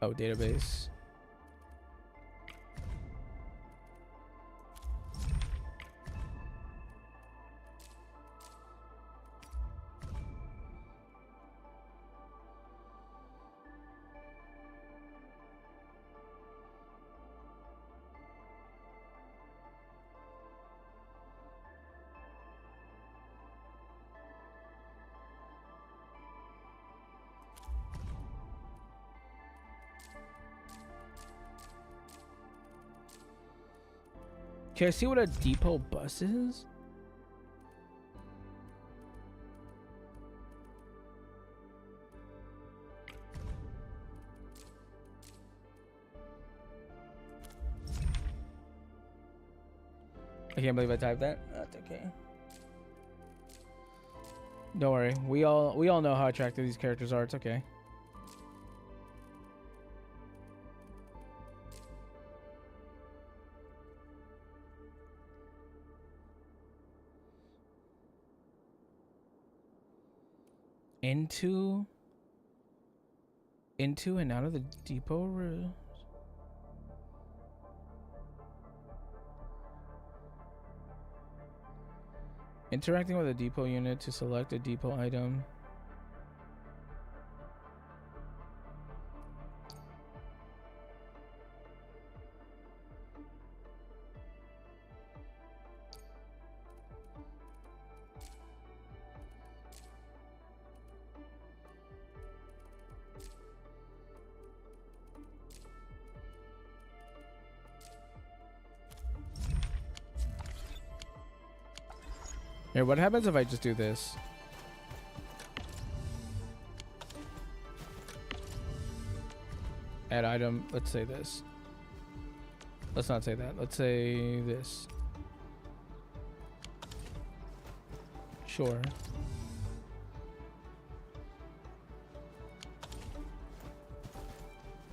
A: Oh, database. Can I see what a depot bus is? I can't believe I typed that. That's okay. Don't worry. We all know how attractive these characters are. It's okay. Into and out of the depot room. Interacting with a depot unit to select a depot item. Here, what happens if I just do this? Add item, let's say this. Let's not say that. Let's say this. Sure.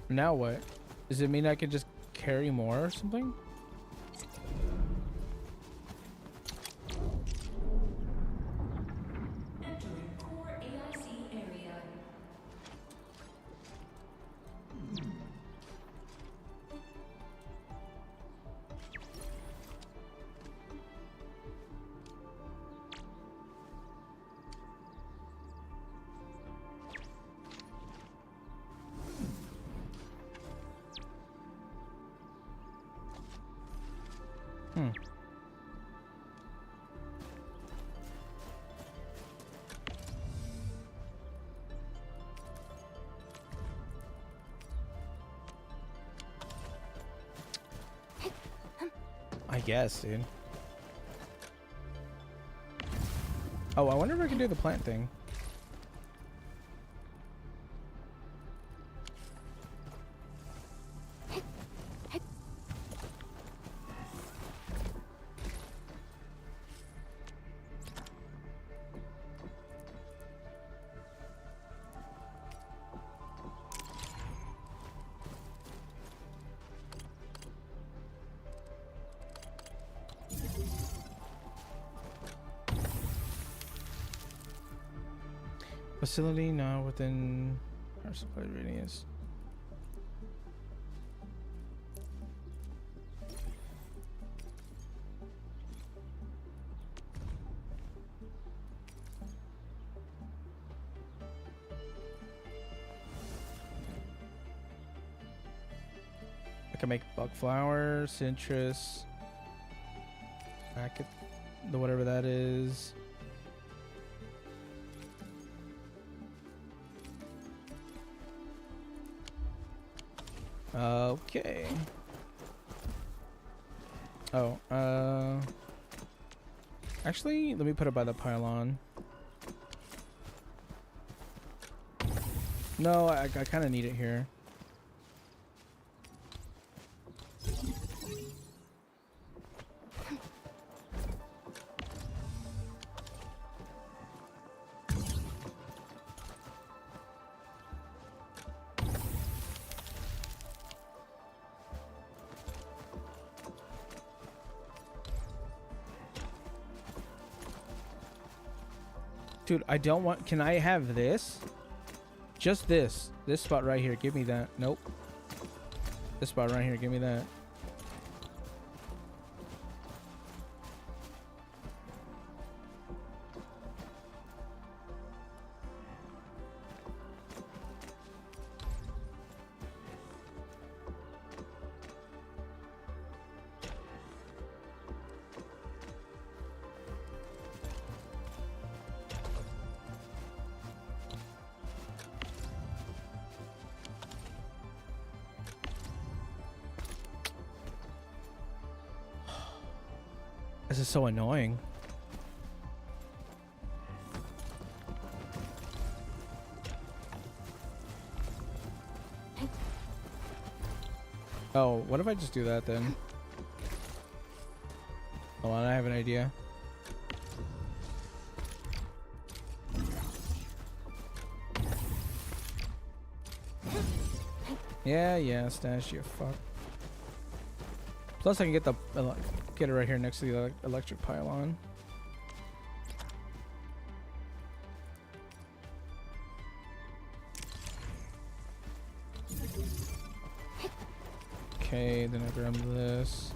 A: Now what? Does it mean I can just carry more or something? I guess, dude. Oh, I wonder if I can do the plant thing. Facility not within our supply radius. I can make bug flower, citrus, packet, the whatever that is. Okay. Oh, actually, let me put it by the pylon. No, I kind of need it here. Dude, I don't want... Can I have this? Just this. This spot right here. Give me that. Nope. This spot right here. Give me that. This is so annoying. Oh, what if I just do that then? Hold on, I have an idea. Yeah, stash you, fuck. Plus I can get get it right here next to the electric pylon. Okay, then I grab this.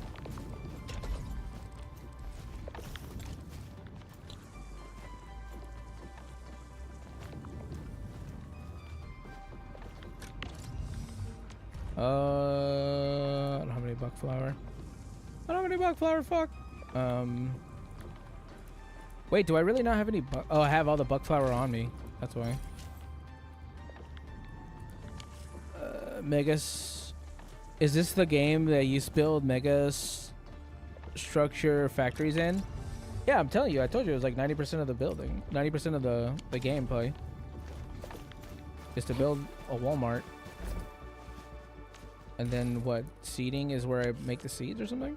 A: I don't have any buck flower. I don't have any buck flower, fuck. Wait, do I really not have any buck? Oh, I have all the buck flower on me. That's why. Megas. Is this the game that you build megas structure factories in? Yeah, I'm telling you. I told you it was like 90% of the building. 90% of the gameplay is to build a Walmart. And then what? Seeding is where I make the seeds or something?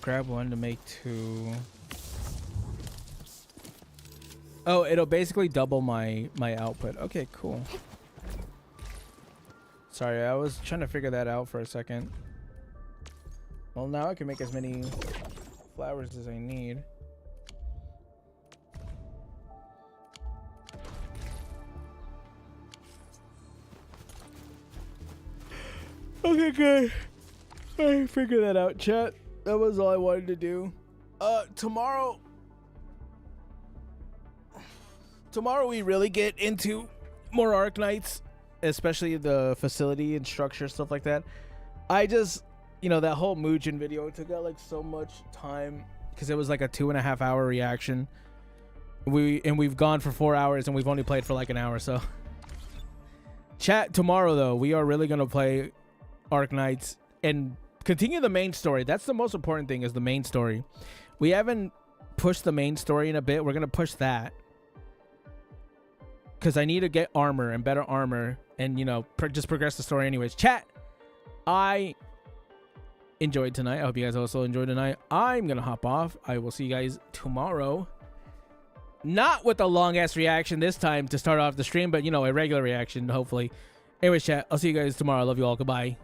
A: Grab one to make two. Oh, it'll basically double my output. Okay, cool. Sorry, I was trying to figure that out for a second. Well, now I can make as many flowers as I need. Okay, good. I figured that out, chat. That was all I wanted to do. Tomorrow we really get into more Arknights, especially the facility and structure, stuff like that. I just, that whole Muujin video took out like so much time because it was like a 2.5 hour reaction. We've gone for 4 hours and we've only played for like an hour, so. Chat, tomorrow though, we are really gonna play Arknights and continue the main story. That's the most important thing, is the main story. We haven't pushed the main story in a bit. We're gonna push that because I need to get armor and better armor, and just progress the story anyways. Chat, I enjoyed tonight. I hope you guys also enjoyed tonight. I'm gonna hop off. I will see you guys tomorrow, not with a long ass reaction this time to start off the stream, but a regular reaction hopefully. Anyways, chat, I'll see you guys tomorrow. I love you all. Goodbye.